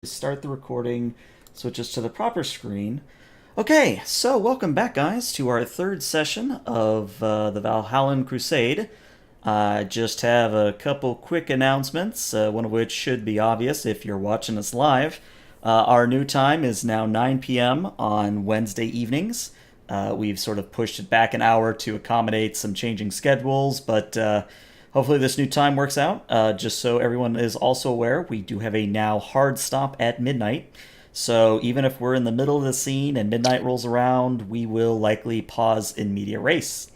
Start the recording, switches to the proper screen. Okay, so welcome back, guys, to our third session of the Valhallan Crusade. I just have a couple quick announcements, one of which should be obvious if you're watching us live. Our new time is now 9 p.m. on Wednesday evenings. We've sort of pushed it back an hour to accommodate some changing schedules, but hopefully this new time works out. Just so everyone is also aware, we do have a now hard stop at midnight. So even if we're in the middle of the scene and midnight rolls around, we will likely pause in media res.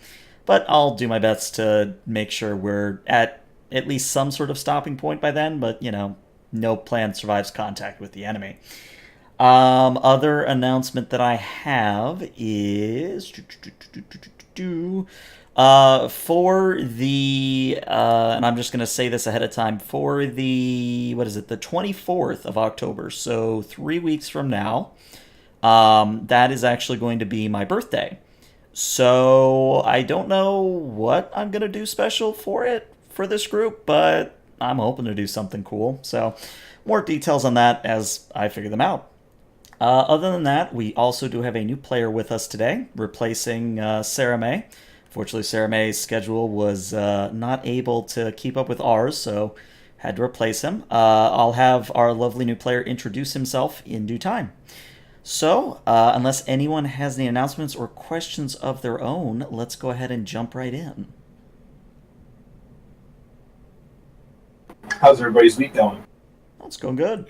But I'll do my best to make sure we're at least some sort of stopping point by then, but, no plan survives contact with the enemy. Other announcement that I have is for the and I'm just going to say this ahead of time, for the the 24th of October, so 3 weeks from now. That is actually going to be my birthday. So I don't know what I'm going to do special for this group, but I'm hoping to do something cool. So more details on that as I figure them out. Other than that, we also do have a new player with us today, replacing Sarah May. Fortunately, Sarah May's schedule was not able to keep up with ours, so had to replace him. I'll have our lovely new player introduce himself in due time. So, unless anyone has any announcements or questions of their own, let's go ahead and jump right in. How's everybody's week going? Oh, it's going good.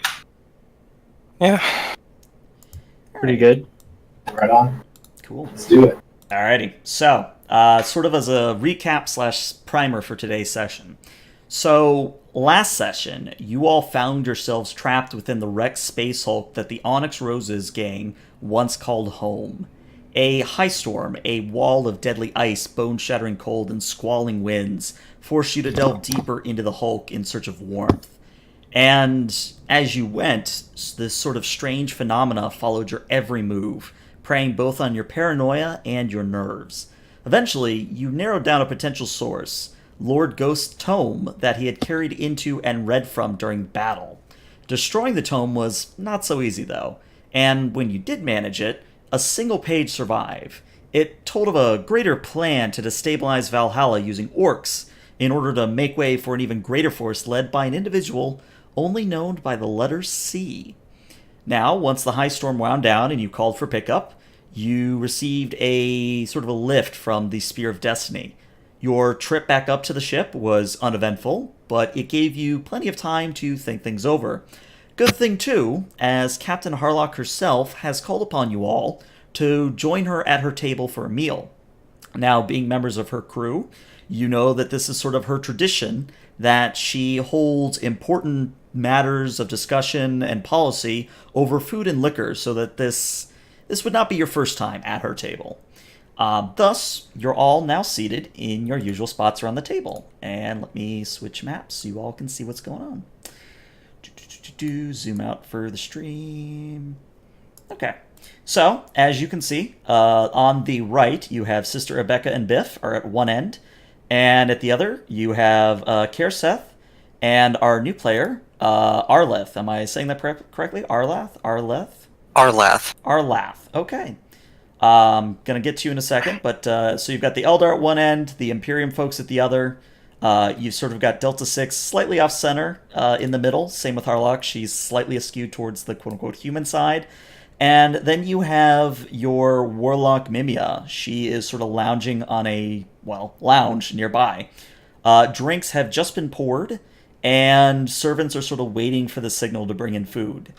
Yeah. Pretty good. Right on. Cool. Let's do it. Alrighty. So, sort of as a recap / primer for today's session. So, last session, you all found yourselves trapped within the wrecked space hulk that the Onyx Roses gang once called home. A high storm, a wall of deadly ice, bone-shattering cold, and squalling winds forced you to delve deeper into the hulk in search of warmth. And as you went, this sort of strange phenomena followed your every move, preying both on your paranoia and your nerves. Eventually, you narrowed down a potential source, Lord Ghost's tome that he had carried into and read from during battle. Destroying the tome was not so easy, though, and when you did manage it, a single page survived. It told of a greater plan to destabilize Valhalla using orcs in order to make way for an even greater force led by an individual only known by the letter C. Now, once the high storm wound down and you called for pickup, you received a sort of a lift from the Spear of Destiny. Your trip back up to the ship was uneventful, but it gave you plenty of time to think things over. Good thing, too, as Captain Harlock herself has called upon you all to join her at her table for a meal. Now, being members of her crew, you know that this is sort of her tradition, that she holds important matters of discussion and policy over food and liquor, so that this would not be your first time at her table. Thus, you're all now seated in your usual spots around the table. And let me switch maps so you all can see what's going on. Zoom out for the stream. Okay. So, as you can see, on the right, you have Sister Rebecca and Biff are at one end. And at the other, you have Kerseth and our new player, Arleth. Am I saying that correctly? Arlath? Arlath. Okay. Gonna get to you in a second, but so you've got the Eldar at one end, the Imperium folks at the other. You've sort of got Delta 6 slightly off center in the middle. Same with Harlock. She's slightly askew towards the quote-unquote human side. And then you have your Warlock Mimia. She is sort of lounging on a, lounge nearby. Drinks have just been poured, and servants are sort of waiting for the signal to bring in food.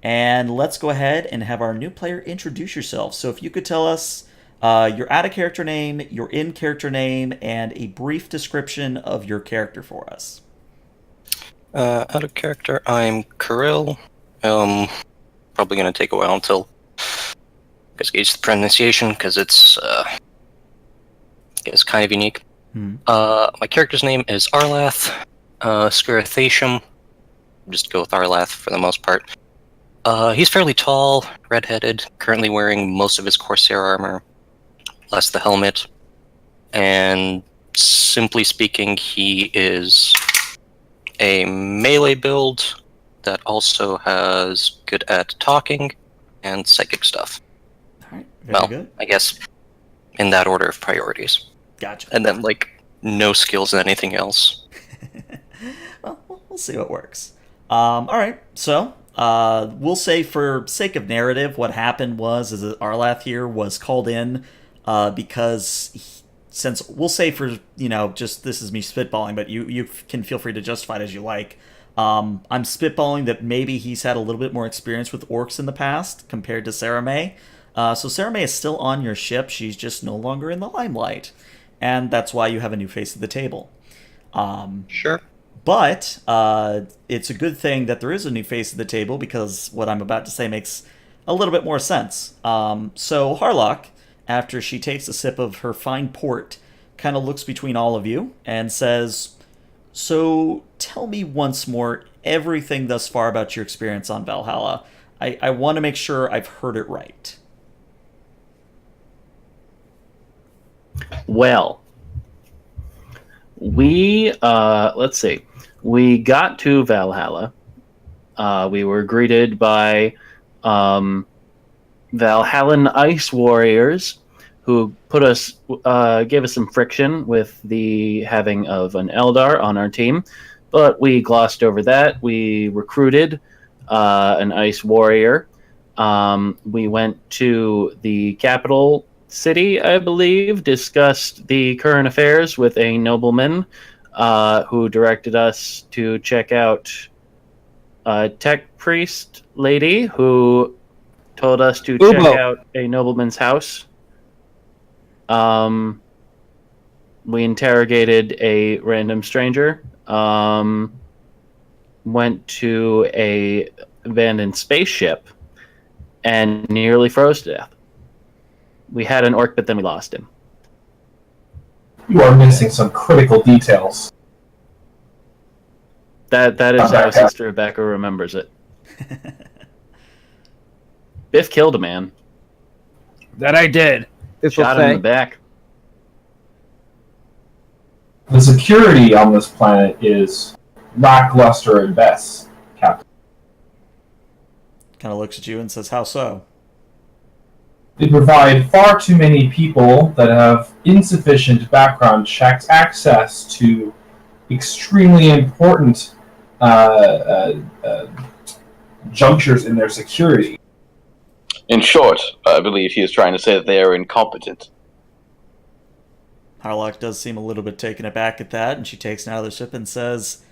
And let's go ahead and have our new player introduce yourself. So if you could tell us your out-of-character name, your in-character name, and a brief description of your character for us. Out of character, I'm Kirill. Probably going to take a while until I guess gauge the pronunciation, because it's kind of unique. My character's name is Arlath. Scarathatium. Just go with Arlath for the most part. He's fairly tall, red-headed, currently wearing most of his Corsair armor, less the helmet. And simply speaking, he is a melee build that also has good at talking and psychic stuff. All right, very good. I guess in that order of priorities. Gotcha. And then, no skills in anything else. Well, we'll see what works. All right, so we'll say for sake of narrative, what happened is that Arlath here was called in because since we'll say for just this is me spitballing, but you can feel free to justify it as you like. I'm spitballing that maybe he's had a little bit more experience with orcs in the past compared to Sarah May. So Sarah May is still on your ship. She's just no longer in the limelight, and that's why you have a new face at the table. Sure. But it's a good thing that there is a new face at the table because what I'm about to say makes a little bit more sense. So Harlock, after she takes a sip of her fine port, kind of looks between all of you and says, "So tell me once more everything thus far about your experience on Valhalla. I want to make sure I've heard it right." Well, let's see. We got to Valhalla. We were greeted by Valhallan ice warriors who gave us some friction with the having of an Eldar on our team, but we glossed over that. We recruited an ice warrior. We went to the capital city, I believe, discussed the current affairs with a nobleman who directed us to check out a tech priest lady who told us to check out a nobleman's house. We interrogated a random stranger. Went to a abandoned spaceship and nearly froze to death. We had an orc, but then we lost him. You are missing some critical details. That is how Sister Rebecca remembers it. Biff killed a man. That I did. Shot him in the back. The security on this planet is lackluster at best, Captain. Kind of looks at you and says, "How so?" They provide far too many people that have insufficient background checks access to extremely important junctures in their security. In short, I believe he is trying to say that they are incompetent. Harlock does seem a little bit taken aback at that, and she takes another sip and says,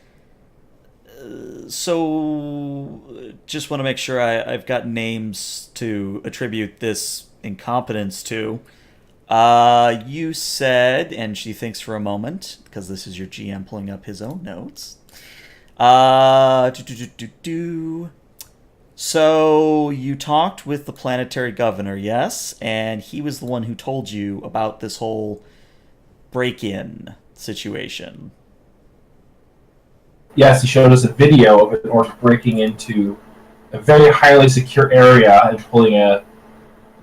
"So, just want to make sure I've got names to attribute this incompetence to. You said," and she thinks for a moment, because this is your GM pulling up his own notes. So, you talked with the planetary governor, yes? And he was the one who told you about this whole break-in situation. Yes, he showed us a video of an orc breaking into a very highly secure area and pulling a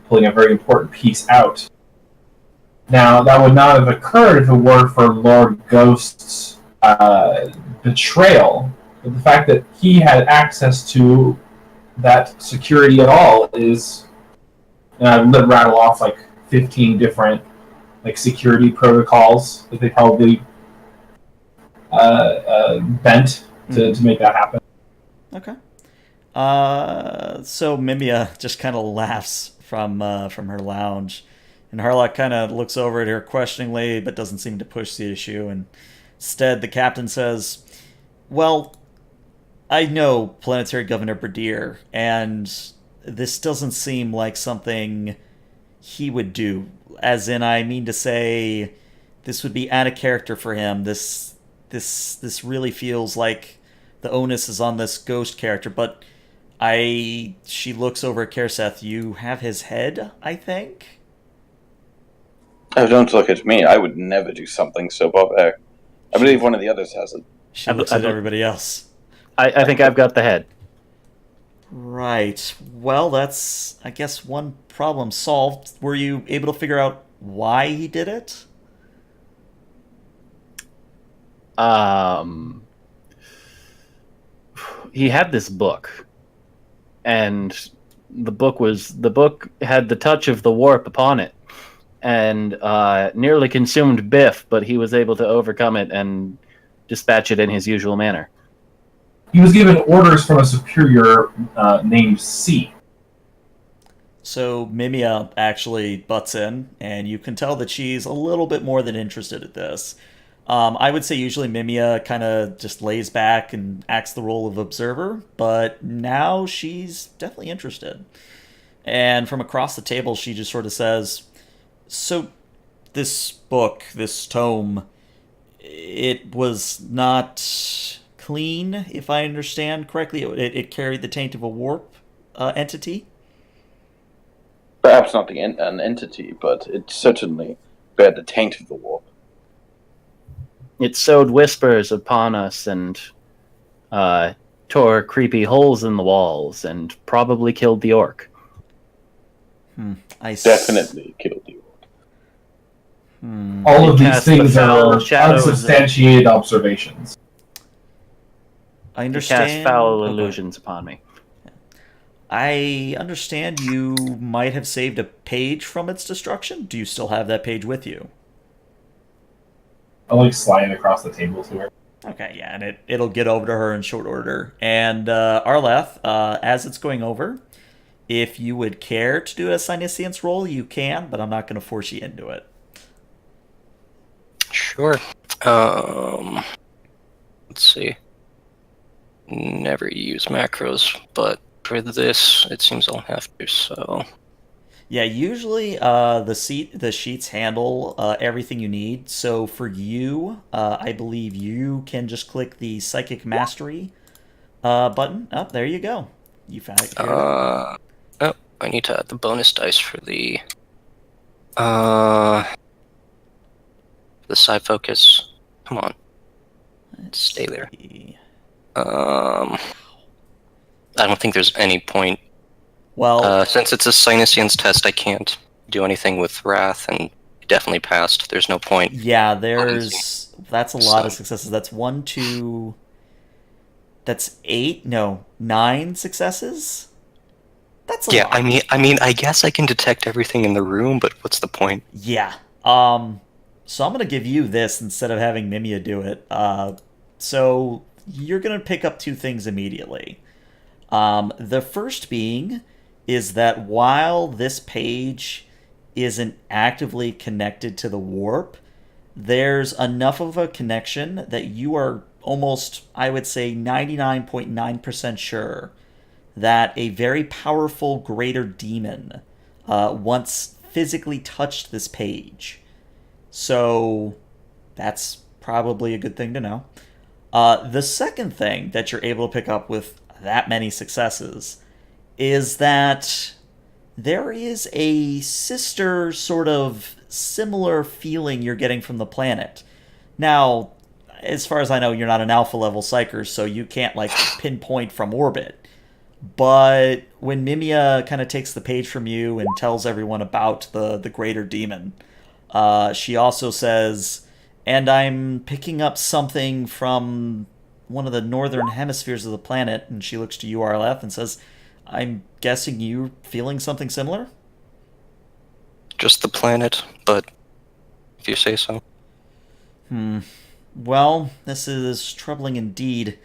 very important piece out. Now, that would not have occurred if it weren't for Lord Ghost's betrayal. But the fact that he had access to that security at all is... And I rattle off 15 different security protocols that they probably bent to make that happen. Okay. So Mimia just kind of laughs from her lounge, and Harlock kind of looks over at her questioningly, but doesn't seem to push the issue. And instead, the captain says, "Well, I know Planetary Governor Bradier, and this doesn't seem like something he would do. As in, I mean to say, this would be out of character for him. This really feels like the onus is on this ghost character, but she looks over at Karseth. You have his head, I think?" Oh, don't look at me. I would never do something so barbaric. I believe one of the others has it. She looks at everybody else. I think I've got the head. Right. Well, that's, I guess, one problem solved. Were you able to figure out why he did it? he had this book, and the book had the touch of the warp upon it, and nearly consumed Biff, but he was able to overcome it and dispatch it in his usual manner. He was given orders from a superior named C. So Mimia actually butts in, and you can tell that she's a little bit more than interested at this. I would say usually Mimia kind of just lays back and acts the role of observer, but now she's definitely interested. And from across the table, she just sort of says, "So, this book, this tome, it was not clean, if I understand correctly. It carried the taint of a warp entity." Perhaps not an entity, but it certainly bear the taint of the warp. It sowed whispers upon us and tore creepy holes in the walls and probably killed the orc. Definitely killed the orc. All of these cast the things foul are shadows of- unsubstantiated observations. I It understand. cast foul Okay. illusions upon me. I understand you might have saved a page from its destruction. Do you still have that page with you? I'll slide it across the table to her. Okay, yeah, and it'll get over to her in short order. And Arleth, as it's going over, if you would care to do a Psyniscience roll, you can, but I'm not going to force you into it. Sure. Let's see. Never use macros, but for this, it seems I'll have to, so... Yeah, usually the sheets handle everything you need. So for you, I believe you can just click the Psychic Mastery button. Oh, there you go. You found it. Oh, I need to add the bonus dice for the side focus. Come on. Let's Stay there. see. I don't think there's any point. Well, Since it's a Psyniscience test, I can't do anything with Wrath, and definitely passed. There's no point. yeah, that's a lot of So- successes. That's 1, 2. That's 8. No, 9 successes. That's a Yeah, lot. I mean, I guess I can detect everything in the room, but what's the point? Yeah. So I'm gonna give you this instead of having Mimia do it. So you're gonna pick up 2 things immediately. The first being is that while this page isn't actively connected to the warp, there's enough of a connection that you are almost, I would say, 99.9% sure that a very powerful greater demon once physically touched this page. So that's probably a good thing to know. The second thing that you're able to pick up with that many successes is that there is a sister sort of similar feeling you're getting from the planet. Now, as far as I know, you're not an alpha level psyker, so you can't pinpoint from orbit. But when Mimia kind of takes the page from you and tells everyone about the greater demon, she also says, "And I'm picking up something from one of the northern hemispheres of the planet," and she looks to you, Arleth, and says, "I'm guessing you're feeling something similar?" Just the planet, but if you say so. Well, this is troubling indeed.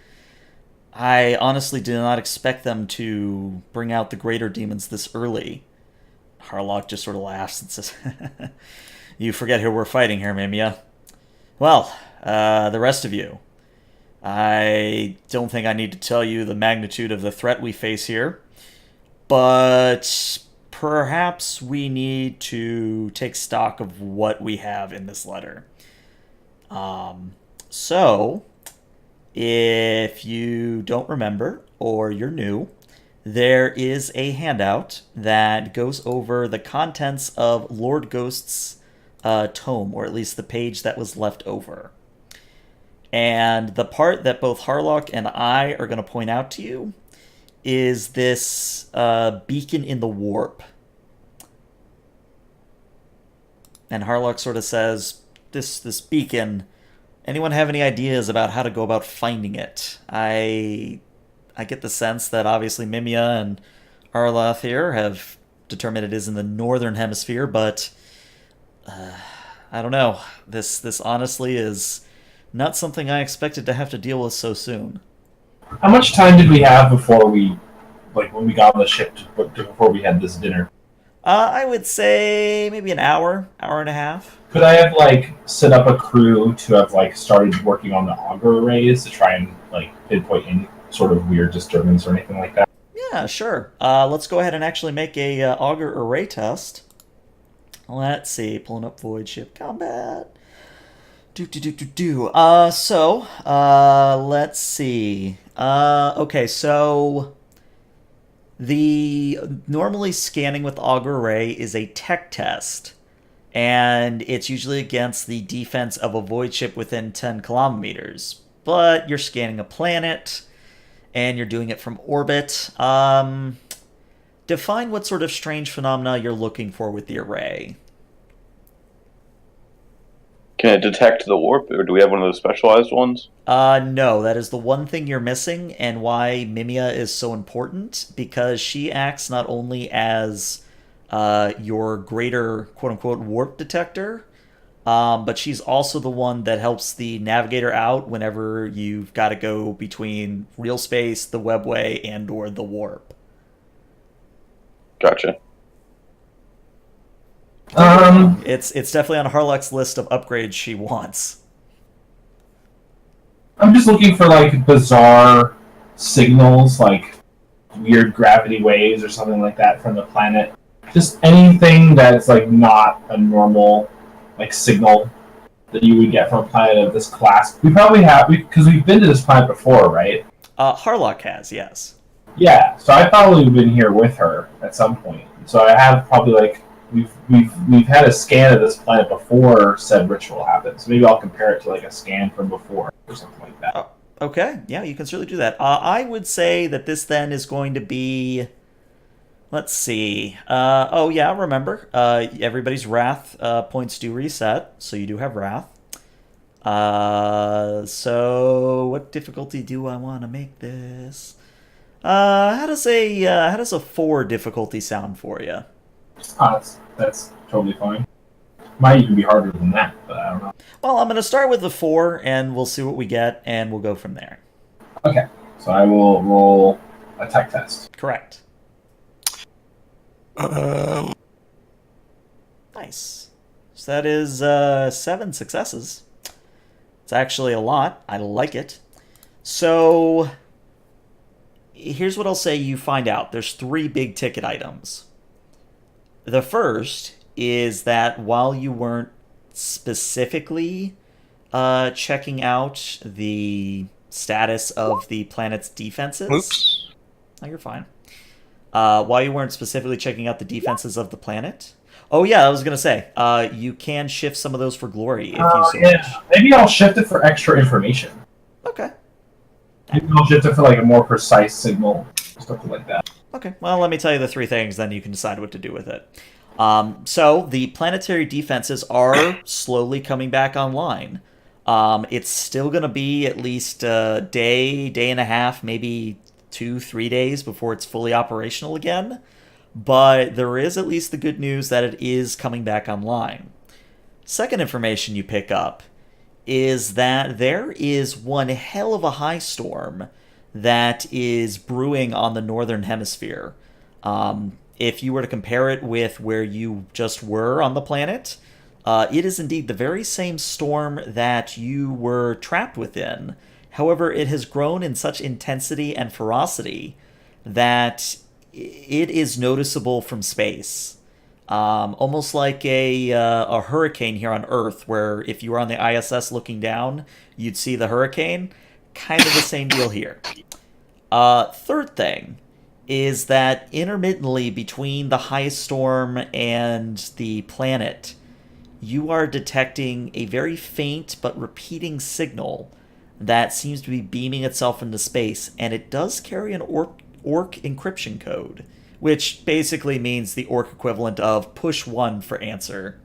I honestly did not expect them to bring out the greater demons this early. Harlock just sort of laughs and says, "You forget who we're fighting here, Mimia. Well, the rest of you. I don't think I need to tell you the magnitude of the threat we face here, but perhaps we need to take stock of what we have in this letter. So, if you don't remember or you're new, there is a handout that goes over the contents of Lord Ghost's tome, or at least the page that was left over. And the part that both Harlock and I are going to point out to you is this beacon in the warp. And Harlock sort of says, this beacon, anyone have any ideas about how to go about finding it? I I get the sense that obviously Mimia and Arlath here have determined it is in the northern hemisphere, but I don't know. This honestly is not something I expected to have to deal with so soon. How much time did we have before we, like, when we got on the ship, before we had this dinner? I would say maybe an hour and a half. Could I have, like, set up a crew to have, like, started working on the auger arrays to try and, like, pinpoint any sort of weird disturbance or anything like that? Yeah, sure. Let's go ahead and actually make a auger array test. Let's see. Pulling up Void Ship Combat. Let's see. Okay, so the normally scanning with auger array is a tech test, and it's usually against the defense of a void ship within 10 kilometers. But you're scanning a planet, and you're doing it from orbit. Define what sort of strange phenomena you're looking for with the array. Can it detect the warp, or do we have one of those specialized ones? No, that is the one thing you're missing, and why Mimia is so important, because she acts not only as your greater quote-unquote warp detector, but she's also the one that helps the navigator out whenever you've got to go between real space, the webway, and or the warp. Gotcha. It's definitely on Harlock's list of upgrades she wants. I'm just looking for, like, bizarre signals, like weird gravity waves or something like that from the planet. Just anything that's, like, not a normal, like, signal that you would get from a planet of this class. We probably have, because we've been to this planet before, right? Harlock has, yes. Yeah, so I probably been here with her at some point. So I have probably, like, we've had a scan of this planet before said ritual happened. So maybe I'll compare it to, like, a scan from before or something like that. Okay, yeah, you can certainly do that. I would say that this then is going to be... Let's see. Oh, yeah, remember. Everybody's wrath points do reset, so you do have wrath. So what difficulty do I want to make this? How does a 4 difficulty sound for you? That's totally fine. Might even be harder than that, but I don't know. Well, I'm going to start with the 4, and we'll see what we get, and we'll go from there. Okay, so I will roll a tech test. Correct. Nice. So that is 7 successes. It's actually a lot. I like it. So here's what I'll say you find out. There's 3 big ticket items. The first is that while you weren't specifically checking out the status of the planet's defenses... Oops. Oh, you're fine. While you weren't specifically checking out the defenses of the planet... Oh, yeah, I was going to say, you can shift some of those for glory if you so wish. Maybe I'll shift it for extra information. Okay. Maybe I'll shift it for, like, a more precise signal, something like that. Okay, well, let me tell you the 3 things, then you can decide what to do with it. So, the planetary defenses are slowly coming back online. It's still going to be at least a day and a half, maybe 2-3 days before it's fully operational again. But there is at least the good news that it is coming back online. Second information you pick up is that there is one hell of a high storm that is brewing on the northern hemisphere. If you were to compare it with where you just were on the planet, it is indeed the very same storm that you were trapped within. However, it has grown in such intensity and ferocity that it is noticeable from space. Almost like a hurricane here on Earth, where if you were on the ISS looking down, you'd see the hurricane. Kind of the same deal here. Third thing is that intermittently between the high storm and the planet, you are detecting a very faint but repeating signal that seems to be beaming itself into space, and it does carry an orc encryption code, which basically means the orc equivalent of push 1 for answer.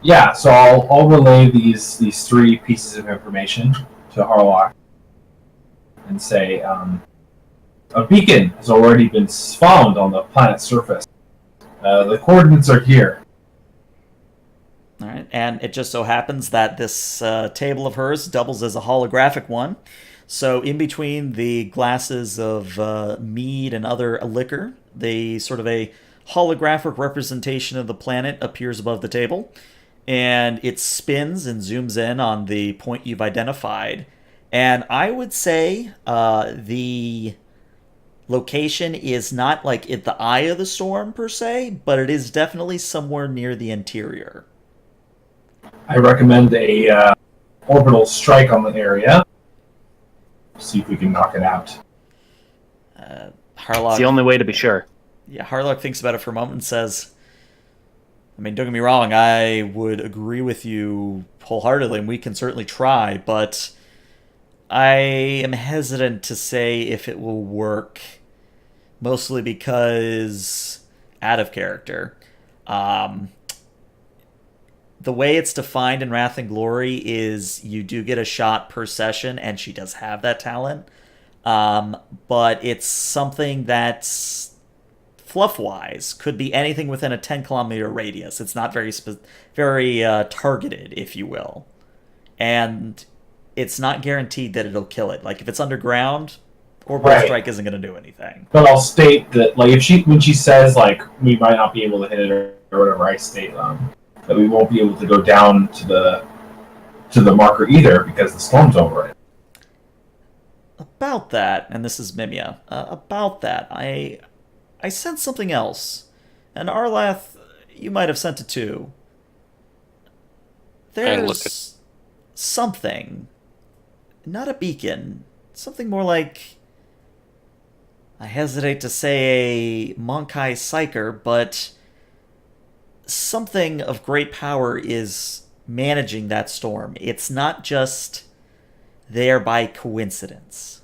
Yeah, so I'll relay these 3 pieces of information to Harlock. and say, a beacon has already been found on the planet's surface. The coordinates are here. All right, and it just so happens that this table of hers doubles as a holographic one. So in between the glasses of mead and other liquor, the sort of a holographic representation of the planet appears above the table, and it spins and zooms in on the point you've identified. And I would say the location is not like at the eye of the storm per se, but it is definitely somewhere near the interior. I recommend a orbital strike on the area. See if we can knock it out. Harlock, It's the only way to be sure. yeah, Harlock thinks about it for a moment and says, I mean, don't get me wrong, I would agree with you wholeheartedly, and we can certainly try, but I am hesitant to say if it will work, mostly because out of character. The way it's defined in Wrath and Glory is you do get a shot per session, and she does have that talent. But it's something that's fluff-wise could be anything within a 10-kilometer radius. It's not very targeted, if you will. And it's not guaranteed that it'll kill it. Like, if it's underground, orbital strike isn't going to do anything. But I'll state that, like, when she says, like, we might not be able to hit it or whatever, I state that we won't be able to go down to the marker either because the storm's over it. About that, and this is Mimia, about that, I sense something else. And Arlath, you might have sent it too. There's something. Not a beacon. Something more like, I hesitate to say a Monkai Psyker, but something of great power is managing that storm. It's not just there by coincidence.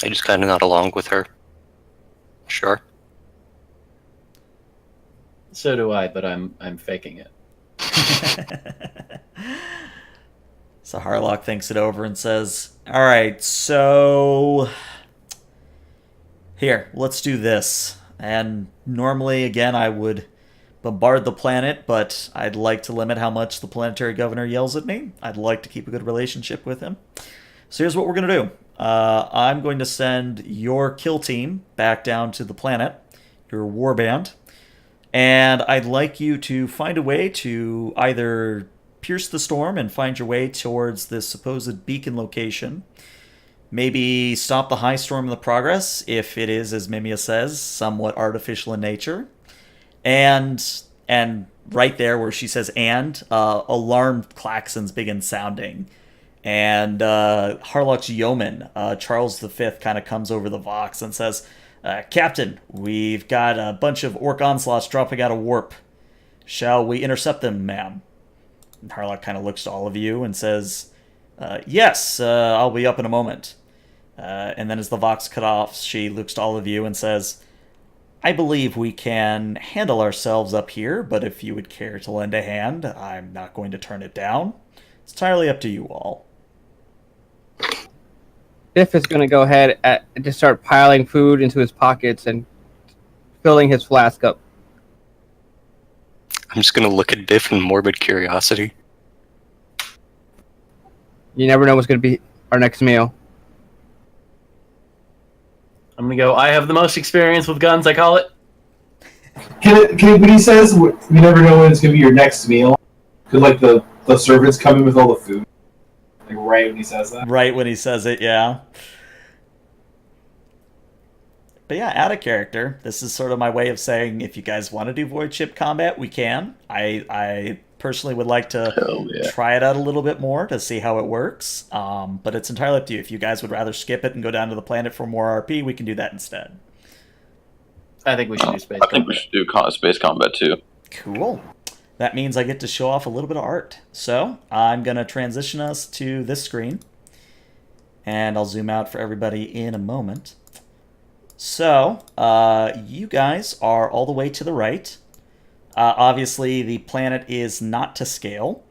I just kind of nod along with her. Sure. So do I, but I'm faking it. So Harlock thinks it over and says, all right, so here, let's do this. And normally, again, I would bombard the planet, but I'd like to limit how much the planetary governor yells at me. I'd like to keep a good relationship with him. So here's what we're going to do. I'm going to send your kill team back down to the planet, your warband, and I'd like you to find a way to either pierce the storm and find your way towards this supposed beacon location, maybe stop the high storm in the progress, if it is, as Mimia says, somewhat artificial in nature, and right there where she says alarm klaxons begin sounding. And Harlock's yeoman, Charles V, kind of comes over the Vox and says, Captain, we've got a bunch of orc onslaughts dropping out of warp. Shall we intercept them, ma'am? And Harlock kind of looks to all of you and says, yes, I'll be up in a moment. And then as the Vox cut off, she looks to all of you and says, I believe we can handle ourselves up here, but if you would care to lend a hand, I'm not going to turn it down. It's entirely up to you all. Biff is going to go ahead and just start piling food into his pockets and filling his flask up. I'm just going to look at Biff in morbid curiosity. You never know what's going to be our next meal. I'm going to go, I have the most experience with guns, I call it. When he says, you never know when it's going to be your next meal, because, like, the servants come in with all the food. Like, right when he says that. Right when he says it, yeah. But yeah, out of character, this is sort of my way of saying if you guys want to do void ship combat, we can. I personally would like to try it out a little bit more to see how it works. But it's entirely up to you. If you guys would rather skip it and go down to the planet for more RP, we can do that instead. I think we should do space I think we should do space combat too. Cool. That means I get to show off a little bit of art. So I'm going to transition us to this screen. And I'll zoom out for everybody in a moment. So, you guys are all the way to the right. Obviously, the planet is not to scale.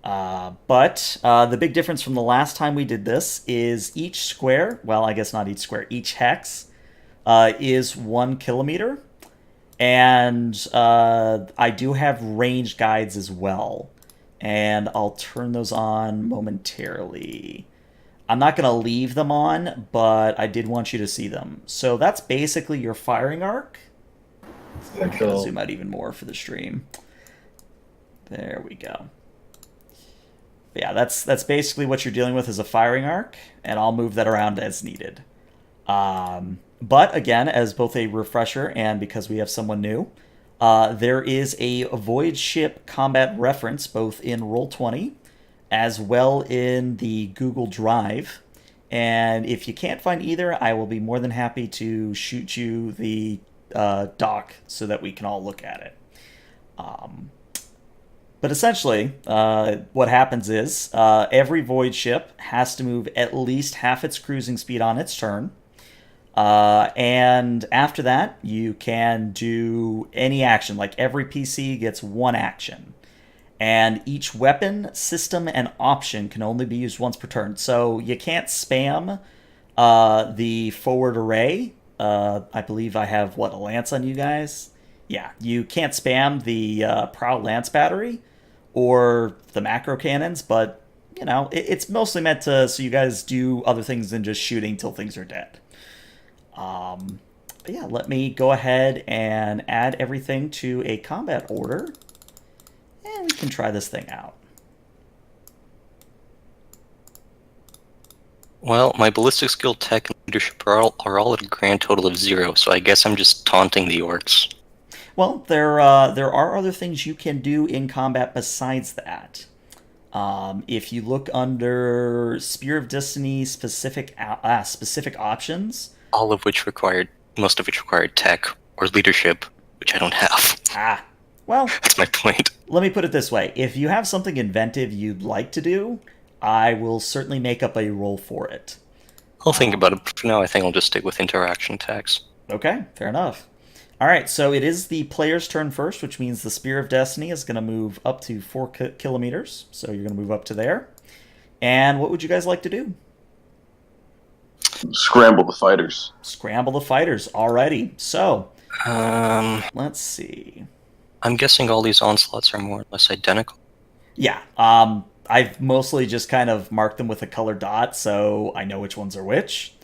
But the big difference from the last time we did this is each square, well, I guess not each square, each hex is 1 kilometer. And I do have range guides as well. And I'll turn those on momentarily. I'm not going to leave them on, but I did want you to see them. So that's basically your firing arc. I'm going to zoom out even more for the stream. There we go. Yeah, that's basically what you're dealing with as a firing arc, and I'll move that around as needed. But again, as both a refresher and because we have someone new, there is a Void Ship combat reference both in Roll20 as well in the Google Drive. And if you can't find either, I will be more than happy to shoot you the doc so that we can all look at it. But essentially, what happens is every Void Ship has to move at least half its cruising speed on its turn. And after that, you can do any action. Like every PC gets 1 action. And each weapon, system, and option can only be used once per turn. So you can't spam the forward array. I believe I have, a lance on you guys? Yeah, you can't spam the Prow Lance Battery or the macro cannons, but, it's mostly meant to so you guys do other things than just shooting till things are dead. But yeah, let me go ahead and add everything to a combat order, and we can try this thing out. Well, my ballistic skill, tech, and leadership are all at a grand total of 0, so I guess I'm just taunting the orcs. Well, there are other things you can do in combat besides that. If you look under Spear of Destiny specific options, most of which required tech or leadership, which I don't have. Well, That's my point. Let me put it this way. If you have something inventive you'd like to do, I will certainly make up a roll for it. I'll think about it. For now, I think I'll just stick with interaction attacks. Okay, fair enough. All right, so it is the player's turn first, which means the Spear of Destiny is going to move up to 4 kilometers. So you're going to move up to there. And what would you guys like to do? Scramble the fighters. Scramble the fighters. Alrighty. So, let's see. I'm guessing all these onslaughts are more or less identical. Yeah. I've mostly just kind of marked them with a colored dot, so I know which ones are which.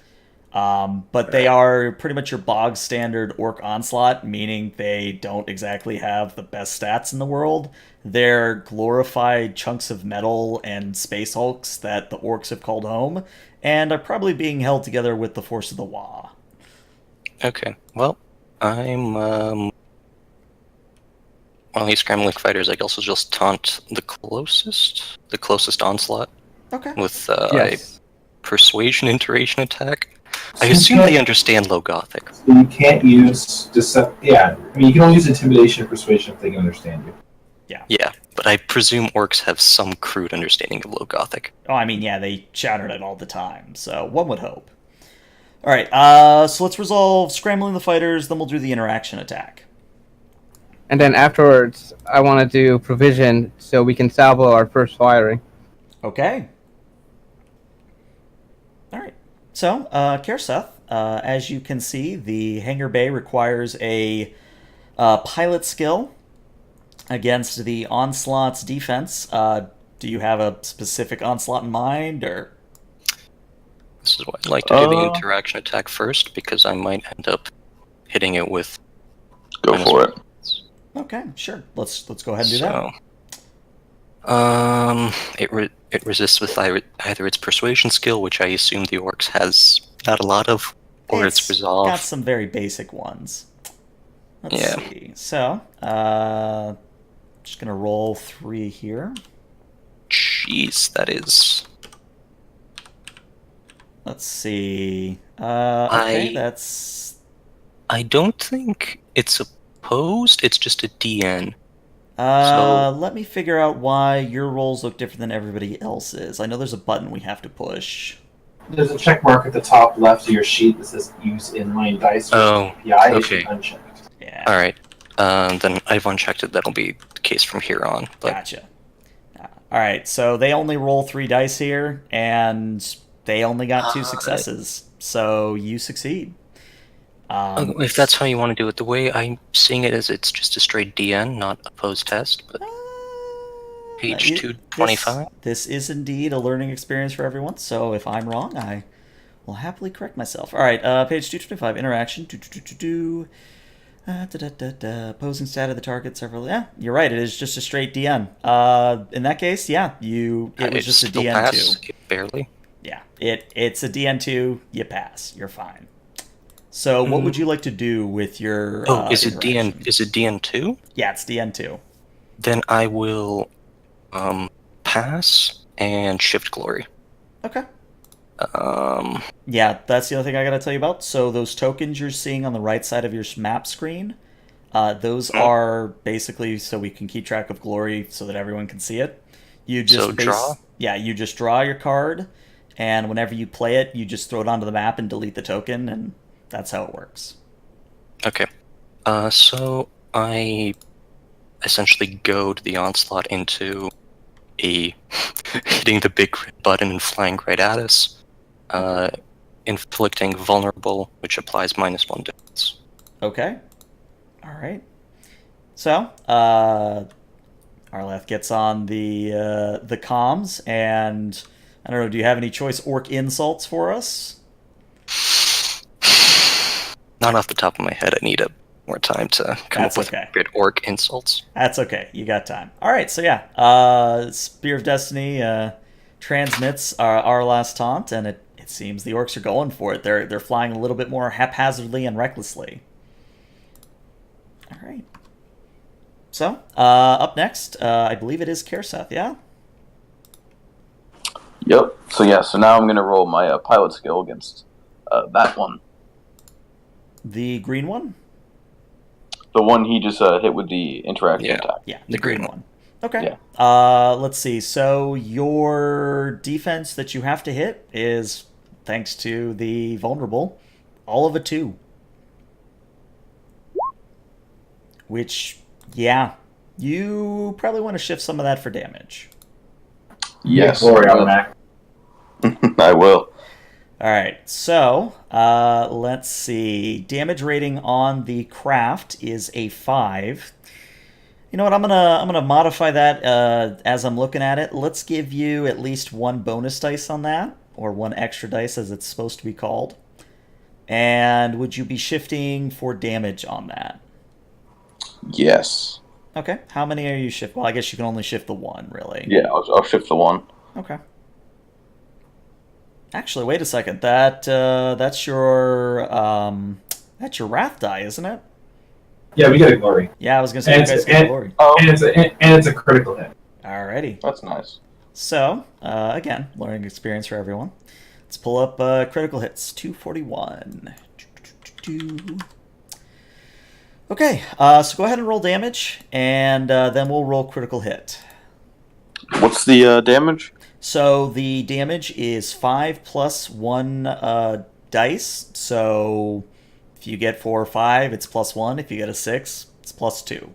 But they are pretty much your bog standard orc onslaught, meaning they don't exactly have the best stats in the world. They're glorified chunks of metal and space hulks that the orcs have called home, and are probably being held together with the force of the Wa. Okay, well, I'm, while he's scrambling fighters, I guess I'll just taunt the closest onslaught. Okay. With Yes. a persuasion iteration attack. I assume they understand Low Gothic. So you can't use yeah, I mean, you can only use intimidation and persuasion if they can understand you. Yeah, but I presume orcs have some crude understanding of Low Gothic. Oh, I mean, yeah, they shouted it all the time, so one would hope. All right, so let's resolve scrambling the fighters, then we'll do the interaction attack. And then afterwards, I want to do provision so we can salvo our first firing. Okay. All right. So, Kerseth, as you can see, the hangar bay requires a pilot skill against the onslaught's defense. Do you have a specific onslaught in mind, or? This is why I'd like to do the interaction attack first, because I might end up hitting it with... Go for it. Okay, sure. Let's go ahead and do that. It resists with either its persuasion skill, which I assume the orcs has not a lot of, or its resolve. Got some very basic ones. Let's see. So, just gonna roll 3 here. Jeez, that is... Let's see. Okay, that's... I don't think it's opposed, it's just a DN. Let me figure out why your rolls look different than everybody else's. I know there's a button we have to push. There's a check mark at the top left of your sheet that says use inline dice. Yeah, okay. Unchecked. Yeah. Alright, then I've unchecked it. That'll be the case from here on. But... Gotcha. All right, so they only roll 3 dice here, and they only got 2 Uh, successes. So you succeed. If that's how you want to do it, the way I'm seeing it is it's just a straight DN, not a posed test. But page 225. This is indeed a learning experience for everyone. So if I'm wrong, I will happily correct myself. All right, page 225, interaction. Posing stat of the target several. Yeah, you're right. It is just a straight DN. In that case, yeah, it was just a still DN2. pass, barely. Yeah, it's a DN2. You pass. You're fine. So, what would you like to do with your? Is it interaction? DN? Is it DN2? Yeah, it's DN2. Then I will pass and shift glory. Okay. Um, Yeah, that's the other thing I gotta tell you about. So those tokens you're seeing on the right side of your map screen, those are basically so we can keep track of glory so that everyone can see it. You just draw? Yeah, you just draw your card, and whenever you play it, you just throw it onto the map and delete the token, and that's how it works. okay. So I essentially goad the onslaught into hitting the big red button and flying right at us. Inflicting vulnerable, which applies -1 defense. Okay. All right. So, Arlath gets on the comms, and I don't know. Do you have any choice orc insults for us? Not off the top of my head. I need more time to come That's up with okay. good orc insults. That's okay. You got time. All right. So yeah, Spear of Destiny transmits our last taunt, and it seems the orcs are going for it. They're flying a little bit more haphazardly and recklessly. All right. So up next, I believe it is Karseth. Yeah. Yep. So now I'm gonna roll my pilot skill against that one. The green one. The one he just hit with the interaction attack. Yeah, the green one. Okay. Yeah. Let's see. So your defense that you have to hit is, thanks to the vulnerable, all of a 2. Which, yeah, you probably want to shift some of that for damage. Yeah, Yes. glory on that. I will. All right. So let's see. Damage rating on the craft is a 5. You know what? I'm gonna modify that as I'm looking at it. Let's give you at least 1 bonus dice on that, or 1 extra dice as it's supposed to be called. And would you be shifting for damage on that? Yes. Okay. How many are you shift? Well, I guess you can only shift the 1, really. Yeah, I'll shift the 1. Okay. Actually, wait a second. That's your wrath die, isn't it? Yeah, we get a glory. Yeah, I was gonna say And you guys it's- get glory. Oh, And it's a critical hit. Alrighty. that's nice. So, again, learning experience for everyone. Let's pull up critical hits. 241. Okay, so go ahead and roll damage, and then we'll roll critical hit. What's the damage? So the damage is 5 plus 1 dice. So if you get 4 or 5, it's +1. If you get a 6, it's +2.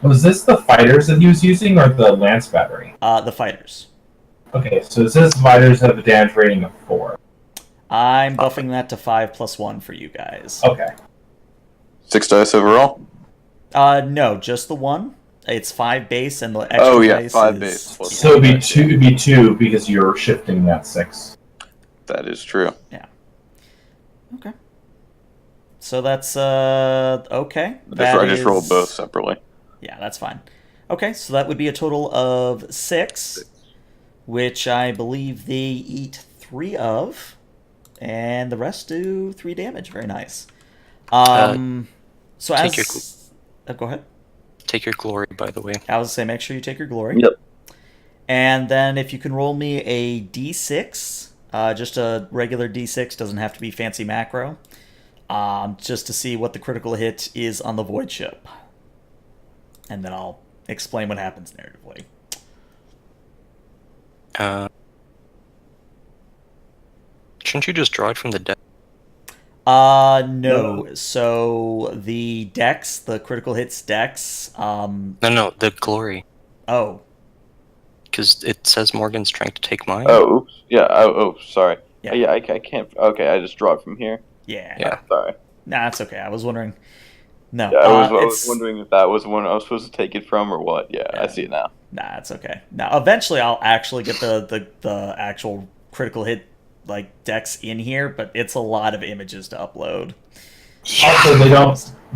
Was this the fighters that he was using, or the lance battery? The fighters. Okay, so it says fighters have a damage rating of 4. I'm buffing that to 5 plus 1 for you guys. Okay. 6 dice overall? No, just the 1. It's 5 base, and the extra dice 5 is... base. Plus So it'd be two because you're shifting that 6. That is true. Okay. So that's, okay. I just rolled both separately. Yeah, that's fine. Okay, so that would be a total of 6, which I believe they eat 3 of, and the rest do 3 damage. Very nice. So take as... go ahead. Take your glory, by the way. I was going to say, make sure you take your glory. Yep. And then if you can roll me a d6, just a regular d6, doesn't have to be fancy macro, just to see what the critical hit is on the void ship. And then I'll explain what happens narratively. Shouldn't you just draw it from the deck? No. So the dex, the critical hits dex, No, the glory. oh. because it says Morgan's trying to take mine. Oh, oops. Yeah. Sorry. Yeah. Yeah. I can't. Okay, I just draw it from here. Yeah. Sorry. Nah, it's okay. I was wondering. No. Yeah, I was it's wondering if that was one I was supposed to take it from or what. Yeah, Yeah. I see it now. Nah, it's okay. Now, eventually, I'll actually get the actual critical hit like decks in here, but it's a lot of images to upload. Also,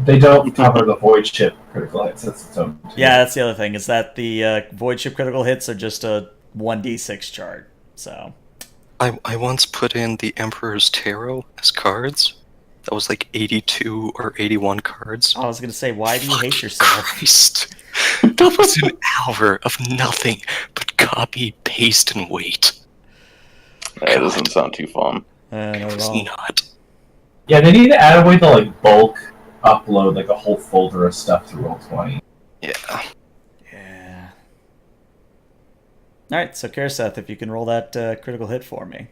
they don't cover the void chip critical hits. That's its own. Yeah, that's the other thing, is that the void chip critical hits are just a 1d6 chart. So I once put in the Emperor's Tarot as cards. That was like 82 or 81 cards. I was gonna say, why do you hate yourself? Christ. That was an hour of nothing but copy, paste, and wait. That doesn't sound too fun. Not at It's all. not. Yeah, they need to add a way to like bulk upload like a whole folder of stuff to Roll20. Yeah. Yeah. All right, so Karseth, if you can roll that critical hit for me.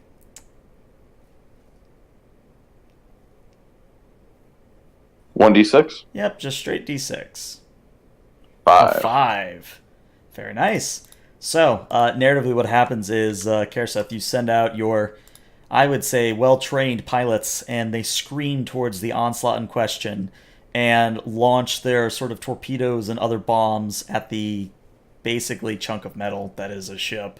1d6? Yep, just straight d6. 5. 5. Very nice. So, narratively, what happens is, Karseth, you send out your, I would say, well-trained pilots, and they scream towards the onslaught in question and launch their sort of torpedoes and other bombs at the basically chunk of metal that is a ship.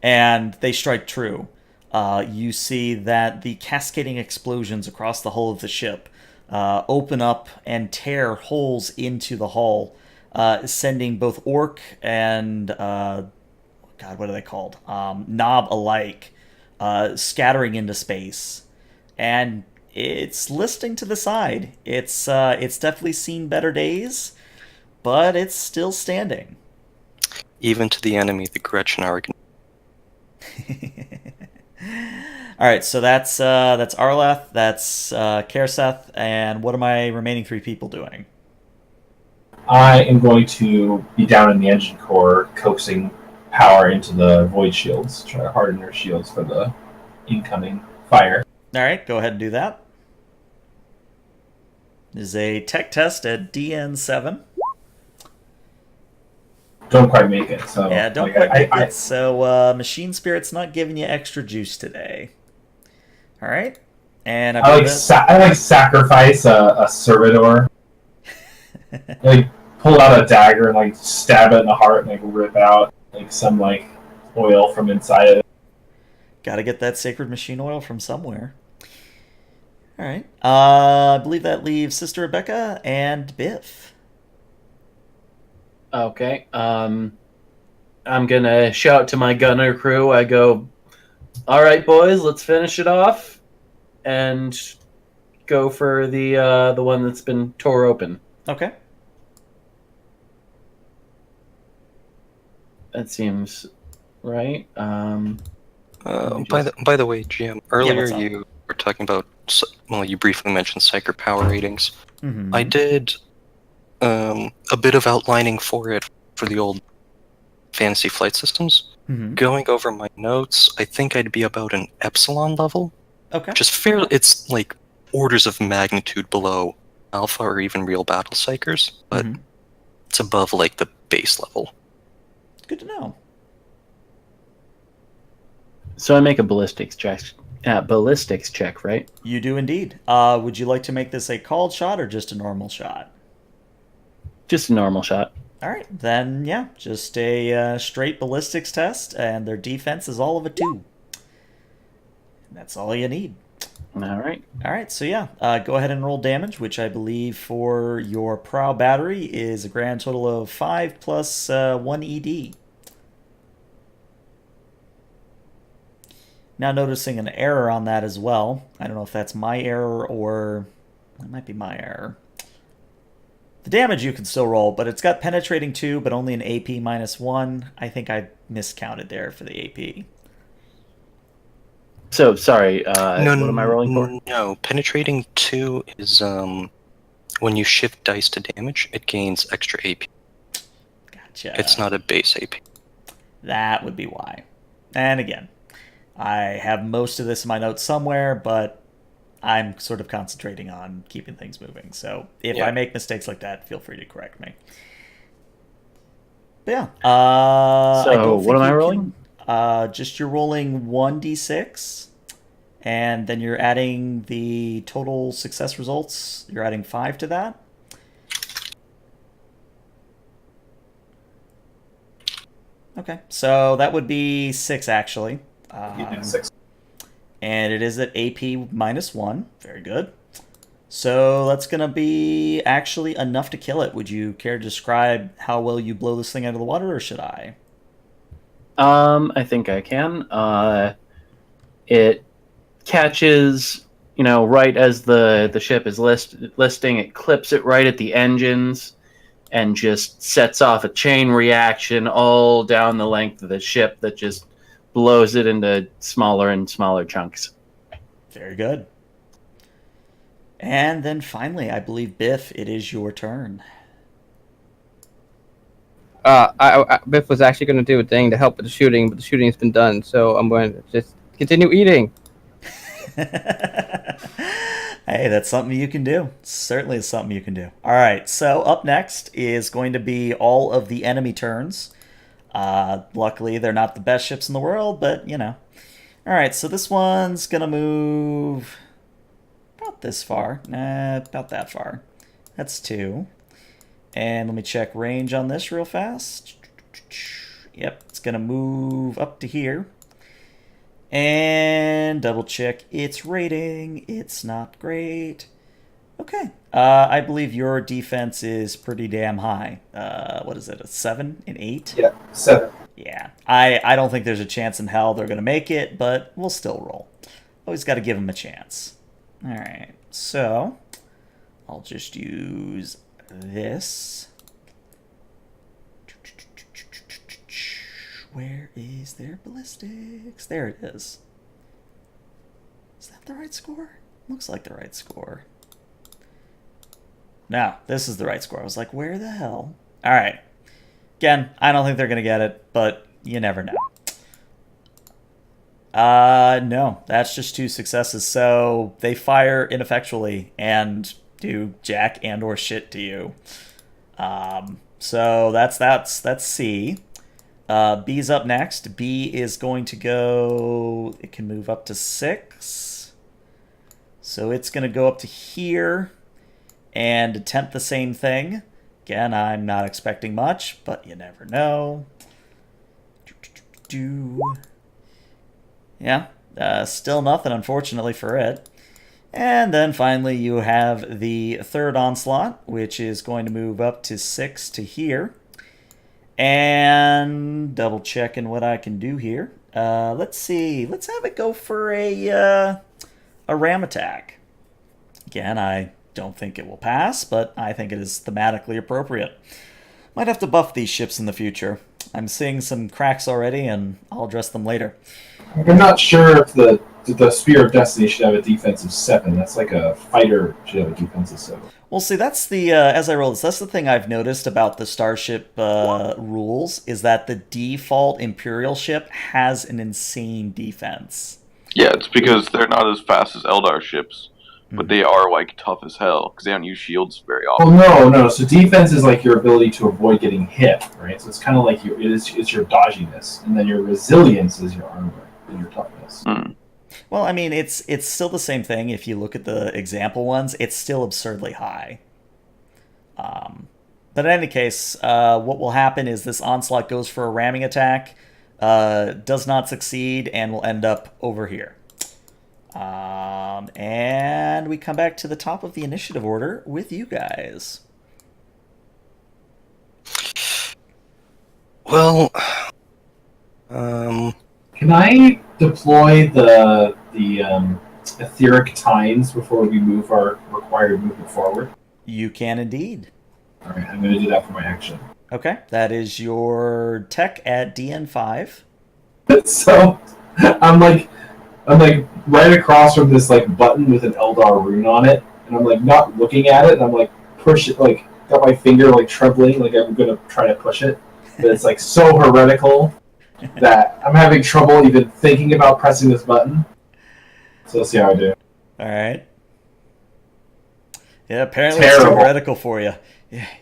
And they strike true. You see that the cascading explosions across the hull of the ship open up and tear holes into the hull, sending both orc and God, what are they called? Knob alike, scattering into space, and it's listing to the side. It's definitely seen better days, but it's still standing. Even to the enemy, the Gretchen are. All right, so that's Arleth, that's Karseth, and what are my remaining 3 people doing? I am going to be down in the engine core, coaxing power into the void shields, try to harden their shields for the incoming fire. All right, go ahead and do that. This is a tech test at DN7. Don't quite make it, so Yeah, don't like, quite make it. So Machine Spirit's not giving you extra juice today. All right, and I sacrifice a servitor. Like pull out a dagger and like stab it in the heart and like rip out like some like oil from inside it. Got to get that sacred machine oil from somewhere. All right, I believe that leaves Sister Rebecca and Biff. Okay. I'm gonna shout to my gunner crew. I go, "All right, boys, let's finish it off," and go for the one that's been tore open. Okay. That seems right. By the way, GM, earlier what's up? you were talking about, well, you briefly mentioned Psyker power ratings. Mm-hmm. I did a bit of outlining for it for the old Fantasy Flight Systems. Mm-hmm. Going over my notes, I think I'd be about an Epsilon level. Okay. Just fair. It's like orders of magnitude below Alpha or even real battle Psychers, but Mhm. it's above like the base level. Good to know. So I make a ballistics check. Ballistics check, right? You do indeed. Would you like to make this a called shot or just a normal shot? Just a normal shot. All right, then yeah, just a straight ballistics test, and their defense is all of a 2. That's all you need. All right. All right, so yeah, go ahead and roll damage, which I believe for your prow battery is a grand total of 5 plus 1 ED. Now noticing an error on that as well. I don't know if that's my error or it might be my error. The damage you can still roll, but it's got penetrating 2, but only an AP -1. I think I miscounted there for the AP. So sorry. What am I rolling for? No, penetrating 2 is when you shift dice to damage, it gains extra AP. Gotcha. It's not a base AP. That would be why. And again, I have most of this in my notes somewhere, but I'm sort of concentrating on keeping things moving. So if I make mistakes like that, feel free to correct me. But yeah. I So, don't what think am I you rolling? just you're rolling 1d6, and then you're adding the total success results. You're adding 5 to that. Okay, so that would be 6 actually. Yeah, 6. And it is at AP -1. Very good. So that's going to be actually enough to kill it. Would you care to describe how well you blow this thing out of the water, or should I? I think I can. It catches, right as the ship is listing, it clips it right at the engines and just sets off a chain reaction all down the length of the ship that just blows it into smaller and smaller chunks. Very good. And then finally, I believe, Biff, it is your turn. Biff was actually going to do a thing to help with the shooting, but the shooting's been done, so I'm going to just continue eating. Hey, that's something you can do. Certainly is something you can do. All right, so up next is going to be all of the enemy turns. Luckily, they're not the best ships in the world, but, All right, so this one's going to move about this far. Nah, about that far. That's 2. And let me check range on this real fast. Yep, it's going to move up to here. And double check its rating. It's not great. Okay. I believe your defense is pretty damn high. What is it, a 7? An 8? Yeah, 7. Yeah. I don't think there's a chance in hell they're going to make it, but we'll still roll. Always got to give them a chance. All right. So I'll just use this. Where is their ballistics? There it is. Is that the right score? Looks like the right score. No, this is the right score. I was like, where the hell? All right. Again, I don't think they're going to get it, but you never know. No, that's just 2 successes. So they fire ineffectually and do jack and or shit to you. So that's C. B's up next. B is going to go... It can move up to 6. So it's going to go up to here and attempt the same thing. Again, I'm not expecting much, but you never know. Yeah, still nothing, unfortunately, for it. And then finally you have the third onslaught, which is going to move up to 6 to here. And double checking what I can do here. Let's see. Let's have it go for a ram attack. Again, I don't think it will pass, but I think it is thematically appropriate. Might have to buff these ships in the future. I'm seeing some cracks already, and I'll address them later. I'm not sure if the Spear of Destiny should have a defense of 7. That's like a fighter should have a defense of 7. Well, see, that's the, as I roll this, that's the thing I've noticed about the Starship rules, is that the default Imperial ship has an insane defense. Yeah, it's because they're not as fast as Eldar ships, but they are, like, tough as hell, because they don't use shields very often. Well, no. So defense is like your ability to avoid getting hit, right? So it's kind of like it's your dodginess, and then your resilience is your armor and your toughness. Well, I mean, it's still the same thing. If you look at the example ones, it's still absurdly high. But in any case, what will happen is this onslaught goes for a ramming attack, does not succeed, and will end up over here. And we come back to the top of the initiative order with you guys. Well, Can I deploy the etheric tines before we move our required movement forward? You can indeed. All right, I'm going to do that for my action. Okay, that is your tech at DN5. So I'm like right across from this like button with an Eldar rune on it, and I'm like not looking at it, and I'm like push it, like got my finger like trembling, like I'm gonna try to push it, but it's like so heretical that I'm having trouble even thinking about pressing this button. So let's see how I do. All right. Yeah, apparently it's too heretical for you.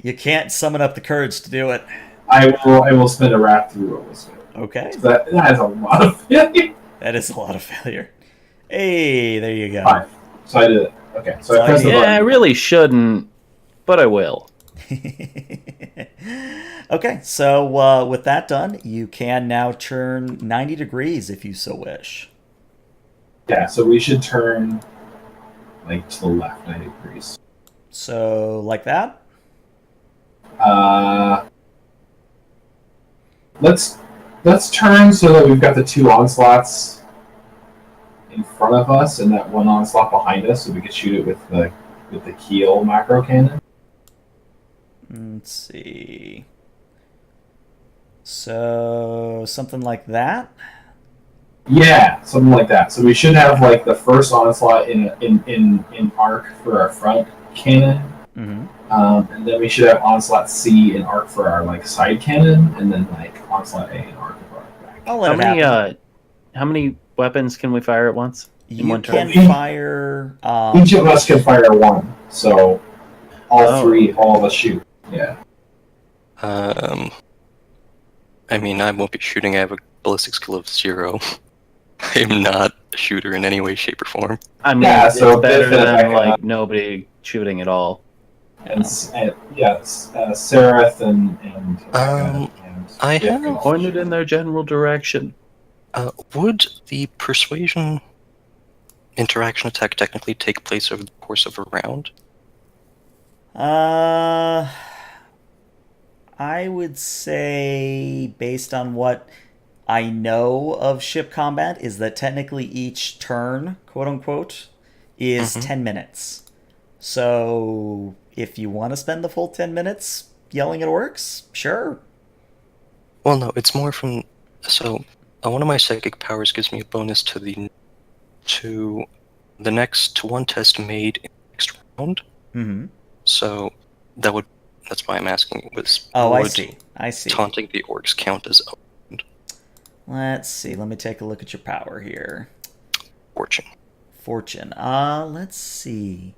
You can't summon up the courage to do it. I will spend a wrath to roll this. Okay. That is a lot of failure. That is a lot of failure. Hey, there you go. 5. So I did it. Okay, so So I pressed the Yeah, I button. really shouldn't, but I will. Okay, so with that done, you can now turn 90 degrees if you so wish. Yeah, so we should turn like to the left 90 degrees. So, like that? Let's turn so that we've got the 2 onslaughts in front of us and that 1 onslaught behind us, so we could shoot it with the keel macro cannon. Let's see. So, something like that? Yeah, something like that. So we should have like the first onslaught in arc for our front cannon, Mm-hmm. and then we should have onslaught C in arc for our like side cannon, and then like onslaught A in arc for our back. I'll let it happen. How many weapons can we fire at once? You one can turn? fire... Each of us can fire 1, so all Oh. 3, all of us shoot. Yeah. I mean, I won't be shooting. I have a ballistic skill of 0. I'm not a shooter in any way, shape, or form. I mean, Yeah, it's so better Biff and than Becca- like nobody shooting at all. And Seraph and I Biff have- can all Pointed shoot. in their general direction. Would the persuasion interaction attack technically take place over the course of a round? I would say, based on what I know of ship combat, is that technically each turn, quote unquote, is 10 minutes. So if you want to spend the full 10 minutes yelling at orcs, sure. Well, no, it's more from... So, one of my psychic powers gives me a bonus to the next one test made in the next round. Mm-hmm. So, that's why I'm asking, was... Oh, I would see. taunting the orcs count as Let's see. Let me take a look at your power here. fortune? Let's see.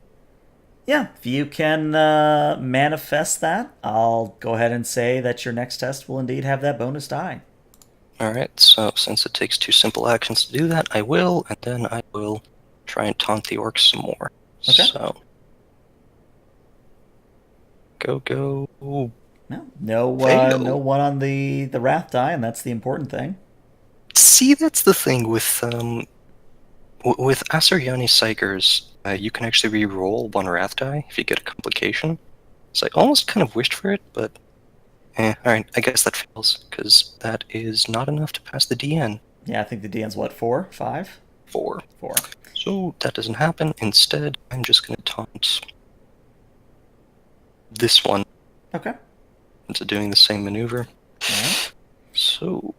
Yeah, if you can manifest that, I'll go ahead and say that your next test will indeed have that bonus die. Alright, so since it takes 2 simple actions to do that, I will, and then I will try and taunt the orcs some more. Okay. So... Go. No Fail. no one on the wrath die, and that's the important thing. See, that's the thing with with Asuryani Psychers, you can actually re-roll 1 wrath die if you get a complication. So I almost kind of wished for it, but alright, I guess that fails, because that is not enough to pass the DN. Yeah, I think the DN's what, 4? 5? 4. 4. So that doesn't happen. Instead, I'm just going to taunt this one Okay. into doing the same maneuver. Alright. So,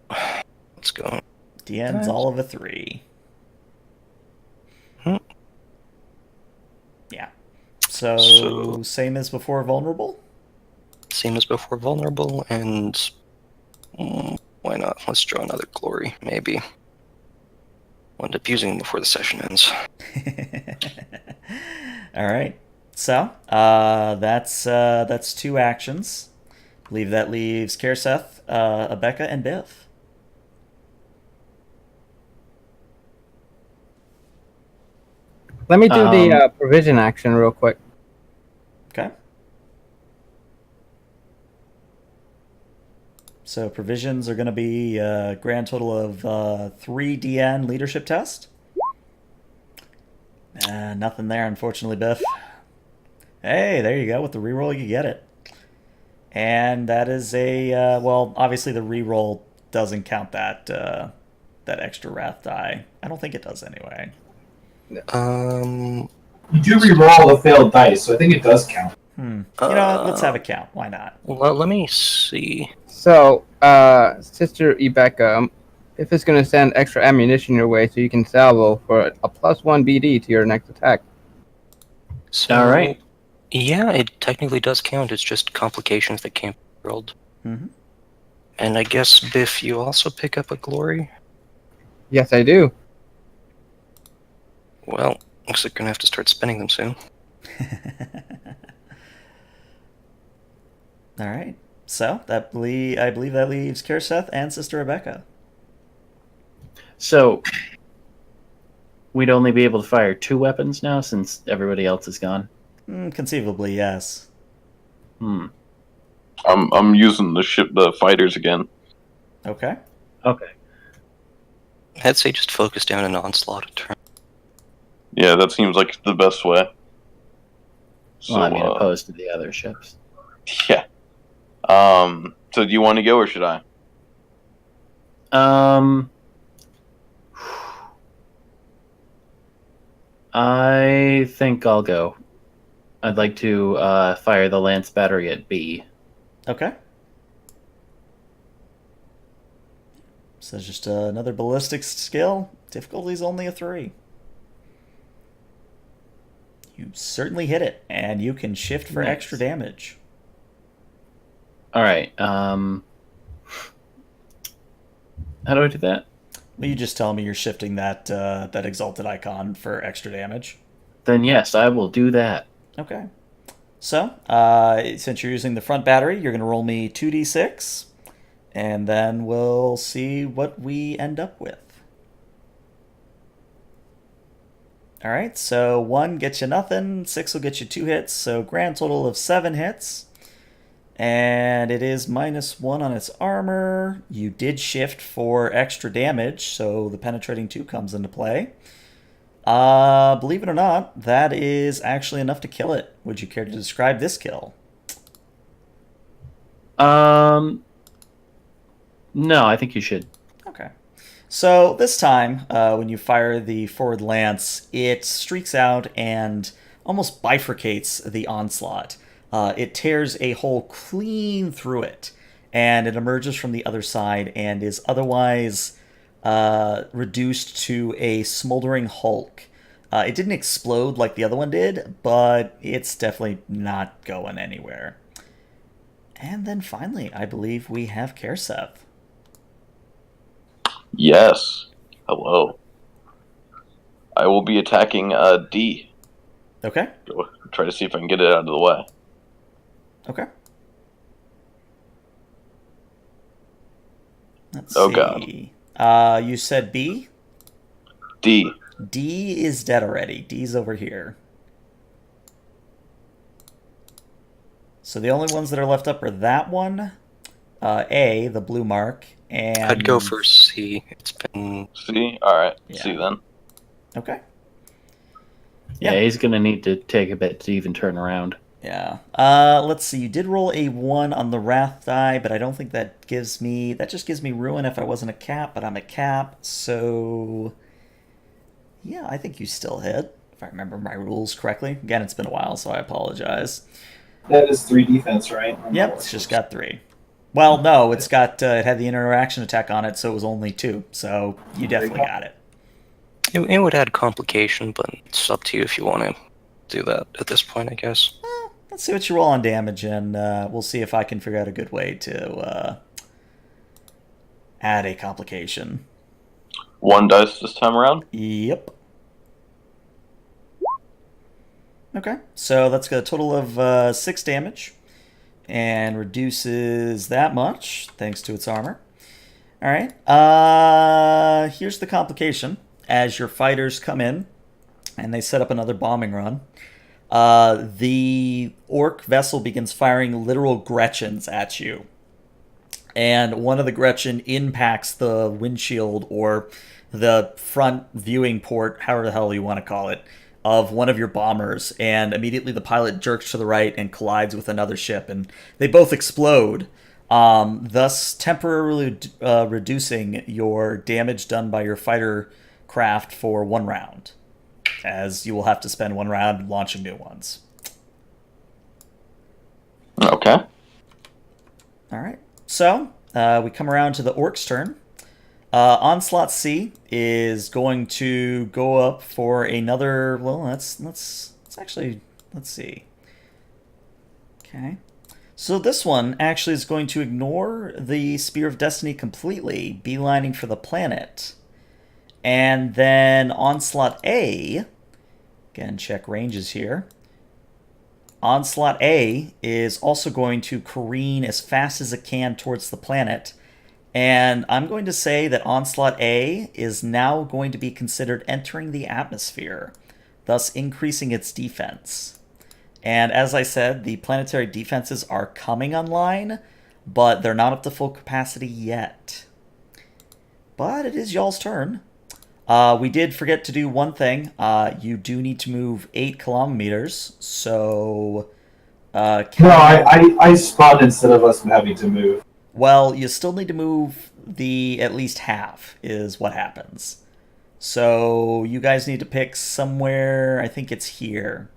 let's go. DN's all of a 3. Yeah. So, same as before vulnerable? Same as before vulnerable, and why not? Let's draw another glory, maybe. I'll end up using them before the session ends. Alright. So, that's 2 actions. I believe that leaves Karseth, Abeka, and Biff. Let me do the provision action real quick. Okay. So provisions are going to be a grand total of 3 DN leadership test. Nothing there, unfortunately, Biff. Hey, there you go. With the reroll, you get it. And that is a, well, obviously the reroll doesn't count that extra wrath die. I don't think it does anyway. You do re-roll the failed dice, so I think it does count. You know what? Let's have a count. Why not? Well, let me see. So, Sister Rebecca, if it's going to send extra ammunition your way so you can salvo for a +1 BD to your next attack. So, Alright. Yeah, it technically does count. It's just complications that can't be rolled. Mm-hmm. And I guess, Biff, you also pick up a glory? Yes, I do. Well, looks like you're going to have to start spending them soon. All right. So I believe that leaves Karseth and Sister Rebecca. So we'd only be able to fire 2 weapons now since everybody else is gone. Conceivably, yes. I'm using the fighters again. Okay. Okay. I'd say just focus down an onslaught a turn. Yeah, that seems like the best way. So, Well, I mean, opposed to the other ships. yeah. So do you want to go or should I? I think I'll go. I'd like to fire the lance battery at B. Okay. So it's just another ballistics skill. Difficulty's only a 3. You certainly hit it, and you can shift for Nice. extra damage. All right. How do I do that? Well, you just tell me you're shifting that exalted icon for extra damage. Then yes, I will do that. Okay. So, since you're using the front battery, you're going to roll me 2d6, and then we'll see what we end up with. All right, so 1 gets you nothing, 6 will get you 2 hits, so grand total of 7 hits. And it is -1 on its armor. You did shift for extra damage, so the penetrating 2 comes into play. Believe it or not, that is actually enough to kill it. Would you care to describe this kill? No, I think you should. Okay. So this time, when you fire the forward lance, it streaks out and almost bifurcates the onslaught. It tears a hole clean through it, and it emerges from the other side and is otherwise reduced to a smoldering hulk. It didn't explode like the other one did, but it's definitely not going anywhere. And then finally, I believe we have Karseth. Yes. Hello. I will be attacking D. Okay. Go try to see if I can get it out of the way. Okay. Let's Oh, see. You said B? D. D is dead already. D's over here. So the only ones that are left up are that one, A, the blue mark, and... I'd go for C. It's been... C? Alright. Yeah. C then. Okay. Yeah, he's gonna need to take a bit to even turn around. Yeah. Let's see. You did roll a 1 on the Wrath die, but I don't think that gives me... That just gives me Ruin if I wasn't a cap, but I'm a cap, so... Yeah, I think you still hit, if I remember my rules correctly. Again, it's been a while, so I apologize. That is 3 defense, right? Yep, it's just got 3. Well, no, it's got... it had the interaction attack on it, so it was only 2, so you definitely got it. It would add complication, but it's up to you if you want to do that at this point, I guess. Let's see what you roll on damage, and we'll see if I can figure out a good way to add a complication. 1 dice this time around? Yep. Okay, so that's got a total of 6 damage, and reduces that much, thanks to its armor. Alright, here's the complication. As your fighters come in, and they set up another bombing run, the orc vessel begins firing literal Gretchens at you. And one of the Gretchen impacts the windshield or the front viewing port, however the hell you want to call it, of one of your bombers. And immediately the pilot jerks to the right and collides with another ship. And they both explode, thus temporarily reducing your damage done by your fighter craft for 1 round, as you will have to spend 1 round launching new ones. Okay. All right. So we come around to the Orcs' turn. Onslaught C is going to go up for another. Well, let's see. Okay. So this one actually is going to ignore the Spear of Destiny completely, beelining for the planet. And then Onslaught A, again, check ranges here, Onslaught A is also going to careen as fast as it can towards the planet. And I'm going to say that Onslaught A is now going to be considered entering the atmosphere, thus increasing its defense. And as I said, the planetary defenses are coming online, but they're not up to full capacity yet. But it is y'all's turn. We did forget to do one thing. You do need to move 8 kilometers, so... I spawned instead of us having to move. Well, you still need to move the at least half, is what happens. So you guys need to pick somewhere, I think it's here.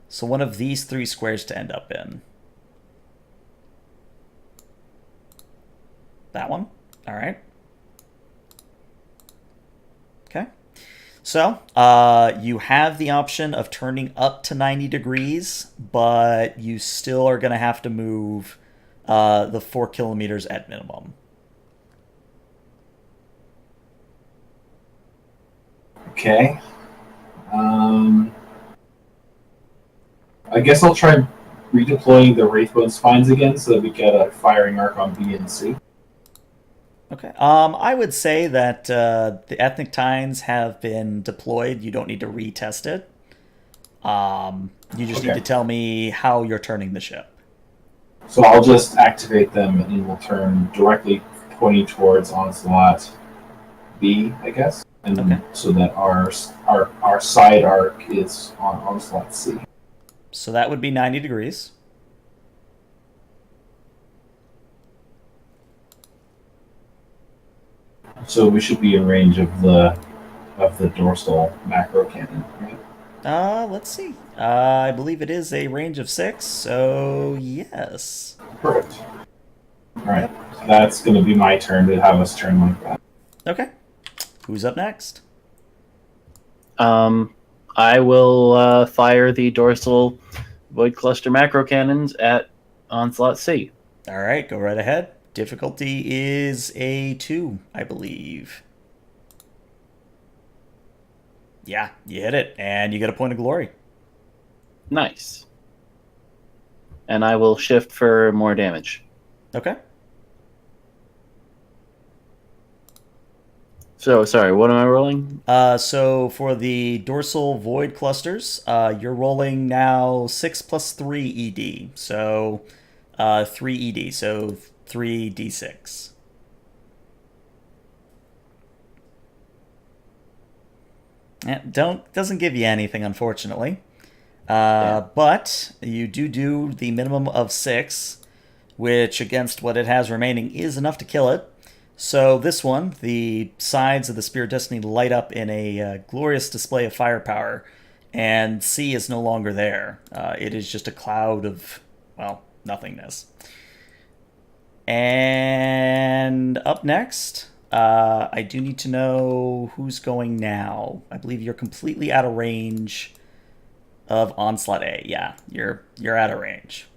So one of these 3 squares to end up in. That one? Alright. Okay. So, you have the option of turning up to 90 degrees, but you still are going to have to move the 4 kilometers at minimum. Okay. I guess I'll try redeploying the Wraithbone Spines again so that we get a firing arc on B and C. Okay. I would say that the Ethnic Tines have been deployed. You don't need to retest it. You just need to tell me how you're turning the ship. So I'll just activate them and we'll turn directly pointing towards Onslaught B, I guess. And so that our side arc is on Onslaught C. So that would be 90 degrees. So we should be in range of the dorsal macro cannon, right? Let's see. I believe it is a range of 6, so yes. Perfect. Alright. So that's gonna be my turn to have us turn like that. Okay. Who's up next? I will fire the dorsal void cluster macro cannons at Onslaught C. Alright, go right ahead. Difficulty is a 2, I believe. Yeah, you hit it, and you get a point of glory. Nice. And I will shift for more damage. Okay. So, sorry, what am I rolling? So for the dorsal void clusters, you're rolling now 6 plus 3 ED. So 3 ED, so 3d6. Doesn't give you anything, unfortunately. But you do the minimum of 6, which against what it has remaining is enough to kill it. So this one, the sides of the Spear of Destiny light up in a glorious display of firepower, and C is no longer there. It is just a cloud of, well, nothingness. And up next, I do need to know who's going now. I believe you're completely out of range of Onslaught A. Yeah, you're out of range.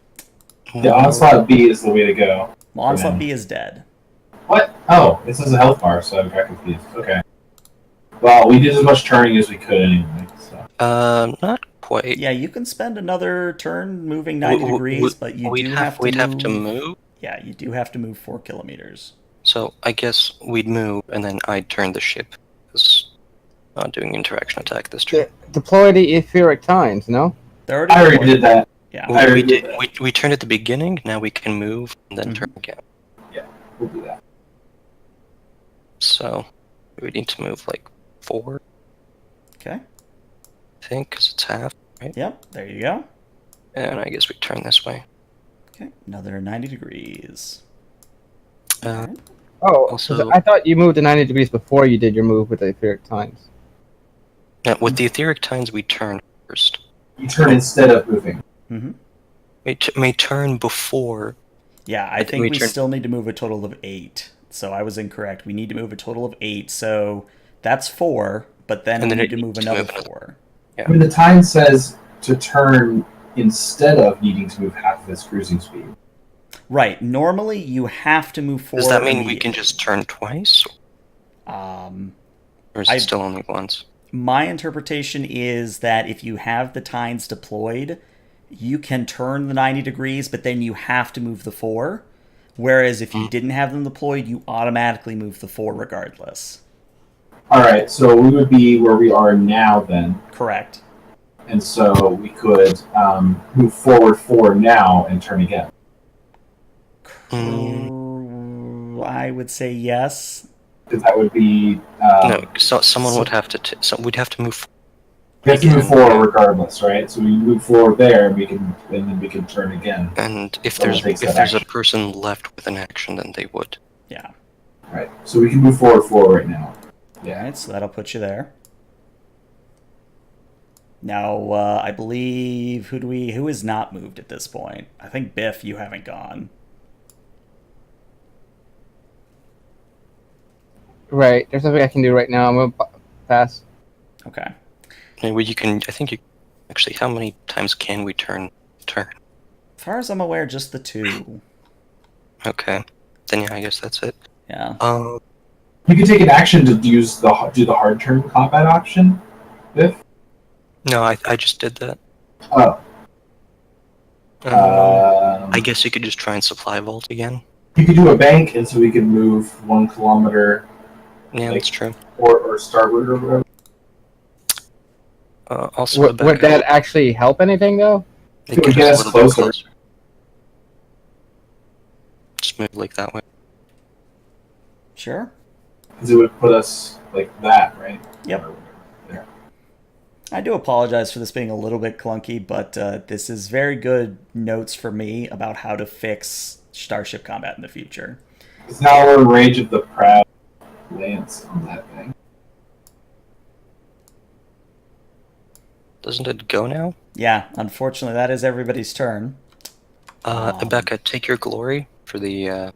The Onslaught B is the way to go. Well, Onslaught B is dead. What? Oh, this is a health bar, so I got confused. Okay. Well, we did as much turning as we could anyway. So. Not quite. Yeah, you can spend another turn moving 90 degrees, but you do have to we'd move... have to move? Yeah, you do have to move 4 kilometers. So I guess we'd move, and then I'd turn the ship. Because not doing interaction attack this turn. Deploy the etheric tines, no? I already did that. Yeah. We turned at the beginning, now we can move, and then turn again. Yeah, we'll do that. So, we need to move like 4, Okay. I think, because it's half, right? Yep, there you go. And I guess we turn this way. Okay, another 90 degrees. Oh, Also- I thought you moved to 90 degrees before you did your move with the etheric tines. Now, with the etheric tines, we turn first. You turn instead of moving. Mm-hmm. We may turn before. Yeah, I think we turn... still need to move a total of 8. So I was incorrect. We need to move a total of 8. So that's 4, but then we need to move another 4. Yeah. I mean, the time says to turn instead of needing to move half of its cruising speed. Right. Normally, you have to move 4. Does that mean we can just turn twice? Or is it still only once? My interpretation is that if you have the tines deployed, you can turn the 90 degrees, but then you have to move the 4. Whereas if you didn't have them deployed, you automatically move the 4 regardless. All right, so we would be where we are now then, Correct. and so we could move forward 4 now and turn again. I would say yes. Because that would be No, so someone would have to. We'd have to move. we have to move forward regardless, right? So we move forward there, and then we can turn again. And if Someone there's takes that a action. person left with an action, then they would. Yeah. All right, so we can move forward 4 right now. Yeah. Alright, so that'll put you there. Now, I believe who is not moved at this point? I think Biff, you haven't gone. Right. There's nothing I can do right now. I'm gonna pass. Okay. Maybe you can. I think you. Actually, how many times can we turn? As far as I'm aware, just the 2. Okay. Then yeah, I guess that's it. Yeah. You can take an action to do the hard turn combat option, Biff. No, I just did that. Oh. I guess you could just try and supply vault again. You could do a bank, and so we can move 1 kilometer. Yeah, that's true. Or starboard or whatever. Also, Would that actually help anything though? It Could we gets get a us little bit closer? closer. Just move like that way. Sure. Because it would put us like that, right? Yep. There. I do apologize for this being a little bit clunky, but this is very good notes for me about how to fix starship combat in the future. Because now we're in range of the proud lance on that thing. Doesn't it go now? Yeah, unfortunately, that is everybody's turn. Rebecca, take your glory for the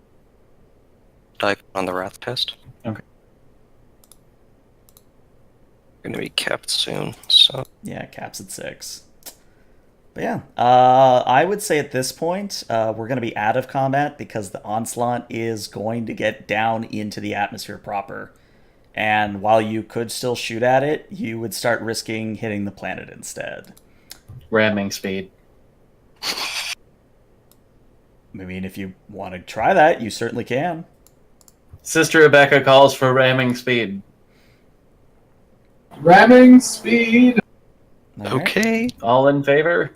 die on the wrath test. Okay. Going to be capped soon, so. Yeah, caps at 6. But yeah, I would say at this point, we're going to be out of combat because the onslaught is going to get down into the atmosphere proper. And while you could still shoot at it, you would start risking hitting the planet instead. Ramming speed. I mean, if you want to try that, you certainly can. Sister Rebecca calls for ramming speed. Ramming speed! All right. Okay. All in favor?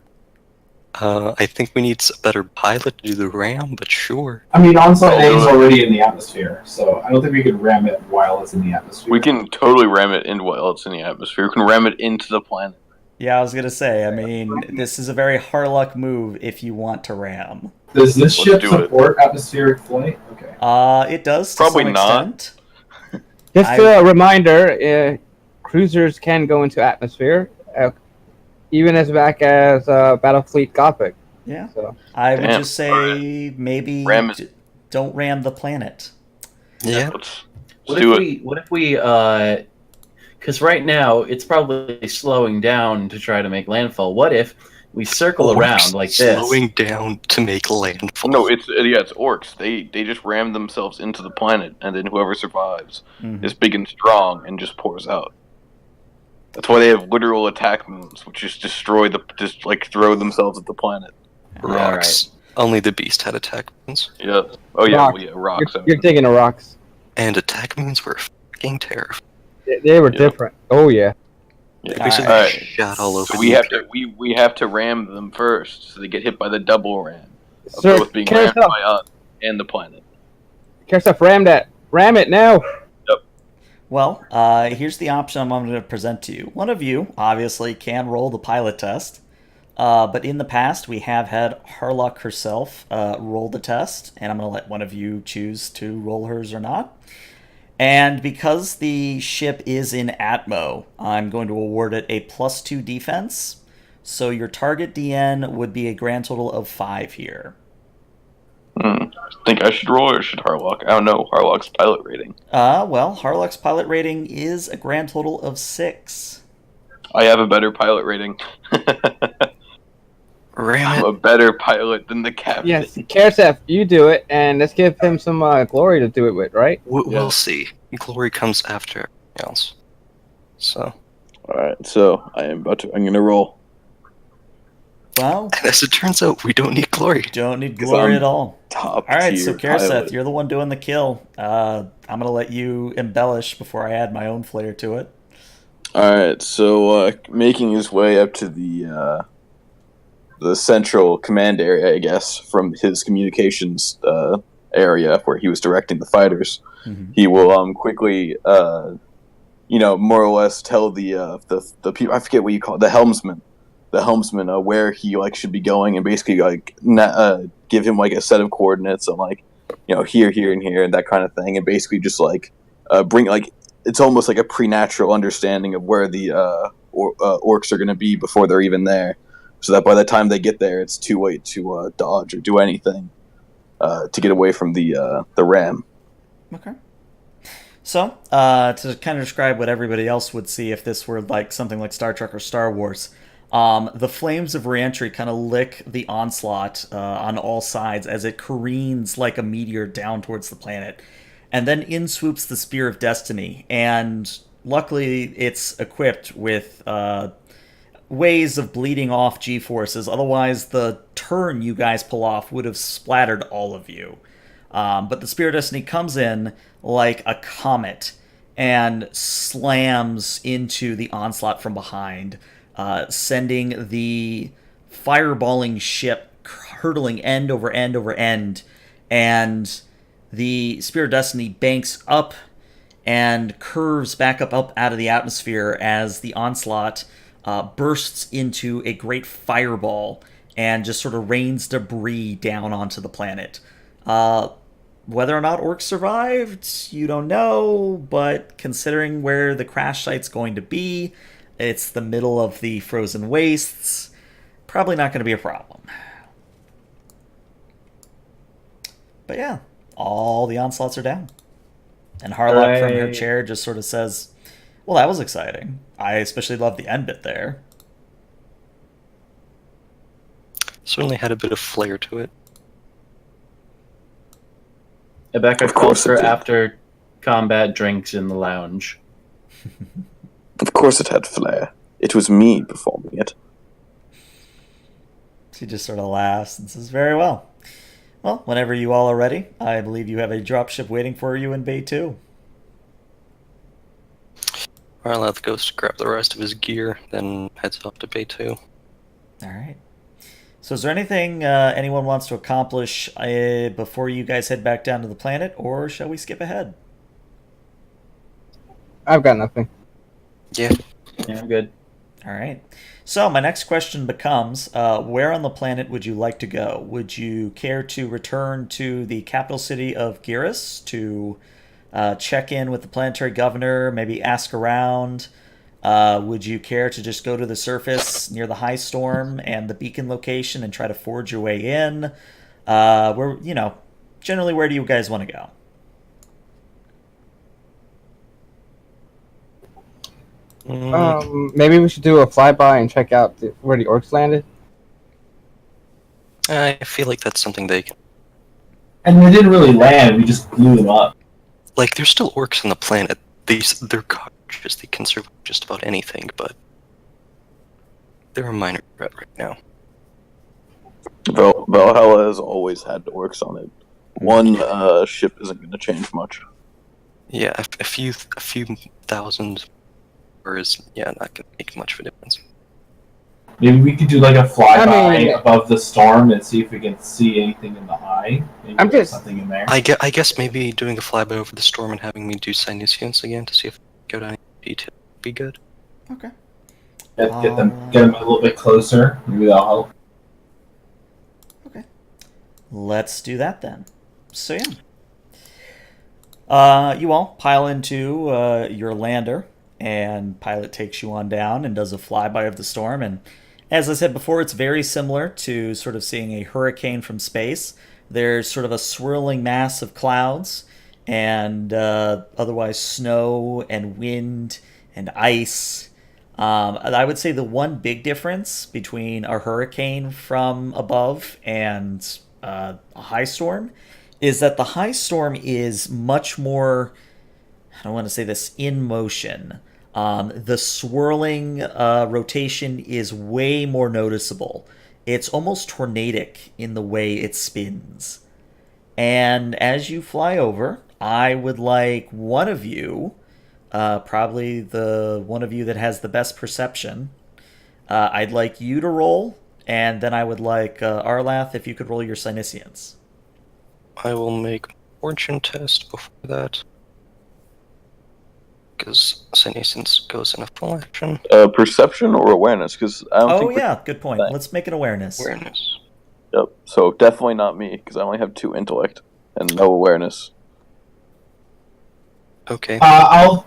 I think we need a better pilot to do the ram, but sure. I mean, onslaught A is already in the atmosphere, so I don't think we can ram it while it's in the atmosphere. We can totally ram it in while it's in the atmosphere. We can ram it into the planet. Yeah, I was going to say, I mean, this is a very Harlock move if you want to ram. Does this Let's ship do it. support atmospheric flight? Okay. It does to Probably some not. extent. Just a reminder, cruisers can go into atmosphere, even as back as Battlefleet Gothic. Yeah. So I would Damn. just say maybe Ram is- don't ram the planet. Yeah. Let's What do if it. we because right now it's probably slowing down to try to make landfall. What if we circle around like this? Slowing down to make landfall. No, it's orcs. They just ram themselves into the planet, and then whoever survives is big and strong and just pours out. That's why they have literal attack moves, which is throw themselves at the planet. Rocks. Only the beast had attack moons. Yeah. Oh yeah. Rock. Well, yeah. Rocks. you're taking the rocks. And attack moons were fucking terrifying. They were Yeah. different. Oh yeah. They Yeah. basically Alright. shot all over So the we have interior. to we have to ram them first, so they get hit by the double ram of Sir, both being rammed Carousel, by us and the planet. ram that. Ram it now. Well, here's the option I'm going to present to you. One of you, obviously, can roll the pilot test. But in the past, we have had Harlock herself roll the test. And I'm going to let one of you choose to roll hers or not. And because the ship is in Atmo, I'm going to award it a +2 defense. So your target DN would be a grand total of 5 here. Think I should roll or should Harlock? I don't know Harlock's pilot rating. Well, Harlock's pilot rating is a grand total of 6. I have a better pilot rating. Ram I'm it. a better pilot than the captain. Yes, Karsef, you do it, and let's give him some glory to do it with, right? We'll see. Glory comes after everything else. So, All right, so I'm gonna roll. Well, And as it turns out, we don't need glory. don't need 'Cause glory I'm at all. Top All right, tier so Karaseth, pilot. you're the one doing the kill. I'm gonna let you embellish before I add my own flair to it. Alright, so making his way up to the central command area, I guess, from his communications area where he was directing the fighters, he will quickly, more or less tell the people, I forget what you call it, the helmsman, where he should be going, and basically give him a set of coordinates on here, here, and here, and that kind of thing, and basically just bring it's almost like a preternatural understanding of where the orcs are going to be before they're even there, so that by the time they get there, it's too late to dodge or do anything to get away from the ram. Okay. So, to kind of describe what everybody else would see if this were something like Star Trek or Star Wars, the flames of reentry kind of lick the onslaught on all sides as it careens like a meteor down towards the planet. And then in swoops the Spear of Destiny, and luckily it's equipped with ways of bleeding off G-forces. Otherwise, the turn you guys pull off would have splattered all of you. But the Spear of Destiny comes in like a comet and slams into the onslaught from behind, sending the fireballing ship hurtling end over end over end, and the Spear of Destiny banks up and curves back up out of the atmosphere as the onslaught bursts into a great fireball and just sort of rains debris down onto the planet. Whether or not orcs survived, you don't know, but considering where the crash site's going to be, it's the middle of the frozen wastes, probably not going to be a problem. But yeah, all the onslaughts are down. And Harlock from her chair just sort of says, well, that was exciting. I especially love the end bit there. Certainly had a bit of flair to it. Rebecca calls for after combat drinks in the lounge. Of course it had flair. It was me performing it. She just sort of laughs and says, very well. Well, whenever you all are ready, I believe you have a dropship waiting for you in Bay 2. Arlath goes to grab the rest of his gear, then heads off to Bay 2. All right. So is there anything anyone wants to accomplish before you guys head back down to the planet, or shall we skip ahead? I've got nothing. Yeah. Yeah, I'm good. All right. So my next question becomes, where on the planet would you like to go? Would you care to return to the capital city of Geras to check in with the planetary governor, maybe ask around? Would you care to just go to the surface near the high storm and the beacon location and try to forge your way in? Generally, where do you guys want to go? Maybe we should do a flyby and check out where the orcs landed. I feel like that's something they can... And they didn't really land, we just blew them up. There's still orcs on the planet. They're gorgeous. They can survive just about anything, but they're a minor threat right now. Valhalla has always had orcs on it. One ship isn't going to change much. Yeah, a few thousand is not going to make much of a difference. Maybe we could do a flyby above the storm and see if we can see anything in the eye. Maybe there's something in there. I guess maybe doing a flyby over the storm and having me do Sinuscience again to see if I can go down any detail would be good. Okay. Get them a little bit closer. Maybe that'll help. Okay. Let's do that then. So yeah. You all pile into your lander, and pilot takes you on down and does a flyby of the storm. And as I said before, it's very similar to sort of seeing a hurricane from space. There's sort of a swirling mass of clouds and otherwise snow and wind and ice. I would say the one big difference between a hurricane from above and a high storm is that the high storm is much more, I don't want to say this, in motion. The swirling rotation is way more noticeable. It's almost tornadic in the way it spins. And as you fly over, I would like one of you, probably the one of you that has the best perception, I'd like you to roll, and then I would like Arlath, if you could roll your Synesians. I will make fortune test before that. Because Senescence goes in a full action. Perception or awareness? Because I don't think. Yeah, good point. Let's make an awareness. Awareness. Yep. So definitely not me, because I only have 2 intellect and no awareness. Okay. I'll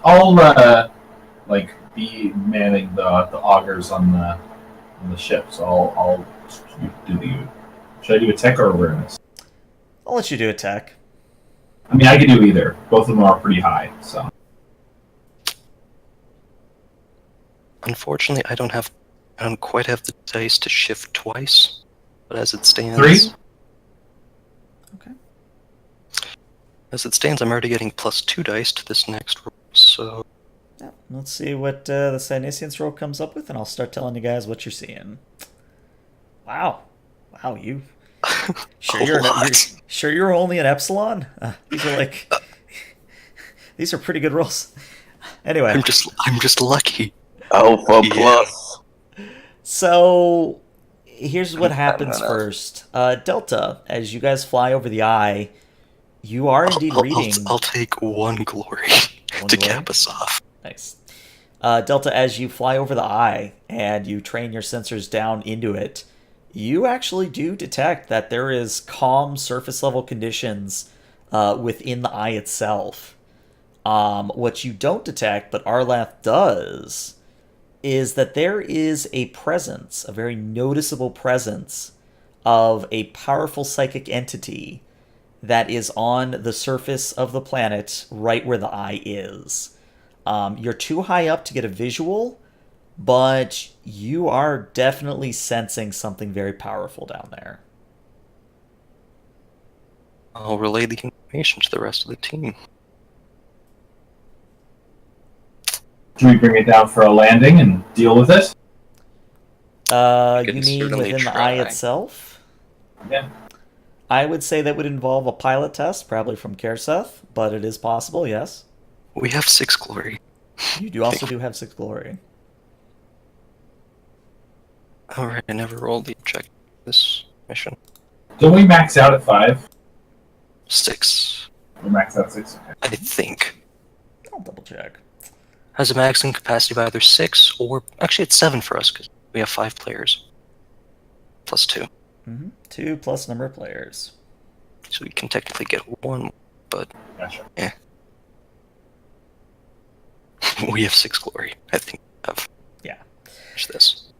like be manning the augers on the ship, so I'll do the. Should I do a tech or awareness? I'll let you do a tech. I mean, I could do either. Both of them are pretty high, so. Unfortunately, I don't quite have the dice to shift twice, but as it stands... 3? Okay. As it stands, I'm already getting +2 dice to this next roll, so... Yeah, let's see what the Synesians roll comes up with, and I'll start telling you guys what you're seeing. Wow, you... Sure you're only an epsilon? These are like... These are pretty good rolls. Anyway. I'm just lucky. Alpha plus. So, here's what happens first. Delta, as you guys fly over the eye, you are indeed reading... I'll take 1 glory to cap us off. Nice. Delta, as you fly over the eye and you train your sensors down into it, you actually do detect that there is calm surface level conditions within the eye itself. What you don't detect, but Arlath does, is that there is a presence, a very noticeable presence, of a powerful psychic entity that is on the surface of the planet right where the eye is. You're too high up to get a visual, but you are definitely sensing something very powerful down there. I'll relay the information to the rest of the team. Do we bring it down for a landing and deal with it? You mean within the eye itself? Yeah. I would say that would involve a pilot test, probably from Kerseth, but it is possible, yes. We have 6 glory. You also do have 6 glory. Alright, I never rolled the objective this mission. Don't we max out at 5? 6. We max out at 6. Okay. I think. I'll double check. Has a maximum capacity of either 6 or... Actually, it's 7 for us, because we have 5 players. Plus 2. 2 plus number of players. So we can technically get 1, but... Gotcha. Yeah. We have 6 glory. I think we have... Yeah. Watch this.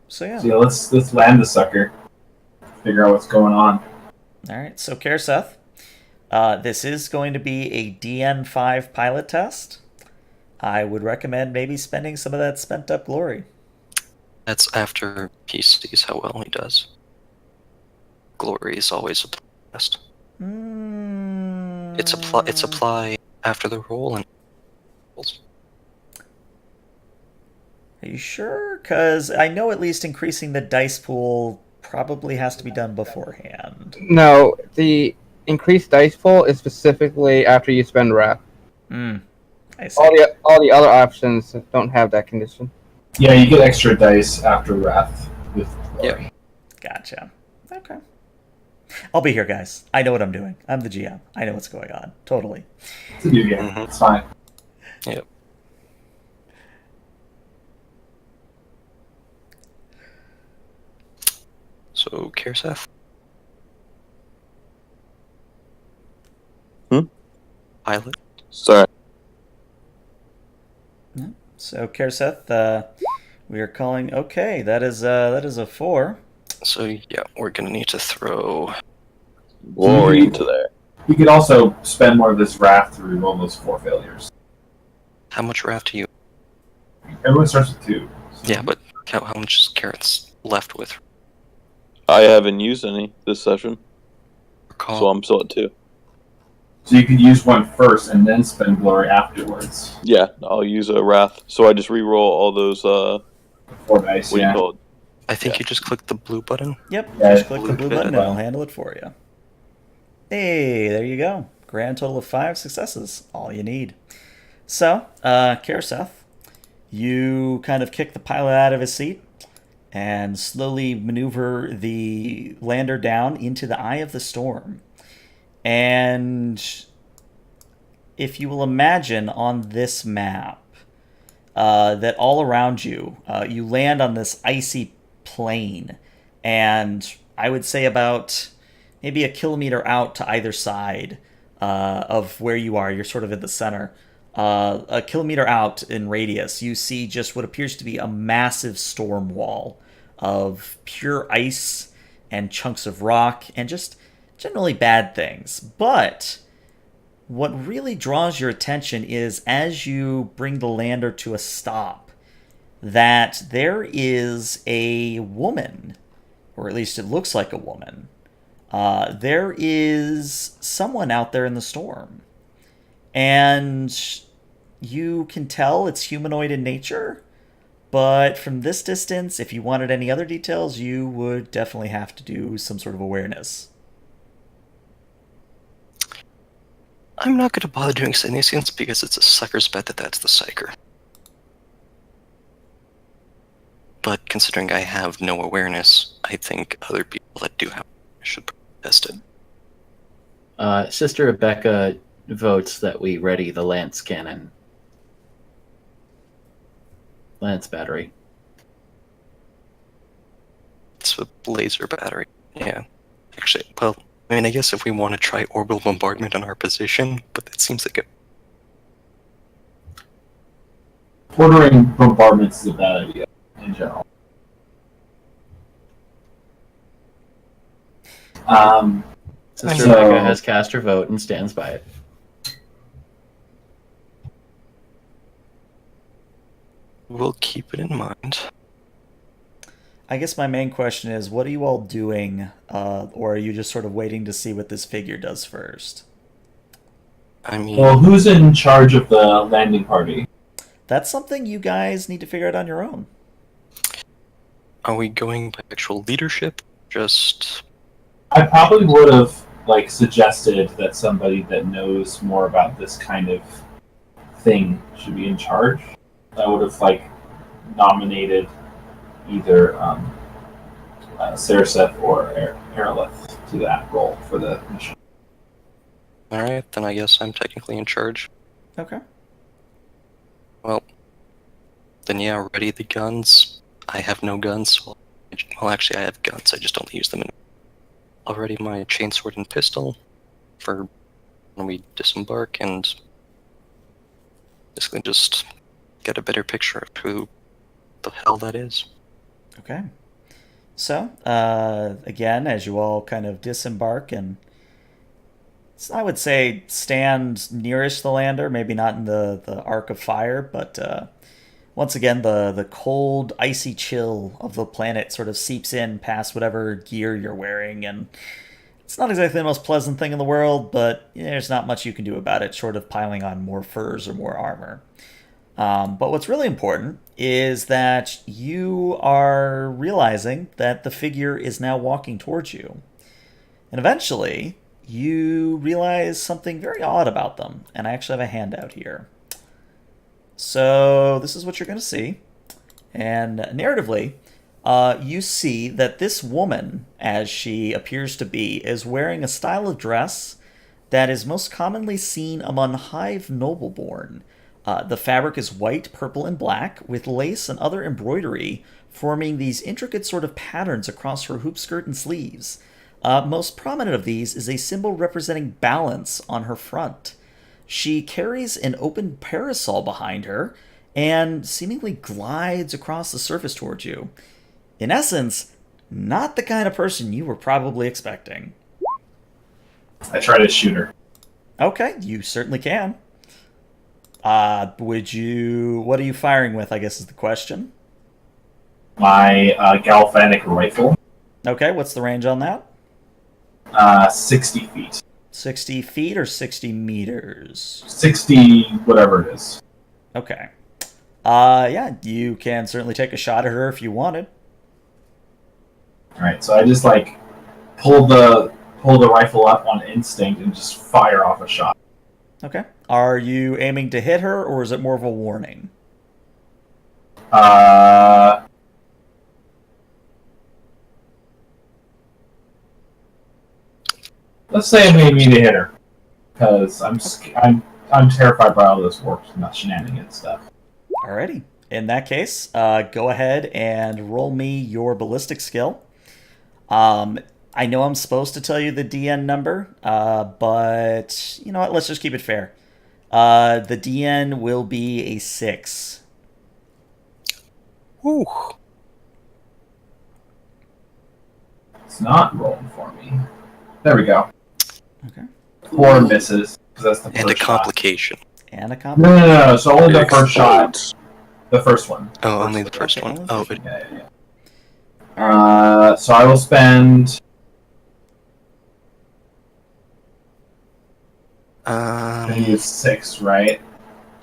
So yeah. So yeah, let's land the sucker. Figure out what's going on. Alright, so Kerseth, this is going to be a DN5 pilot test. I would recommend maybe spending some of that spent up glory. That's after he sees how well he does. Glory is always a test. It's apply after the roll and rolls. Are you sure? Because I know at least increasing the dice pool probably has to be done beforehand. No, the increased dice pool is specifically after you spend wrath. I see. All the other options don't have that condition. Yeah, you get extra dice after Wrath with glory. Yeah. Gotcha. Okay. I'll be here, guys. I know what I'm doing. I'm the GM. I know what's going on. Totally. It's a new game. It's fine. Yep. So, Kerseth? Pilot? Sorry. So, Kerseth, we are calling... Okay, that is a 4. So, yeah, we're gonna need to throw... Glory into there. We could also spend more of this Wrath to reroll those 4 failures. How much raft do you... Everyone starts with 2. So. Yeah, but how much is Carrot's left with? I haven't used any this session, Recall. so I'm still at 2. So you could use one first and then spend glory afterwards. Yeah, I'll use a wrath. So I just re-roll all those. 4 dice, What do you yeah. call it? I think Yeah. you just click the blue button. Yep, Yeah, just click the blue blue button and button. it'll handle it for you. Hey, there you go. Grand total of 5 successes. All you need. So, Karseth, you kind of kick the pilot out of his seat and slowly maneuver the lander down into the eye of the storm. And if you will imagine on this map that all around you, you land on this icy plain, and I would say about maybe a kilometer out to either side of where you are, you're sort of at the center. A kilometer out in radius, you see just what appears to be a massive storm wall of pure ice and chunks of rock and just generally bad things. But what really draws your attention is as you bring the lander to a stop, that there is a woman, or at least it looks like a woman. There is someone out there in the storm. And you can tell it's humanoid in nature, but from this distance, if you wanted any other details, you would definitely have to do some sort of awareness. I'm not going to bother doing Senescence because it's a sucker's bet that that's the Psyker. But considering I have no awareness, I think other people that do have should test it. Sister Rebecca votes that we ready the lance cannon. Lance battery. It's a laser battery. Yeah. Actually, well, I mean, I guess if we want to try orbital bombardment on our position, but that seems like a... Ordering bombardments is a bad idea in general. Sister So- Rebecca has cast her vote and stands by it. We'll keep it in mind. I guess my main question is, what are you all doing, or are you just sort of waiting to see what this figure does first? I mean, Well, who's in charge of the landing party? That's something you guys need to figure out on your own. are we going by actual leadership? Just... I probably would have suggested that somebody that knows more about this kind of thing should be in charge. I would have nominated either Saraseth or Aerolith to that role for the mission. Alright, then I guess I'm technically in charge. Okay. Well, then yeah, ready the guns. I have no guns. Well, actually, I have guns. I just don't use them. I'll ready my chainsword and pistol for when we disembark, and basically just get a better picture of who the hell that is. Okay. So, again, as you all kind of disembark and I would say stand nearest the lander, maybe not in the arc of fire, but once again, the cold, icy chill of the planet sort of seeps in past whatever gear you're wearing, and it's not exactly the most pleasant thing in the world, but there's not much you can do about it short of piling on more furs or more armor. But what's really important is that you are realizing that the figure is now walking towards you. And eventually, you realize something very odd about them. And I actually have a handout here. So this is what you're going to see. And narratively, you see that this woman, as she appears to be, is wearing a style of dress that is most commonly seen among Hive nobleborn. The fabric is white, purple, and black, with lace and other embroidery forming these intricate sort of patterns across her hoop skirt and sleeves. Most prominent of these is a symbol representing balance on her front. She carries an open parasol behind her and seemingly glides across the surface towards you. In essence, not the kind of person you were probably expecting. I try to shoot her. Okay, you certainly can. What are you firing with, I guess is the question. My galvanic rifle. Okay, what's the range on that? 60 feet. 60 feet or 60 meters? 60, whatever it is. Okay. Yeah, you can certainly take a shot at her if you wanted. Alright, so I just like pull the rifle up on instinct and just fire off a shot. Okay. Are you aiming to hit her, or is it more of a warning? Let's say I'm aiming to hit her, because I'm terrified by all this orcs and that shenanigans stuff. Alrighty. In that case, go ahead and roll me your ballistic skill. I know I'm supposed to tell you the DN number, but you know what? Let's just keep it fair. The DN will be a 6. Whew. It's not rolling for me. There we go. Okay. 4 misses, because that's the first And a shot. complication. And a No, complication. no, so only the It first shot. explodes. The first one. Oh, only the first Okay. one. Oh, Yeah. So I will spend... I think it's 6, right?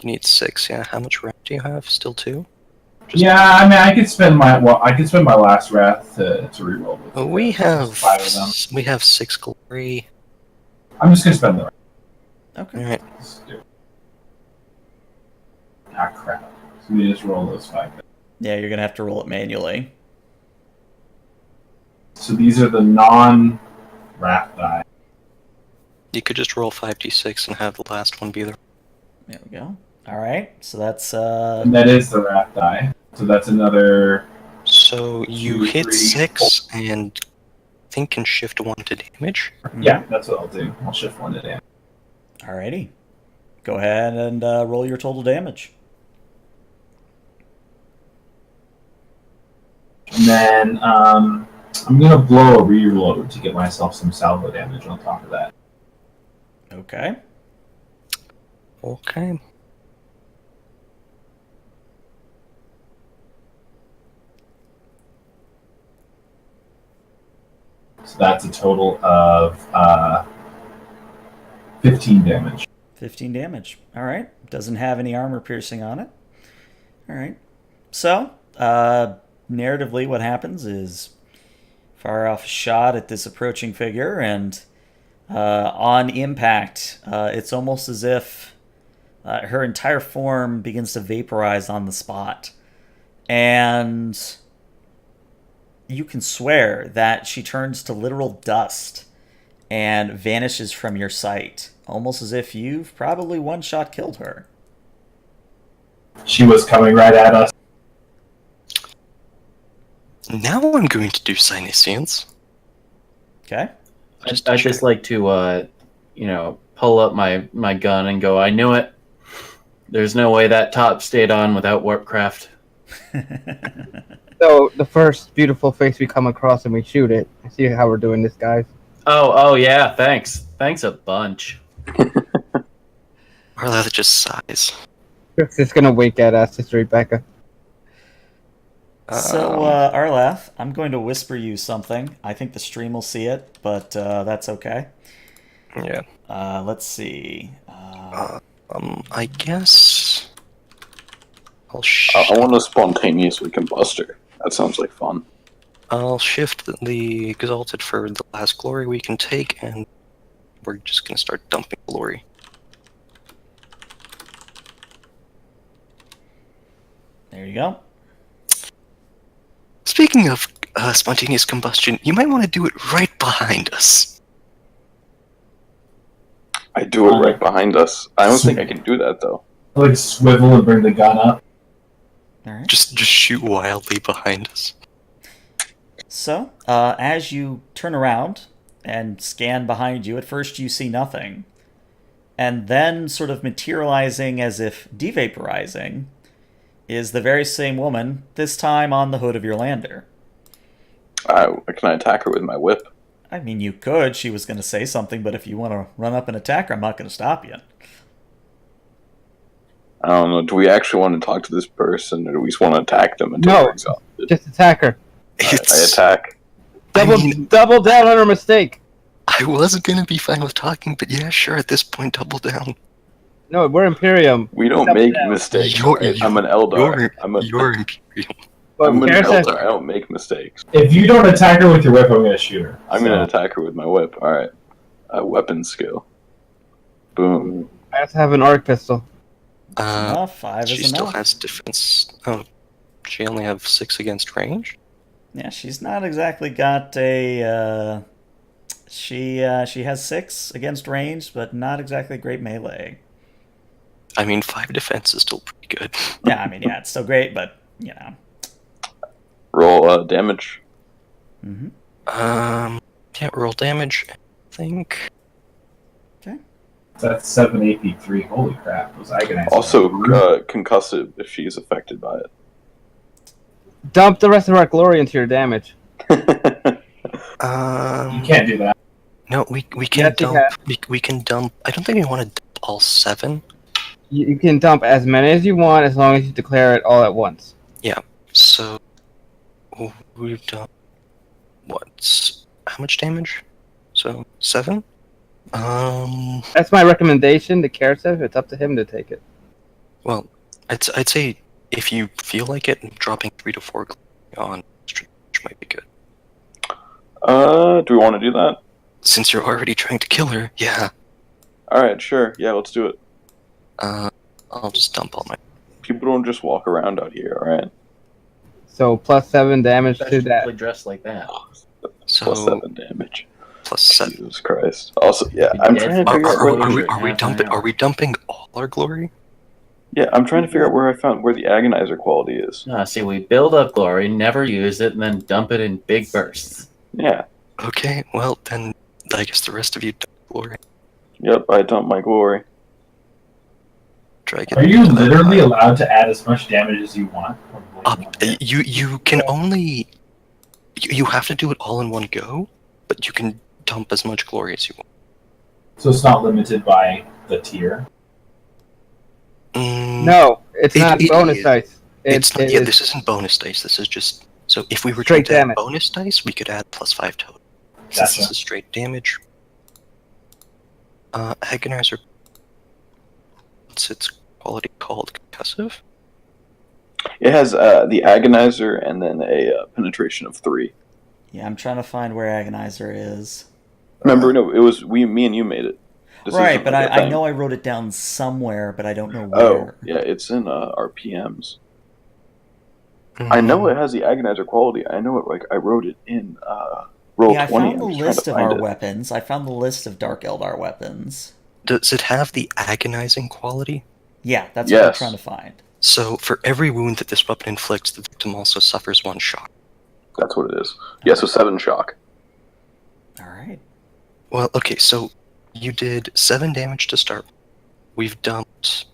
you need 6, yeah. How much wrath do you have? Still 2? Yeah, I mean, I could spend my last wrath to reroll. With Oh, it. we have 5 of them. 6 glory. I'm just gonna spend the rest. Okay. Alright. Let's do it. Ah, crap. So we just roll those 5. Yeah, you're gonna have to roll it manually. So these are the non-wrath die. You could just roll 5d6 and have the last one be the... There we go. All right. So that's And that is the wrath die. So that's another... So you 2, hit 3, 6 and I think can shift 1 to damage. Yeah, that's what I'll do. I'll shift 1 to damage. alrighty. Go ahead and roll your total damage. And then I'm gonna blow a reload to get myself some salvo damage on top of that. Okay. Okay. So that's a total of 15 damage. 15 damage. All right. Doesn't have any armor piercing on it. All right. So, narratively, what happens is fire off a shot at this approaching figure, and on impact, it's almost as if her entire form begins to vaporize on the spot. And you can swear that she turns to literal dust and vanishes from your sight, almost as if you've probably one-shot killed her. She was coming right at us. Now I'm going to do Sinisians. Okay? I just like to, pull up my gun and go, I knew it. There's no way that top stayed on without Warpcraft. So the first beautiful face we come across and we shoot it. See how we're doing this, guys. Oh yeah, thanks. Thanks a bunch. Or that's just size. It's just gonna wink at us, Sister Rebecca. So, Arlath, I'm going to whisper you something. I think the stream will see it, but that's okay. Yeah. Let's see. I guess I'll I want a spontaneously combustor. That sounds like fun. I'll shift the Exalted for the last glory we can take, and we're just gonna start dumping glory. There you go. Speaking of spontaneous combustion, you might want to do it right behind us. I do it right behind us. I don't think I can do that though. I like swivel and bring the gun up. All right. Just shoot wildly behind us. So, as you turn around and scan behind you, at first you see nothing. And then, sort of materializing as if devaporizing, is the very same woman, this time on the hood of your lander. Can I attack her with my whip? I mean, you could. She was going to say something, but if you want to run up and attack her, I'm not going to stop you. I don't know. Do we actually want to talk to this person, or do we just want to attack them until No. we're exhausted? Just attack her. I attack. Double down on her mistake. I wasn't gonna be fine with talking, but yeah, sure. At this point, double down. No, we're Imperium. We don't make mistakes. You're- I'm an Eldar. You're Imperium. But I'm an Karsef- Eldar. I don't make mistakes. If you don't attack her with your whip, I'm going to shoot her. I'm gonna attack her with my whip. All right, weapon skill. Boom. I have to have an orc pistol. Enough. 5 She is still enough. has defense. Oh, she only have 6 against range. Yeah, she's not exactly got a. She has 6 against range, but not exactly great melee. I mean, 5 defense is still pretty good. Yeah, I mean, yeah, it's still great, but you know. Roll damage. Mm-hmm. Yeah, roll damage. I think. That's 7 AP3. Holy crap. Those agonize. Also, concussive if she is affected by Dump the rest of our glory into your damage. it. You can't do that. No, we can Yes, you dump. We can dump. I don't think we want to dump all 7. You can dump as many as you want as long as you declare it all at once. So we've done what? How much damage? So 7. That's my recommendation to Karsef. It's up to him to take it. Well, I'd say if you feel like it, dropping 3 to 4 on street might be good. Do we want to do that? Since you're already trying to kill her, yeah. All right, sure. Yeah, let's do it. I'll just dump all my. People don't just walk around out here, all right? So plus 7 damage to that. Especially dressed like that. So Plus 7 damage. plus 7. Jesus Christ. Also, yeah, I'm trying to figure out where Are we dumping all our glory? Yeah, I'm trying to figure out where the agonizer quality is. See, we build up glory, never use it, and then dump it in big bursts. Yeah. Okay, well then I guess the rest of you dump glory. Yep, I dump my glory. Try get Are you into that literally pile. allowed to add as much damage as you want? You can only you have to do it all in one go, but you can dump as much glory as you want. So it's not limited by the tier? No, it's not bonus dice. It's not. it Yeah, is- this isn't bonus dice. This is just so if we were Straight trying to add damage. bonus dice, we could add plus 5 total. Since Gotcha. this is straight damage. Agonizer. What's its quality called? Concussive? It has the agonizer and then a penetration of 3. Yeah, I'm trying to find where Agonizer is. Remember, no, it was me and you made it. This Right, isn't but like a I thing. know I wrote it down somewhere, but I don't know where. Oh, yeah, it's in our PMs. I know it has the agonizer quality. I know it like I wrote it in roll Yeah, I 20. found the I'm just trying list to of find our it. weapons. I found the list of Dark Eldar weapons. Does it have the agonizing quality? Yeah, that's what I'm Yes. trying to find. So for every wound that this weapon inflicts, the victim also suffers 1 shock. That's what it is. Yeah, so 7 shock. All right. Well, okay, so you did 7 damage to start. We've dumped.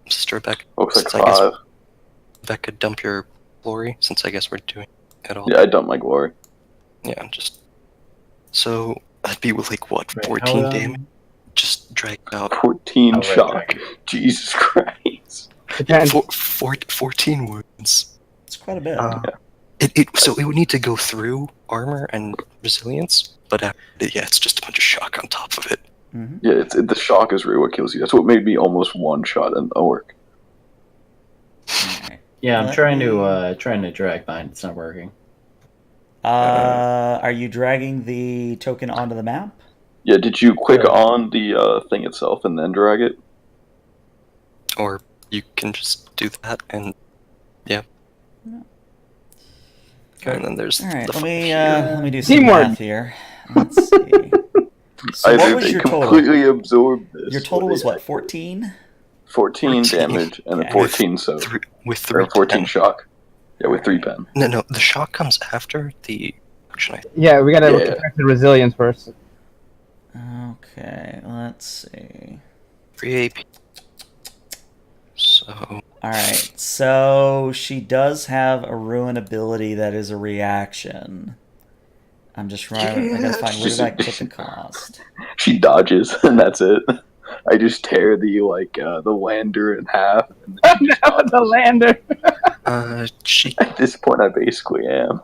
Sister Rebecca. Looks like since I guess 5. Rebecca, dump your glory, since I guess we're doing it all. Yeah, I dumped my glory. Yeah, just. So that'd be like what, Wait, 14 how, damage? Just drag out 14 I'll write shock. back. Jesus Christ. Depends. 14 wounds. It's quite a bit. So it would need to go through armor and resilience, but yeah, it's just a bunch of shock on top of it. Mm-hmm. Yeah, the shock is really what kills you. That's what made me almost one shot an orc. All right. Yeah, I'm Let trying me- to drag mine. It's not working. Are you dragging the token onto the map? Yeah, did you click Yeah. on the thing itself and then drag it? Or you can just do that and yeah. No. And then there's All right. the Let fun me do some Teamwork. math here. Let's see. So what Either was they your total? completely absorb this. Your total or was they- what? 14. 14 14. damage and Okay. a 14 so. with Or 3 14 pen. shock. Yeah, with 3 pen. No, the shock comes after the action. Yeah, we gotta Yeah. protect the resilience first. Okay. Let's see. 3 AP. So All right. So she does have a ruin ability that is a reaction. I'm just trying. I gotta find where did I put the cost? She dodges and that's it. I just tear the the lander in half. And then she just No, the dodges. lander. she At this point, I basically am.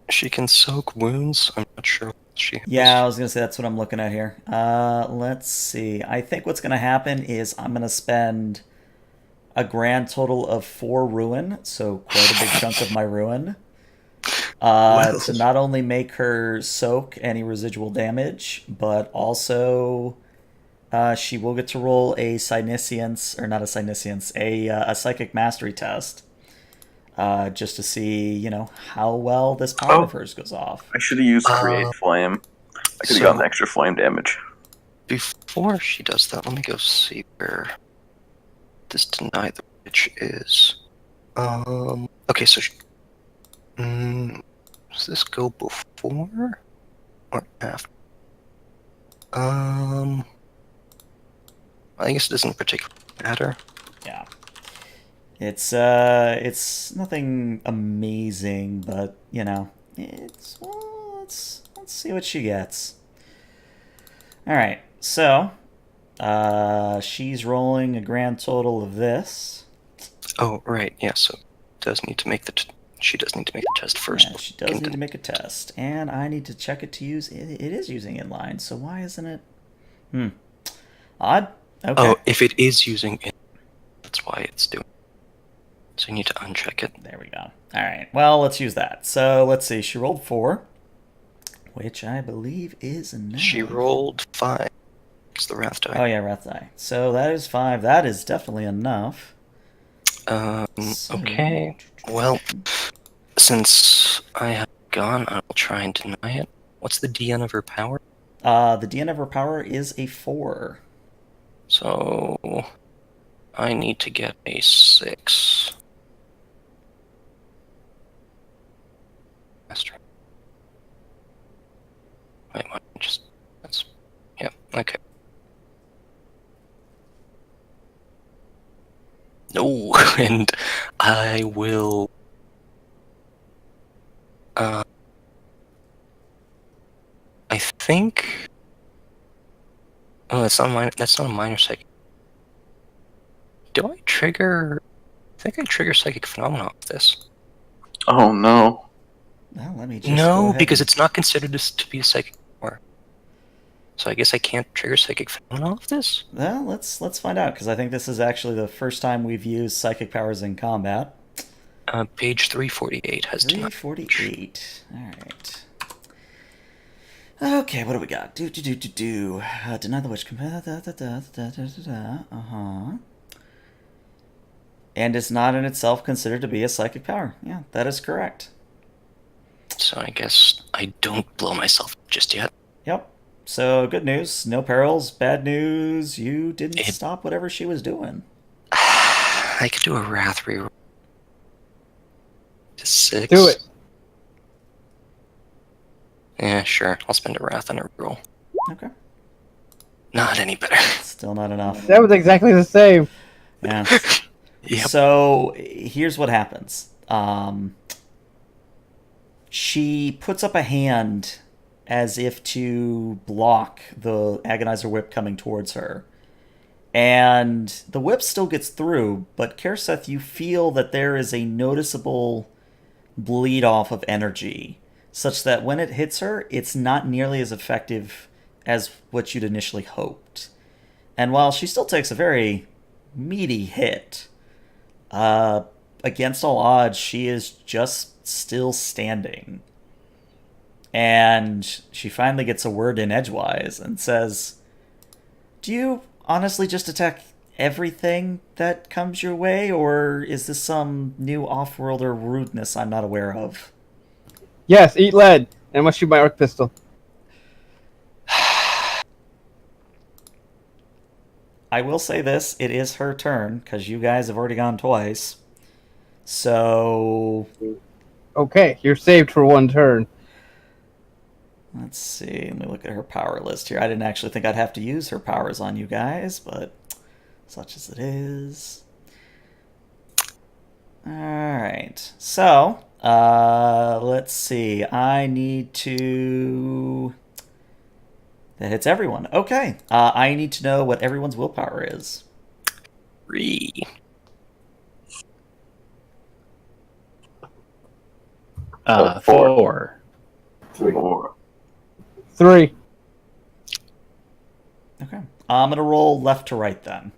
can soak wounds. I'm not sure what she? Yeah, I was gonna say that's what I'm looking at here. Let's see. I think what's gonna happen is I'm gonna spend a grand total of 4 ruin, so quite a big chunk of my ruin, to not only make her soak any residual damage, but also she will get to roll a Psyniscience, or not a Psyniscience, a Psychic Mastery test, just to see, how well this power of hers goes off. I should have used Create Flame. I could have gotten extra flame damage. Before she does that, let me go see where this Deny the Witch is. Okay, so does this go before or after? I guess it doesn't particularly matter. Yeah. It's nothing amazing, but let's see what she gets. All right, so she's rolling a grand total of this. Oh, right, yeah. So does need to make she does need to make the test first. Yeah, she does need to make a test, and I need to check it to use. It is using inline, so why isn't it? Odd. Okay. Oh, if it is using it, that's why it's doing. So you need to uncheck it. There we go. All right. Well, let's use that. So let's see. She rolled 4, which I believe is enough. She rolled 5. It's the Wrath die. Oh yeah, Wrath die. So that is 5. That is definitely enough. Okay. Well, since I have gone, I will try and deny it. What's the DN of her power? The DN of her power is a 4. So I need to get a 6. Master. Wait, that's yeah, okay. No, and I will I think that's not a minor psychic. Do I trigger I think I trigger psychic phenomena with this. Oh no. Well, let me just No, because it's not considered to be a psychic power. So I guess I can't trigger psychic phenomena off this? Well, let's find out, because I think this is actually the first time we've used psychic powers in combat. Page 348 has 348. All right. Okay, what do we got? Deny the witch. And is not in itself considered to be a psychic power. Yeah, that is correct. So I guess I don't blow myself up just yet. Yep. So good news, no perils. Bad news, you didn't stop whatever she was doing. I could do a Wrath reroll. To 6. Do it. Yeah, sure. I'll spend a Wrath on a reroll. Okay. Not any better. Still not enough. That was exactly the same. Yeah. Yep. So here's what happens. She puts up a hand as if to block the Agonizer whip coming towards her. And the whip still gets through, but Karseth, you feel that there is a noticeable bleed off of energy, such that when it hits her, it's not nearly as effective as what you'd initially hoped. And while she still takes a very meaty hit, against all odds, she is just still standing. And she finally gets a word in edgewise and says, "Do you honestly just attack everything that comes your way, or is this some new off-worlder rudeness I'm not aware of?" Yes, eat lead. And must shoot my orc pistol. I will say this, it is her turn, because you guys have already gone twice. So Okay, you're saved for one turn. let's see. Let me look at her power list here. I didn't actually think I'd have to use her powers on you guys, but such as it is. Alright. So, let's see. I need to... That hits everyone. Okay. I need to know what everyone's willpower is. 3. Four. 4. 4. 3. Okay. I'm going to roll left to right then.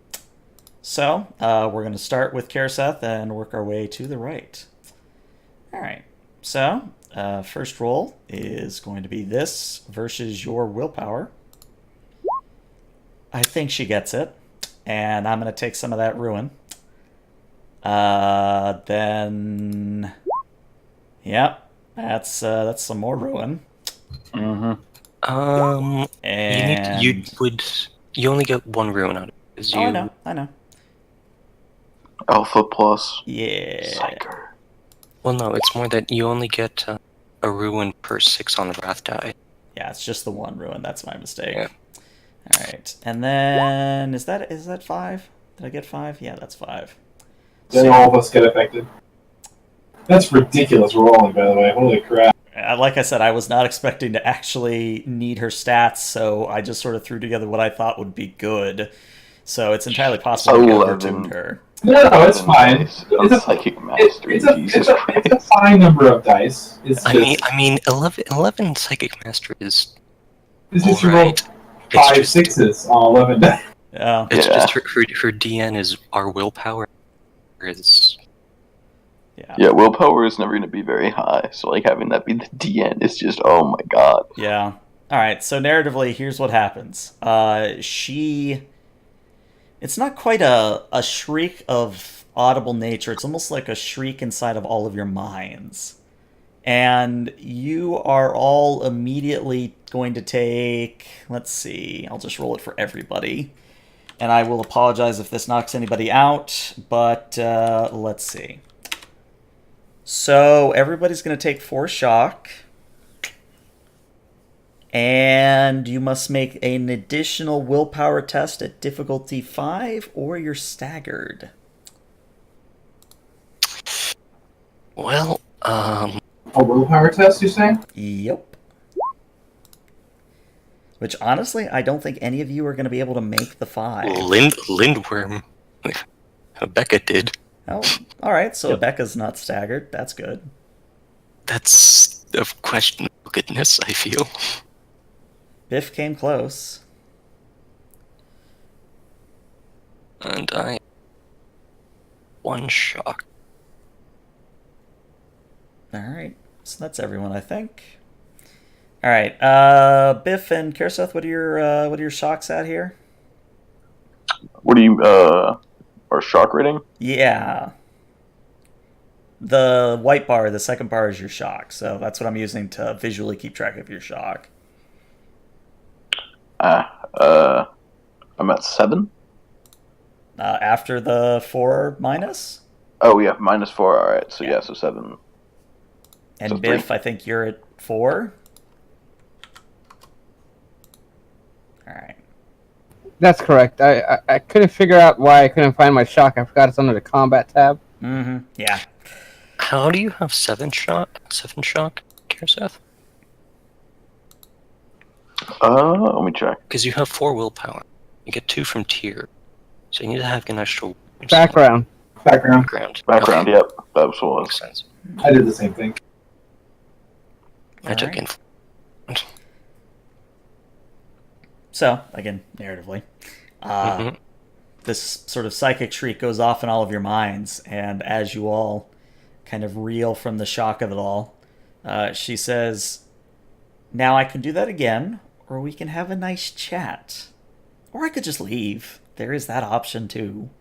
So, we're going to start with Karaseth and work our way to the right. All right. So, first roll is going to be this versus your willpower. I think she gets it. And I'm going to take some of that ruin. Then... Yep. That's some more ruin. Mm-hmm. And... You only get 1 ruin out of it. 'Cause Oh, I know. Alpha plus. Yeah. Psyker. Well, no, it's more that you only get a ruin per 6 on the Wrath die. Yeah, it's just the 1 ruin. That's my mistake. Yeah. All right. And then... Is that 5? Did I get 5? Yeah, that's 5. Then all of us get affected. That's ridiculous rolling, by the way. Holy crap. Like I said, I was not expecting to actually need her stats, so I just sort of threw together what I thought would be good. So it's entirely possible I overtuned her. No, it's fine. It's a psychic mastery. It's a fine number of dice. I mean, 11 psychic mastery is. It's just alright. You roll 5 6s on 11 dice. Yeah. It's just her DN is our willpower is. Yeah, willpower is never going to be very high, so like having that be the DN is just, oh my god. Yeah. Alright, so narratively, here's what happens. It's not quite a shriek of audible nature, it's almost like a shriek inside of all of your minds. And you are all immediately going to take, let's see, I'll just roll it for everybody. And I will apologize if this knocks anybody out, but let's see. So everybody's going to take 4 shock. And you must make an additional willpower test at difficulty 5, or you're staggered. Well, A willpower test, you say? Yep. Which, honestly, I don't think any of you are going to be able to make the 5. Lindworm. Becca did. Oh, alright, so Becca's not staggered. That's good. That's of questionable goodness, I feel. Biff came close. And I... 1 shock. Alright, so that's everyone, I think. Alright, Biff and Karseth, what are your shocks at here? What do you, our shock rating? Yeah. The white bar, the second bar is your shock, so that's what I'm using to visually keep track of your shock. I'm at 7. After the 4 minus? Oh, yeah, -4, alright, so yeah, so 7. And So Biff, 3. I think you're at 4? Alright. That's correct. I couldn't figure out why I couldn't find my shock. I forgot it's under the combat tab. Mm-hmm, yeah. How do you have 7 shock, Karseth? Let me check. Because you have 4 willpower. You get 2 from tier. So you need to have an extra... Background. Background. Background, Okay. yep, that was what it Makes was. sense. I did the same thing. I took Alright. influence. So, again, narratively, Mhm. this sort of psychic shriek goes off in all of your minds, and as you all kind of reel from the shock of it all, she says, "Now I can do that again, or we can have a nice chat. Or I could just leave. There is that option, too."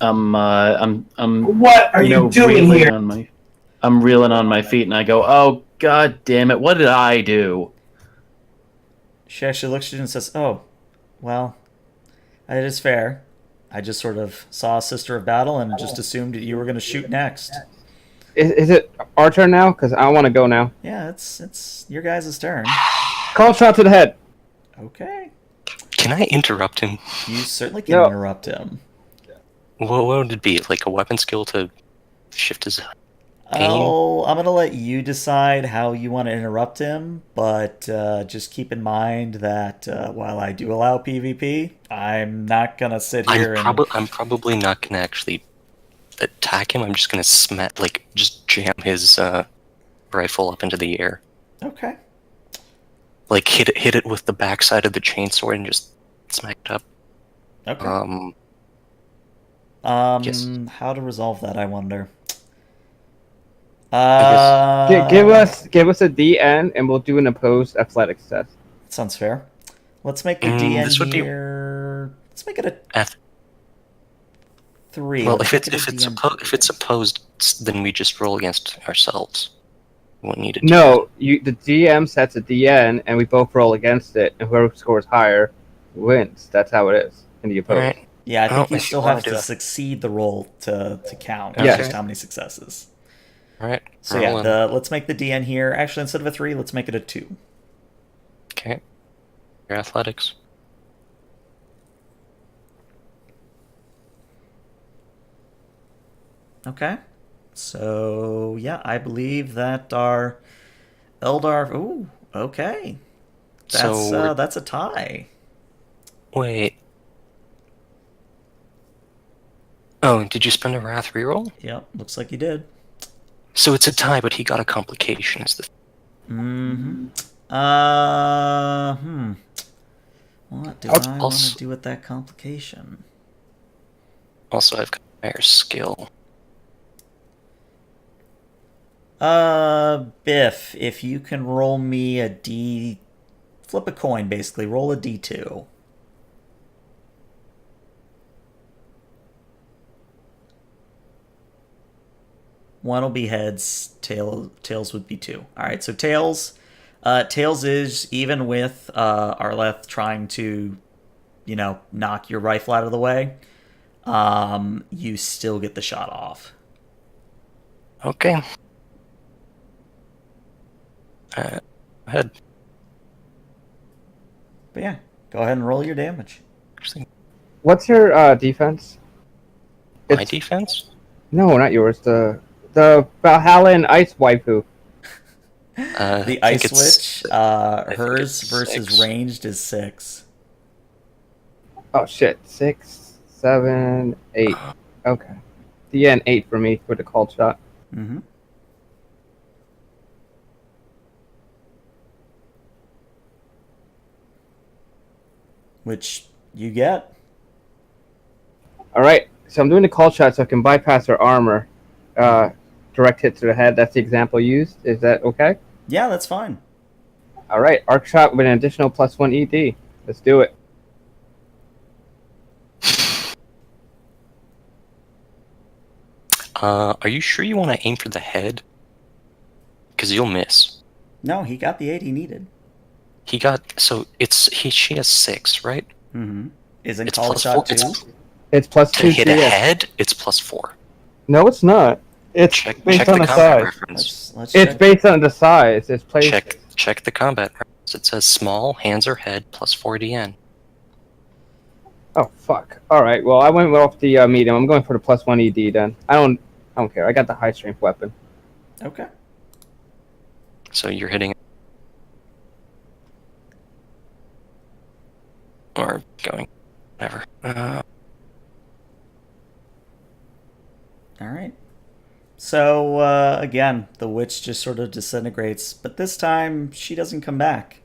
I'm What are you doing reeling here? I'm reeling on my feet, and I go, "Oh, god damn it! What did I do?" She actually looks at you and says, "Oh, well, it is fair. I just sort of saw a Sister of Battle and just assumed that you were going to shoot next." Is it our turn now? Because I want to go now. Yeah, it's your guys' turn. Call shot to the head. Okay. Can I interrupt him? You certainly can No. interrupt him. What would it be? Like a weapon skill to shift his... Oh, I'm going to let you decide how you want to interrupt him, but just keep in mind that while I do allow PvP, I'm not going to sit here I'm probably not going to actually attack him. I'm just going to just jam his rifle up into the air. Okay. like hit it with the backside of the chainsaw and just smack it up. Okay. Yes. How to resolve that, I wonder. Give us a DN, and we'll do an opposed athletics test. Sounds fair. Let's make the DN this would be- here. Let's make it a Ath- 3. Well, Let's if make it a it's DN if it's opposed, then we just roll against ourselves. We won't need it. No, the DM sets a DN, and we both roll against it, and whoever scores higher wins. That's how it is in the opposed. Alright. Yeah, I think you if you still wanna have do to that. succeed the roll to count. Yeah. Just how many successes. Alright. So yeah, let's make the DN here. Actually, instead of a 3, let's make it a 2. Okay. Your athletics. Okay. So yeah, I believe that our Eldar. Ooh, okay. That's a tie. Wait. Oh, did you spend a wrath reroll? Yep, looks like you did. So it's a tie, but he got a complication. Is the Mm-hmm. What do I want to Also- do with that complication? also I've got higher skill. Biff, if you can roll me a D, flip a coin, basically. Roll a D2. One will be heads, tails would be 2. All right, so tails is even with Arleth trying to, knock your rifle out of the way. You still get the shot off. Okay. Head. But yeah, go ahead and roll your damage. What's your defense? My defense? No, not yours. The Valhallan Ice Waifu. The I Ice think it's- Witch, think hers it's versus 6. ranged is 6. Oh shit, 6, 7, 8. Okay. DN 8 for me for the called shot. Mm-hmm. Which you get. All right, so I'm doing the call shot so I can bypass her armor. Direct hit to the head. That's the example used. Is that okay? Yeah, that's fine. All right, arc shot with an additional +1 ED. Let's do it. Are you sure you want to aim for the head? Because you'll miss. No, he got the 8 he needed. He got she has 6, right? Mm-hmm. Isn't It's called plus shot 4. 2? It's +2 To hit a CS. head, it's +4. No, it's not. It's Check based the on the combat size. reference. Let's It's check. based on the size. It's placed. Check the combat reference. It says small, hands or head, +4 DN. Oh fuck! All right. Well, I went off the medium. I'm going for the +1 ED then. I don't care. I got the high strength weapon. Okay. So you're hitting or going, whatever. All right. So, again, the witch just sort of disintegrates, but this time she doesn't come back.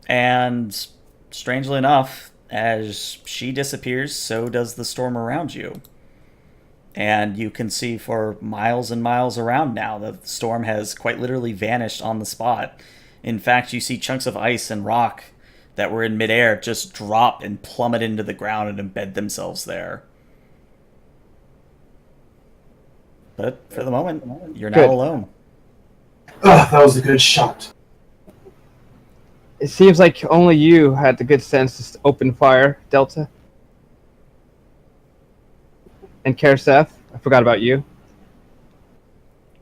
And strangely enough, as she disappears, so does the storm around you. And you can see for miles and miles around now, the storm has quite literally vanished on the spot. In fact, you see chunks of ice and rock that were in midair just drop and plummet into the ground and embed themselves there. But for the moment, you're now Good. alone. Ugh, that was a good shot. It seems like only you had the good sense to open fire, Delta. And Karseth, I forgot about you.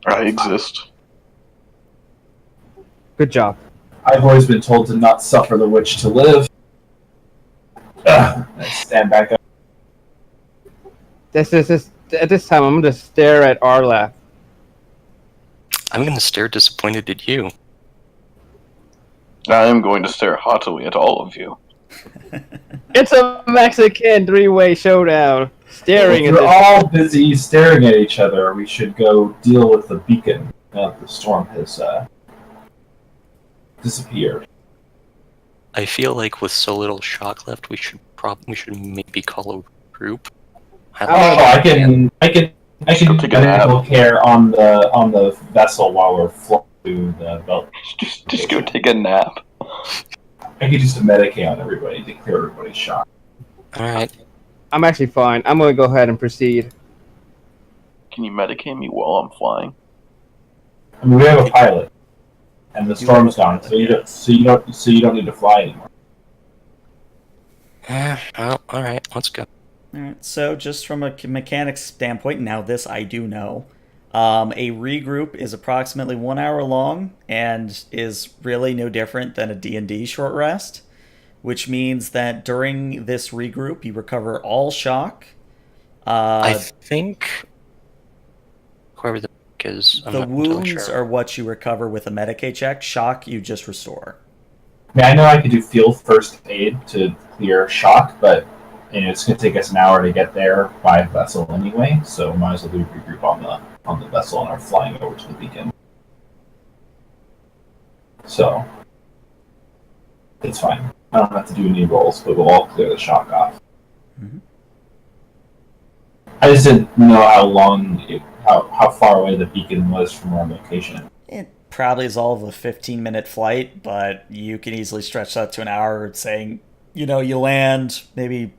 I exist. Good job. I've always been told to not suffer the witch to live. Ugh, I stand back up. This at this time I'm gonna stare at Arlaf. I'm gonna stare disappointed at you. I am going to stare haughtily at all of you. It's a Mexican three-way showdown. Staring If at we're this. all busy staring at each other, we should go deal with the beacon. The storm has disappeared. I feel like with so little shock left, we should maybe call a group. I can go take a medical care on the vessel while we're flying through the belt. Just go take a nap. I can do some Medicaid on everybody to clear everybody's shock. All right. I'm actually fine. I'm going to go ahead and proceed. Can you medicate me while I'm flying? I mean, we have a pilot, and the storm's gone, so you don't need to fly anymore. Well, all right. Let's go. All right. So just from a mechanics standpoint, now this I do know. A regroup is approximately 1 hour long and is really no different than a D&D short rest, which means that during this regroup you recover all shock. I think whoever the is, I'm the not entirely wounds sure. are what you recover with a Medicaid check. Shock you just restore. I know I could do field first aid to clear shock, but it's going to take us an hour to get there by vessel anyway, so might as well do a regroup on the vessel and are flying over to the beacon. So it's fine. I don't have to do any rolls, but we'll all clear the shock off. Mm-hmm. I just didn't know how far away the beacon was from our location. It probably is all of a 15-minute flight, but you can easily stretch that to an hour, saying, you land, maybe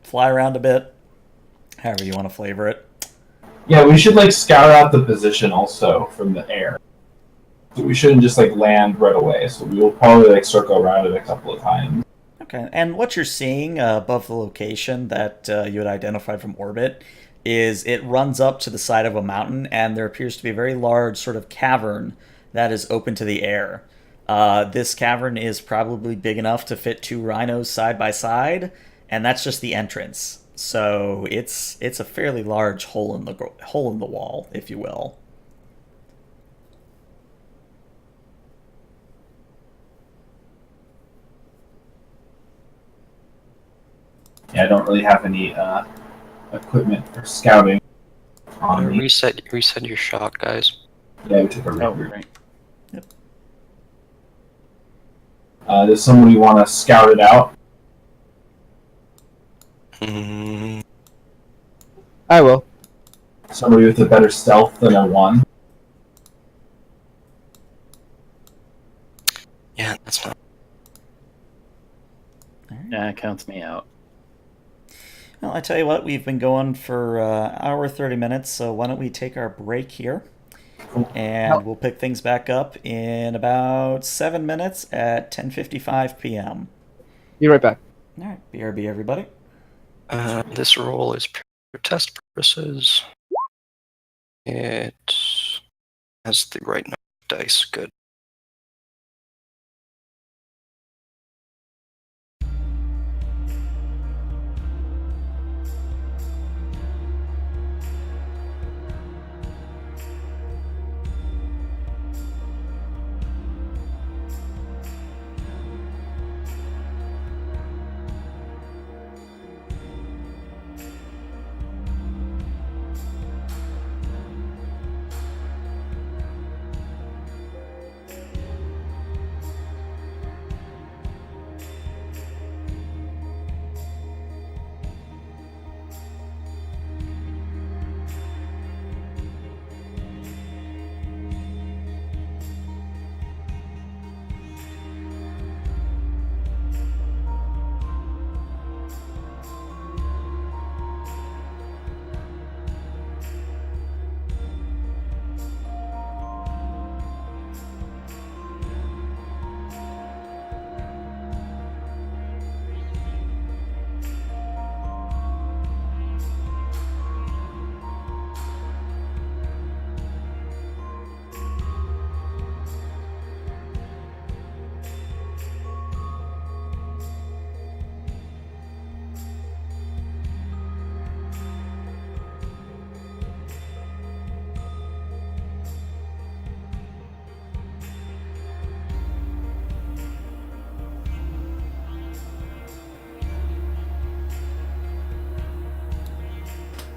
fly around a bit, however you want to flavor it. Yeah, we should scout out the position also from the air. So we shouldn't just land right away. So we will probably circle around it a couple of times. Okay, and what you're seeing above the location that you had identified from orbit is it runs up to the side of a mountain, and there appears to be a very large sort of cavern that is open to the air. This cavern is probably big enough to fit 2 rhinos side by side, and that's just the entrance. So it's a fairly large hole in the wall, if you will. Yeah, I don't really have any equipment for scouting on me. Reset your shock, guys. Yeah, we took a Oh, regroup. right. Yep. Does somebody want to scout it out? Mm, I will. Somebody with a better stealth than a 1? yeah, that's not. Nah, counts me out. Well, I tell you what, we've been going for hour 30 minutes, so why don't we take our break here, and we'll pick things back up in about 7 minutes at 10:55 p.m. Be right back. All right, BRB, everybody. This roll is for test purposes. It has the right number of dice. Good.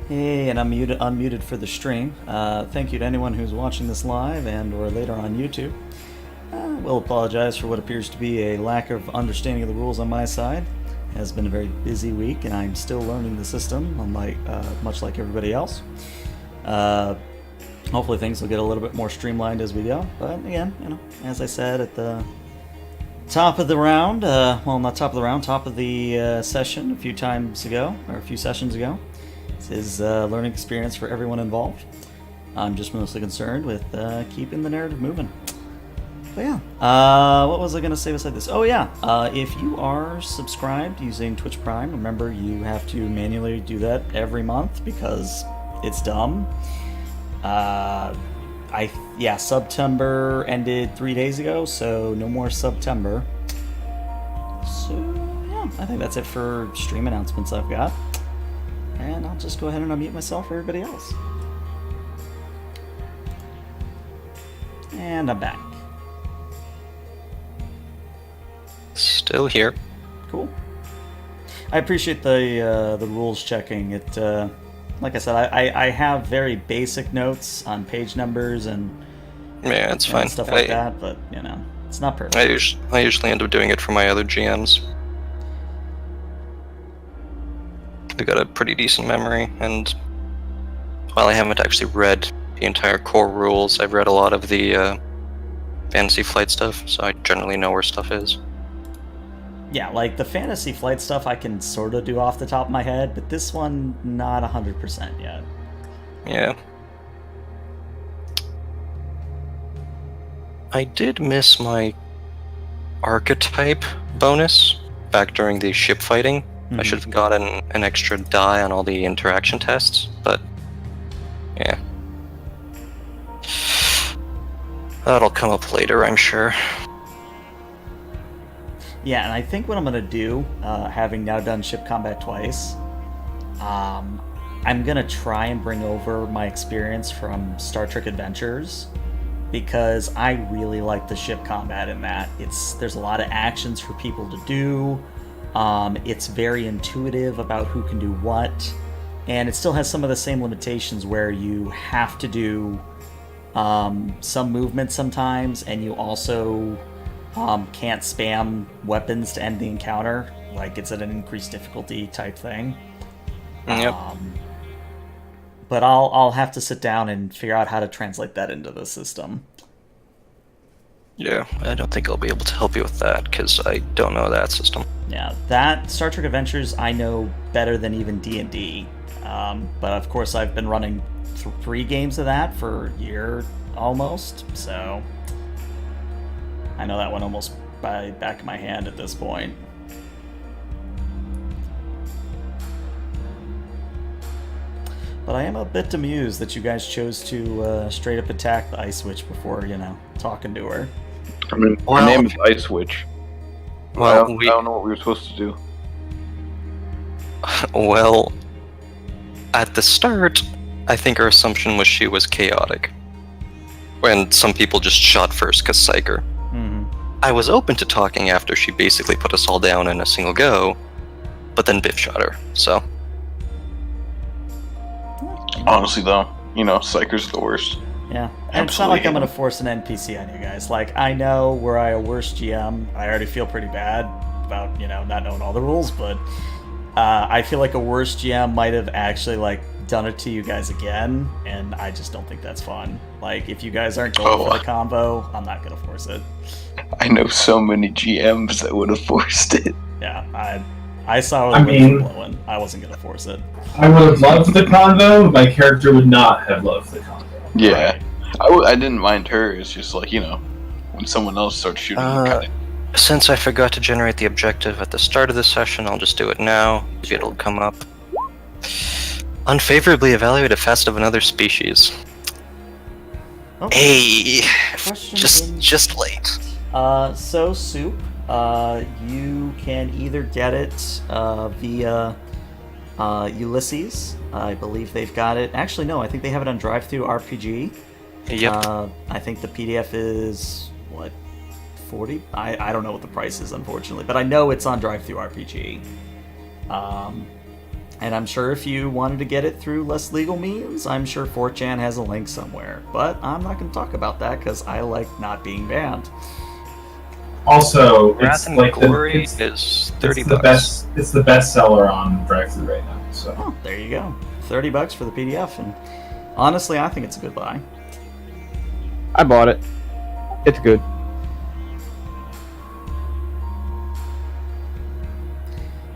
Hey, and I'm unmuted for the stream. Thank you to anyone who's watching this live and or later on YouTube. will apologize for what appears to be a lack of understanding of the rules on my side. It has been a very busy week, and I'm still learning the system, unlike much like everybody else. Hopefully things will get a little bit more streamlined as we go. But again, as I said at the top of the round, well, not top of the round, top of the session a few sessions ago, this is a learning experience for everyone involved. I'm just mostly concerned with keeping the narrative moving. But yeah, what was I going to say beside this? Oh yeah, if you are subscribed using Twitch Prime, remember you have to manually do that every month because it's dumb. September ended 3 days ago, so no more September. So yeah, I think that's it for stream announcements I've got. And I'll just go ahead and unmute myself for everybody else. And I'm back. Still here. Cool. I appreciate the rules checking. It, like I said, I have very basic notes on page numbers and Yeah, it's fine. stuff like that, but it's not perfect. I usually end up doing it for my other GMs. I've got a pretty decent memory, and while I haven't actually read the entire core rules, I've read a lot of the Fantasy Flight stuff, so I generally know where stuff is. Yeah, like the Fantasy Flight stuff I can sort of do off the top of my head, but this one, not 100% yet. Yeah. I did miss my archetype bonus back during the ship fighting. I should have gotten an extra die on all the interaction tests, but yeah. That'll come up later, I'm sure. Yeah, and I think what I'm going to do, having now done ship combat twice, I'm going to try and bring over my experience from Star Trek Adventures, because I really like the ship combat in that. There's a lot of actions for people to do. It's very intuitive about who can do what, and it still has some of the same limitations where you have to do some movement sometimes, and you also can't spam weapons to end the encounter. Like, it's at an increased difficulty type thing. Yep. But I'll have to sit down and figure out how to translate that into the system. Yeah, I don't think I'll be able to help you with that, because I don't know that system. Yeah, that Star Trek Adventures I know better than even D&D. But of course I've been running 3 games of that for a year almost, so I know that one almost by back of my hand at this point. But I am a bit amused that you guys chose to straight up attack the Ice Witch before, talking to her. I mean, her name is Ice Witch. Well, I don't know what we were supposed to do. Well, at the start, I think our assumption was she was chaotic. When some people just shot first because psyker. I was open to talking after she basically put us all down in a single go, but then Biff shot her, so. Honestly, though, Psyker's the worst. Yeah, and it's not like I'm going to force an NPC on you guys. Like, I know were I a worse GM, I already feel pretty bad about, not knowing all the rules, but I feel like a worse GM might have actually, done it to you guys again, and I just don't think that's fun. Like, if you guys aren't going for the combo, I'm not going to force it. I know so many GMs that would have forced it. Yeah, I saw the wind blowing. I wasn't going to force it. I would have loved the convo. My character would not have loved the convo. Yeah. Right. I didn't mind her. It's just when someone else starts shooting, Since I forgot to generate the objective at the start of the session, I'll just do it now. Maybe it'll come up. Unfavorably evaluate a facet of another species. Hey, just late. So Soup, you can either get it via Ulysses. I believe they've got it. Actually, no, I think they have it on Drive-Thru RPG. Yep. I think the PDF is, what, 40? I don't know what the price is, unfortunately, but I know it's on Drive-Thru RPG. And I'm sure if you wanted to get it through less legal means, I'm sure 4chan has a link somewhere. But I'm not going to talk about that because I like not being banned. Also, Wrath it's and like Glory it's, is 30 it's the bucks. best. It's the best seller on drive-thru right now. So Oh, there you go. $30 for the PDF, and honestly, I think it's a good buy. I bought it. It's good.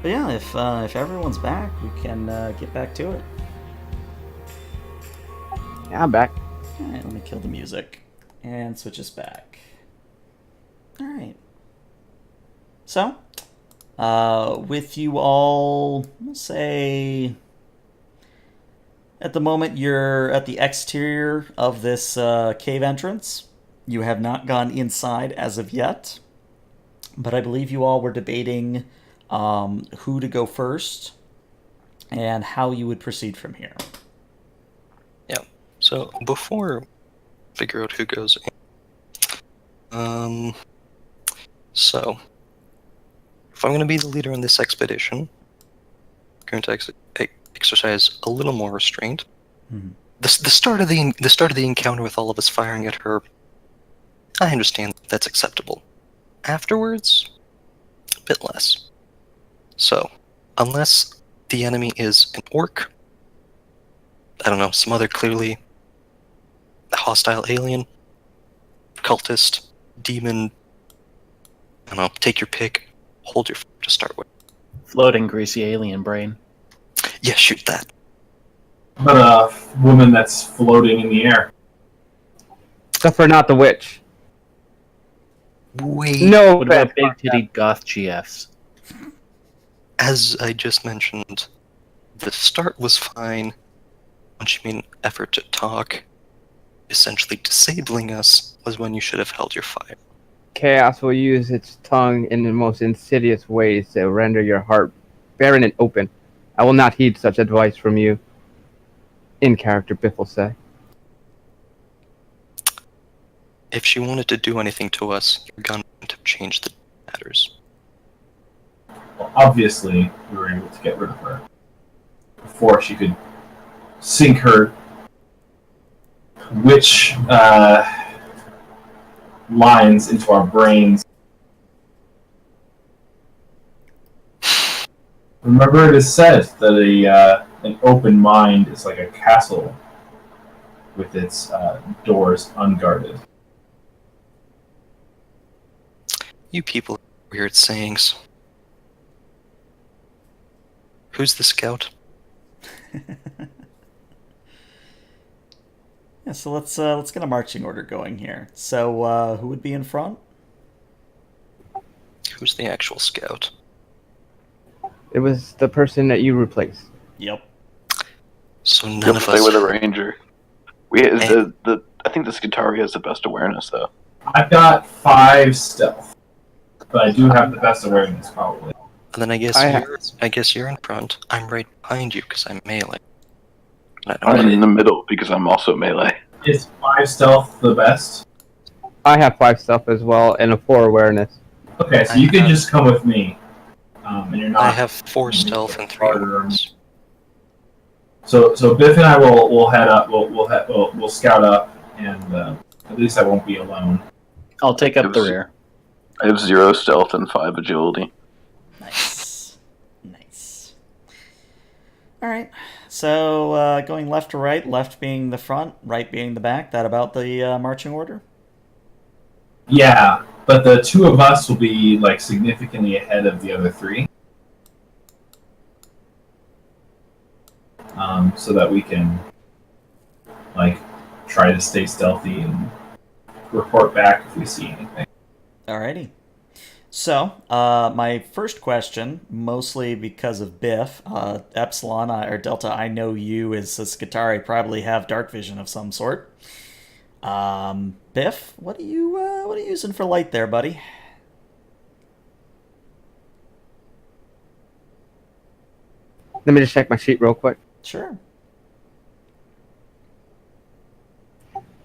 But yeah, if everyone's back, we can get back to it. Yeah, I'm back. All right, let me kill the music and switch us back. All right. So, with you all, let's say, at the moment you're at the exterior of this cave entrance. You have not gone inside as of yet, but I believe you all were debating who to go first and how you would proceed from here. Yeah. So before figure out who goes in, so if I'm going to be the leader on this expedition, I'm going to exercise a little more restraint. Mm-hmm. The start of the encounter with all of us firing at her, I understand that's acceptable. Afterwards, a bit less. So, unless the enemy is an orc, I don't know, some other clearly hostile alien, cultist, demon, I don't know, take your pick, hold your to start with. Floating greasy alien brain. Yeah, shoot that. but a woman that's floating in the air. Except for not the witch. Wait, No, What about big titty goth GFs? as I just mentioned, the start was fine. Once you made an effort to talk, essentially disabling us was when you should have held your fire. Chaos will use its tongue in the most insidious ways to render your heart barren and open. I will not heed such advice from you. In character, Biff will say. If she wanted to do anything to us, your gun wouldn't have changed the matters. Well, obviously, we were able to get rid of her before she could sink her witch lines into our brains. Remember, it is said that an open mind is like a castle with its doors unguarded. You people have weird sayings. Who's the scout? Yeah, so let's get a marching order going here. So who would be in front? Who's the actual scout? It was the person that you replaced. Yep. So none You'll of stay us. with a ranger. I think the Skitari has the best awareness though. I've got 5 stealth, but I do have the best awareness, probably. And then I guess you're in front. I'm right behind you because I'm melee. I'm in the middle because I'm also melee. Is 5 stealth the best? I have 5 stealth as well and a 4 awareness. Okay, so you can just come with me. And you're not. I have 4 stealth and 3 awareness. So Biff and I will head up. We'll scout up, and at least I won't be alone. I'll take up the rear. I have 0 stealth and 5 agility. Nice. Nice. All right. So going left to right, left being the front, right being the back. That about the marching order? Yeah, but the 2 of us will be like significantly ahead of the other 3, so that we can like try to stay stealthy and report back if we see anything. Alrighty. So, my first question, mostly because of Biff, Epsilon or Delta, I know you as a Skitari probably have dark vision of some sort. Biff, what are you using for light there, buddy? Let me just check my sheet real quick. Sure.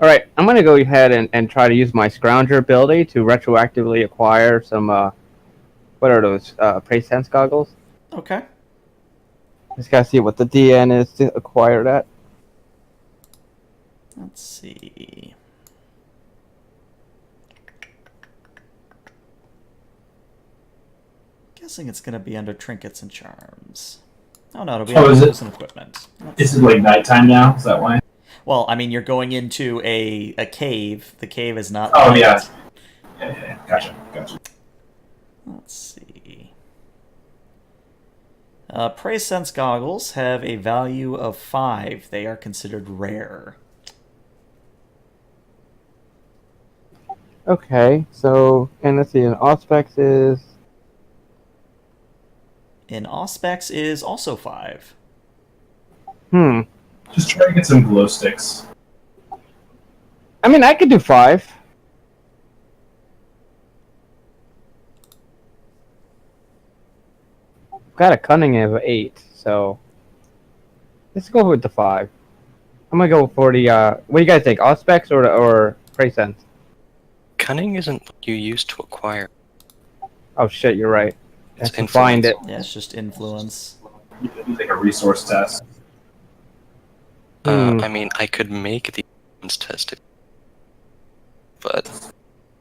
Alright, I'm going to go ahead and try to use my Scrounger ability to retroactively acquire some, what are those, Prey Sense goggles? Okay. Just gotta see what the DN is to acquire that. Let's see. guessing it's going to be under trinkets and charms. Oh no, it'll be Oh, under is it? tools and equipment. Is it like nighttime now? Is that why? Well, I mean, you're going into a cave. The cave is not. Oh, light. yeah. Yeah. Gotcha. Let's see. Prey Sense goggles have a value of 5. They are considered rare. Okay, so, and let's see, an Auspex is... In Auspex is also 5. Just try to get some glow sticks. I mean, I could do 5. Got a cunning of 8, so let's go with the 5. I'm gonna go for the what do you guys think, Auspex or Prey Sense? Cunning isn't what you use to acquire. Oh shit, you're right. I It's have to find it. influence. Yeah, it's just influence. You could do like a resource test. Hmm. I mean, I could make the influence test, but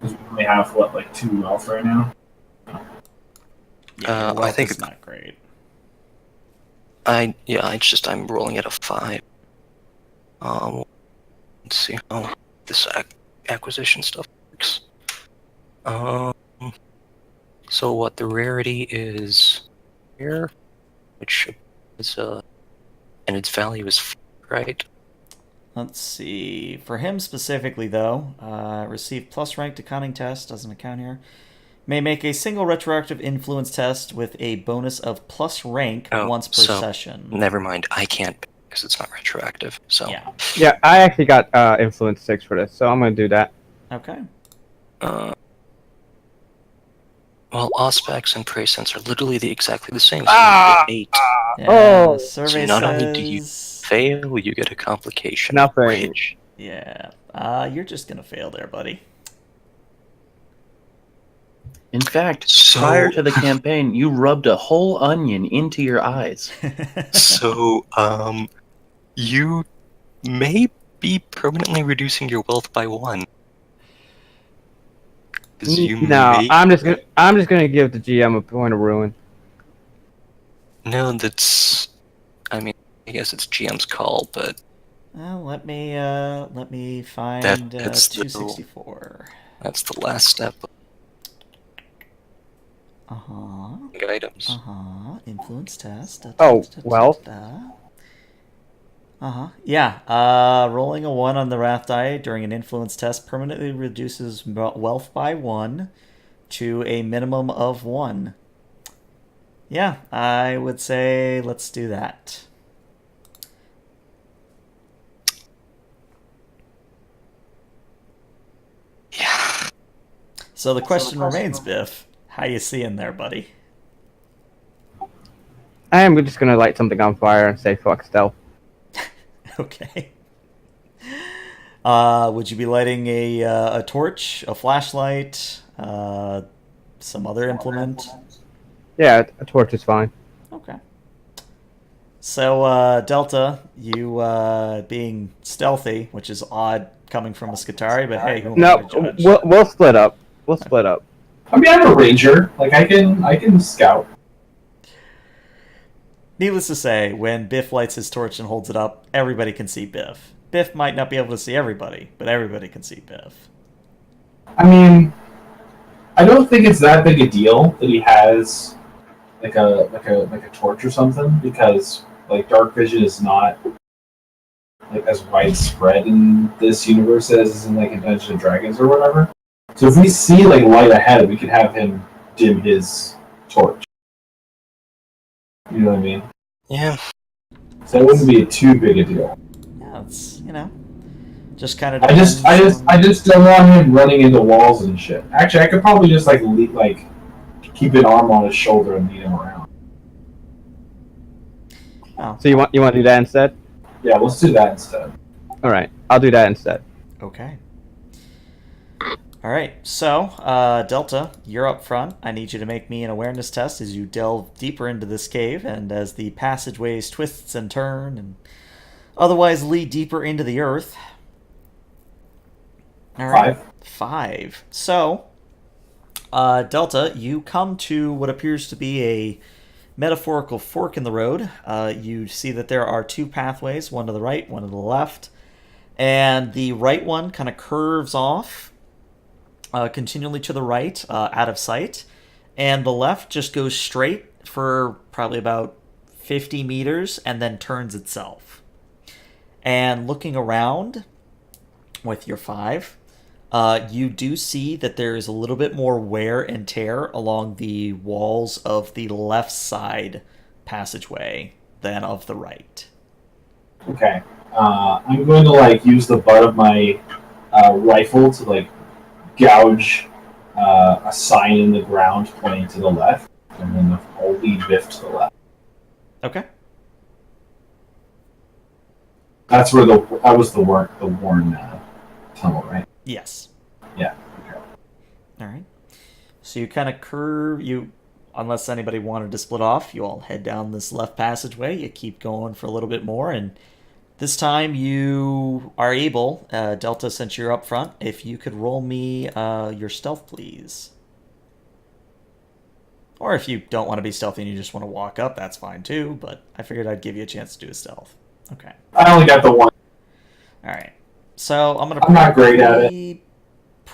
We only have what, like 2 wealth right now. Yeah, I think it's not great. I'm rolling at a 5. Let's see how this acquisition stuff works. So what the rarity is here, which is and its value is 4, right? Let's see. For him specifically, though, receive plus rank to cunning test, doesn't account here. May make a single retroactive influence test with a bonus of plus rank once per session. Never mind, I can't because it's not retroactive. So Yeah. Yeah, I actually got influence 6 for this, so I'm gonna do that. Okay. Well, Auspex and Prey Sense are literally exactly the same. So you get 8. Yeah, Oh. the survey So not says... only do you fail, you get a complication. Nothing. Which, Yeah. You're just gonna fail there, buddy. In fact, So- prior to the campaign, you rubbed a whole onion into your eyes. so, you may be permanently reducing your wealth by 1. 'Cause you No, may- I'm just gonna give the GM a point of ruin. No, that's. I mean, I guess it's GM's call, but Well, let me find That's the- 264. that's the last step of items. Influence test. Well. Yeah. Rolling a 1 on the Wrath die during an influence test permanently reduces wealth by 1 to a minimum of 1. Yeah, I would say let's do that. Yeah. So the question remains, Biff. How you seeing there, buddy? I am just gonna light something on fire and say fuck stealth. Okay. Would you be lighting a torch, a flashlight, some other implement? Yeah, a torch is fine. Okay. So, Delta, you being stealthy, which is odd coming from a Skitari, but hey, who am I No, to judge? we'll split up. We'll split up. I mean, I'm a ranger. Like I can scout. Needless to say, when Biff lights his torch and holds it up, everybody can see Biff. Biff might not be able to see everybody, but everybody can see Biff. I mean, I don't think it's that big a deal that he has like a torch or something, because like dark vision is not like as widespread in this universe as is in like in Dungeons and Dragons or whatever. So if we see like light ahead, we could have him dim his torch. You know what I mean? Yeah. So it wouldn't be too big a deal. Yeah, it's, just kind of. I just don't want him running into walls and shit. Actually, I could probably just like keep an arm on his shoulder and lead him around. Oh, So you want to do that instead? Yeah, let's do that instead. All right, I'll do that instead. okay. All right, so Delta, you're up front. I need you to make me an awareness test as you delve deeper into this cave, and as the passageways twists and turn and otherwise lead deeper into the earth. All right, 5. So, Delta, you come to what appears to be a metaphorical fork in the road. You see that there are two pathways, one to the right, one to the left. And the right one kind of curves off continually to the right, out of sight. And the left just goes straight for probably about 50 meters and then turns itself. And looking around with your 5, you do see that there is a little bit more wear and tear along the walls of the left side passageway than of the right. Okay. I'm going to use the butt of my rifle to gouge a sign in the ground pointing to the left, and then I'll lead Biff to the left. Okay. That was the worn tunnel, right? Yes. Yeah. Okay. All right. So you kind of curve. Unless anybody wanted to split off, you all head down this left passageway. You keep going for a little bit more, and this time you are able, Delta, since you're up front, if you could roll me your stealth, please. Or if you don't want to be stealthy and you just want to walk up, that's fine too, but I figured I'd give you a chance to do a stealth. Okay. I only got the one. All right. So I'm not great at it.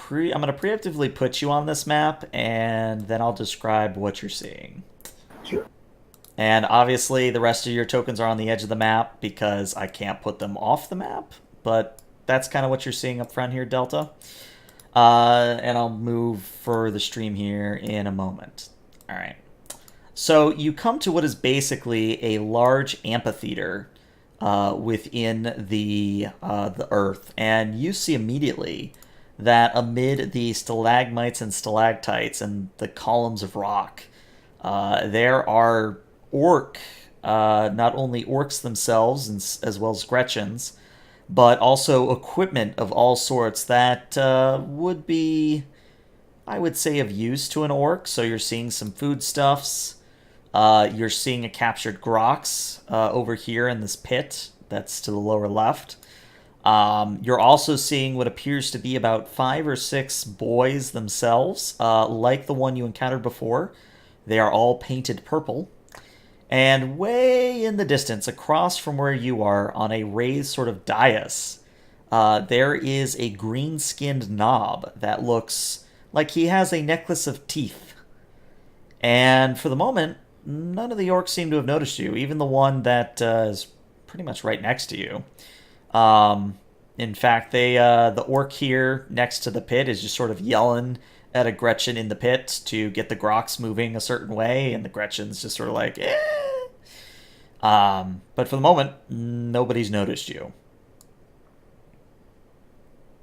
I'm going to preemptively put you on this map, and then I'll describe what you're seeing. Sure. And obviously the rest of your tokens are on the edge of the map because I can't put them off the map, but that's kind of what you're seeing up front here, Delta. And I'll move for the stream here in a moment. All right. So you come to what is basically a large amphitheater within the earth, and you see immediately that amid the stalagmites and stalactites and the columns of rock, there are not only orcs themselves as well as Gretchens, but also equipment of all sorts that would be, I would say, of use to an orc. So you're seeing some foodstuffs. You're seeing a captured Grox over here in this pit that's to the lower left. You're also seeing what appears to be about 5 or 6 boys themselves, like the one you encountered before. They are all painted purple. And way in the distance, across from where you are, on a raised sort of dais, there is a green-skinned knob that looks like he has a necklace of teeth. And for the moment, none of the orcs seem to have noticed you, even the one that is pretty much right next to you. In fact, the orc here next to the pit is just sort of yelling at a Gretchen in the pit to get the Grox moving a certain way, and the Gretchen's just sort of like, eh. But for the moment, nobody's noticed you.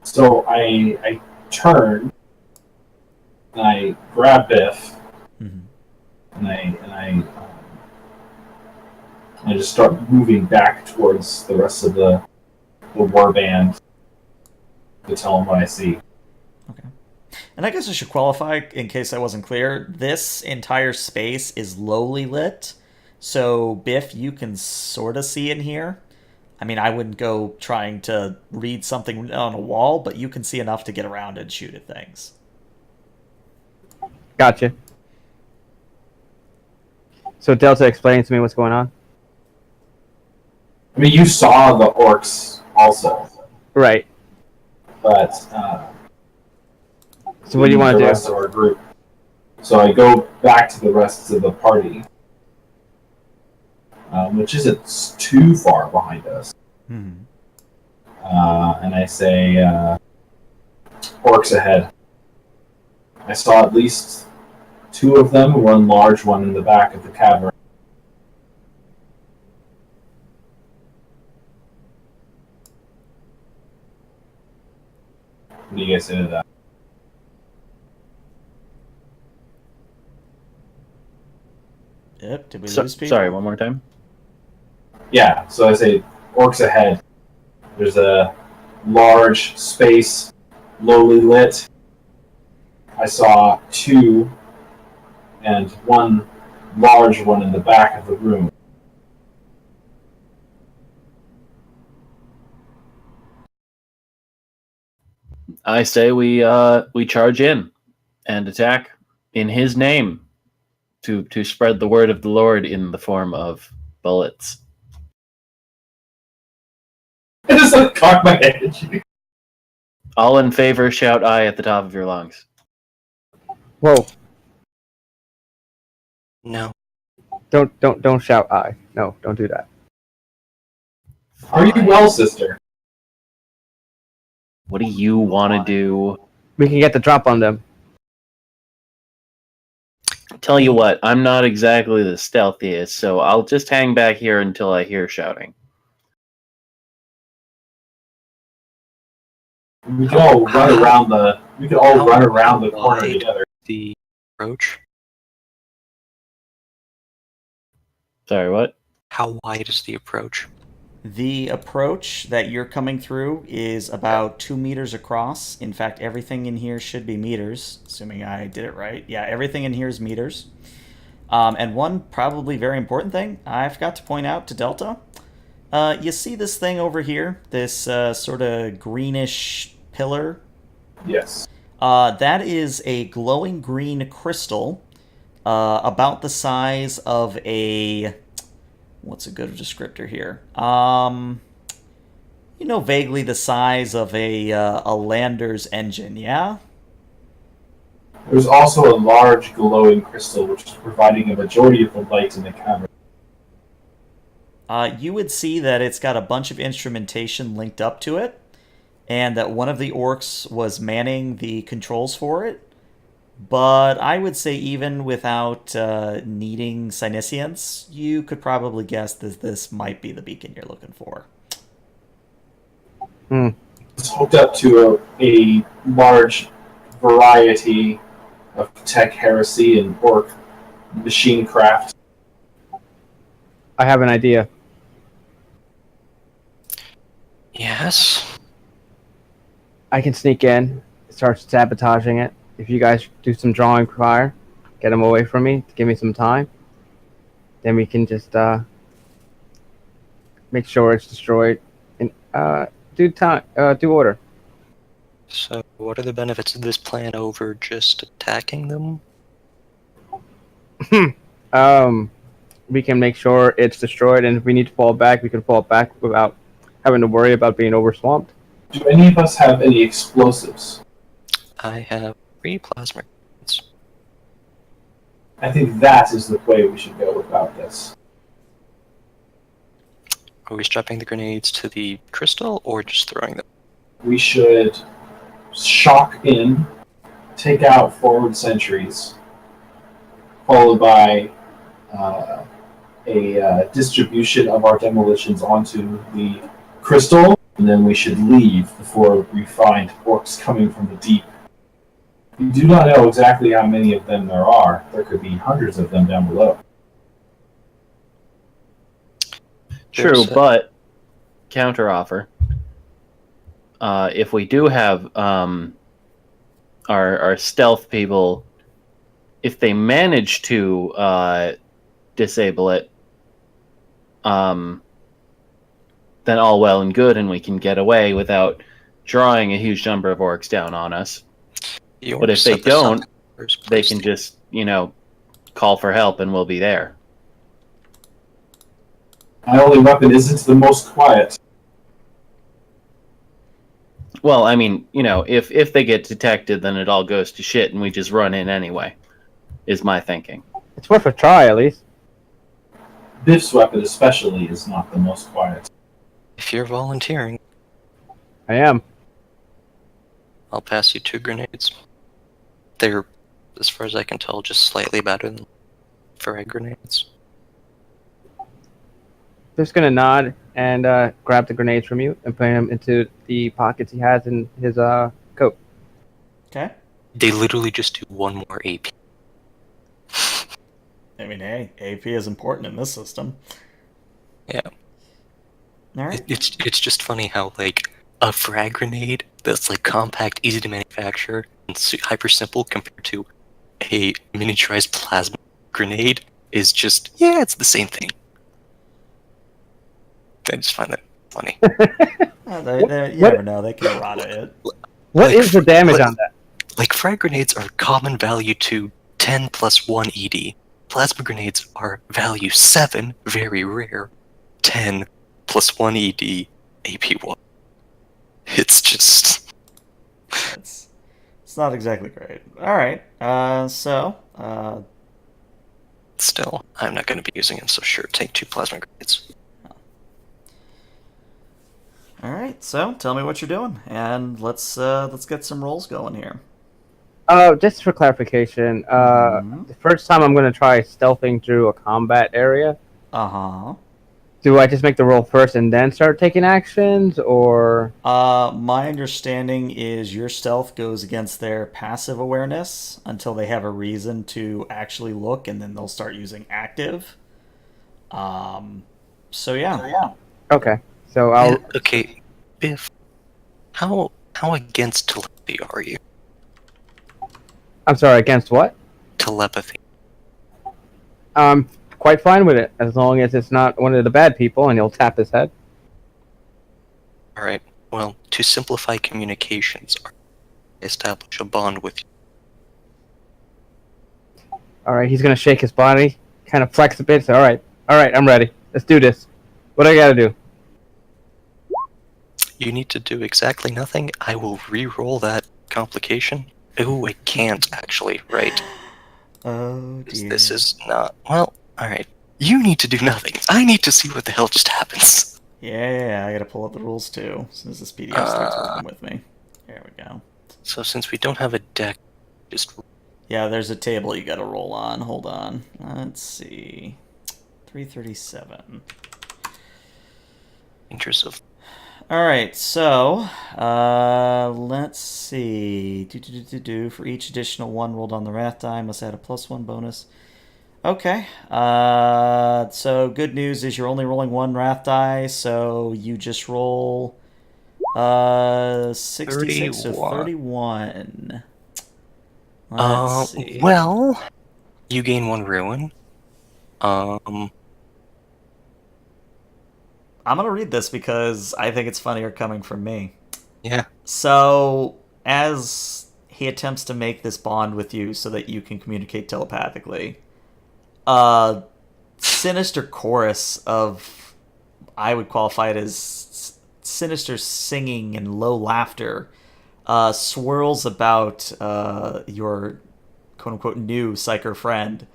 So I turn and I grab Biff, and I just start moving back towards the rest of the warband to tell them what I see. Okay. And I guess I should qualify, in case I wasn't clear, this entire space is lowly lit, so Biff, you can sort of see in here. I mean, I wouldn't go trying to read something on a wall, but you can see enough to get around and shoot at things. Gotcha. So Delta, explain to me what's going on. I mean, you saw the orcs also, Right. but So what do you want to the do? rest of our group. So I go back to the rest of the party, which isn't too far behind us, and I say, "Orcs ahead." I saw at least 2 of them, one large one in the back of the cavern. What do you guys say to that? Yep, did we lose people? Sorry, one more time. Yeah, so I say, "Orcs ahead." There's a large space, lowly lit. I saw 2, and one large one in the back of the room. I say we charge in and attack in his name to spread the word of the Lord in the form of bullets. I just like cock my head at you. All in favor, shout aye at the top of your lungs. Whoa! No. Don't shout aye. No, don't do that. Are you well, sister? What do you want to do? We can get the drop on them. Tell you what, I'm not exactly the stealthiest, so I'll just hang back here until I hear shouting. We can all run around the. We can all run around the corner wide? together. The approach? Sorry, what? How wide is the approach? The approach that you're coming through is about 2 meters across. In fact, everything in here should be meters, assuming I did it right. Yeah, everything in here is meters. And one probably very important thing I forgot to point out to Delta. You see this thing over here? This sort of greenish pillar? Yes. That is a glowing green crystal about the size of a... What's a good descriptor here? You know, vaguely the size of a lander's engine, yeah? There's also a large glowing crystal which is providing a majority of the light in the cavern. You would see that it's got a bunch of instrumentation linked up to it, and that one of the orcs was manning the controls for it. But I would say even without needing Synesians, you could probably guess that this might be the beacon you're looking for. It's hooked up to a large variety of tech heresy and orc machine craft. I have an idea. Yes. I can sneak in, start sabotaging it. If you guys do some drawing fire, get them away from me, give me some time, then we can just make sure it's destroyed and do order. So, what are the benefits of this plan over just attacking them? We can make sure it's destroyed, and if we need to fall back, we can fall back without having to worry about being overswamped. Do any of us have any explosives? I have 3 plasma grenades. I think that is the way we should go about this. Are we strapping the grenades to the crystal or just throwing them? We should shock in, take out forward sentries, followed by a distribution of our demolitions onto the crystal, and then we should leave before we find orcs coming from the deep. We do not know exactly how many of them there are. There could be hundreds of them down below. True, but counteroffer. If we do have our stealth people, if they manage to disable it, then all well and good, and we can get away without drawing a huge number of orcs down on us. But if they don't, they can just, call for help and we'll be there. My only weapon isn't the most quiet. Well, I mean, if they get detected, then it all goes to shit and we just run in anyway, is my thinking. It's worth a try, at least. Biff's weapon especially is not the most quiet. If you're volunteering, I am. I'll pass you 2 grenades. They're, as far as I can tell, just slightly better than frag grenades. Just gonna nod and grab the grenades from you and put them into the pockets he has in his coat. Okay. They literally just do 1 more AP. I mean, hey, AP is important in this system. Yeah. All right. It's just funny how, a frag grenade that's, compact, easy to manufacture, and hyper simple compared to a miniaturized plasma grenade is just, it's the same thing. I just find that funny. You never know. They can errata it. What is the damage on that? Frag grenades are common value to 10 plus 1 ED. Plasma grenades are value 7, very rare. 10 plus 1 ED, AP1. It's just... It's not exactly great. Alright, Still, I'm not going to be using it, so sure, take 2 plasma grenades. Alright, so tell me what you're doing, and let's get some rolls going here. Just for clarification, the first time I'm going to try stealthing through a combat area. Uh-huh. Do I just make the roll first and then start taking actions, or? My understanding is your stealth goes against their passive awareness until they have a reason to actually look, and then they'll start using active. So yeah. Okay, so I'll... Okay, Biff, how against telepathy are you? I'm sorry, against what? Telepathy. I'm quite fine with it, as long as it's not one of the bad people, and he'll tap his head. Alright, well, to simplify communications, establish a bond with you. Alright, he's gonna shake his body, kind of flex a bit, so alright, I'm ready. Let's do this. What do I gotta do? You need to do exactly nothing. I will re-roll that complication. Ooh, I can't, actually, right? Oh, dear. This is not... Well, alright. You need to do nothing. I need to see what the hell just happens. Yeah, I gotta pull up the rules too, as soon as this PDF starts working with me. There we go. So since we don't have a deck, just... Yeah, there's a table you gotta roll on. Hold on. Let's see. 337. Interest of... Alright, so, let's see. For each additional one rolled on the wrath die, must add a +1 bonus. Okay, so good news is you're only rolling one wrath die, so you just roll 66 or 31. Let's see. Well, you gain 1 ruin. I'm gonna read this because I think it's funnier coming from me. Yeah. So, as he attempts to make this bond with you so that you can communicate telepathically, a sinister chorus of, I would qualify it as sinister singing and low laughter, swirls about your quote-unquote new psyker friend,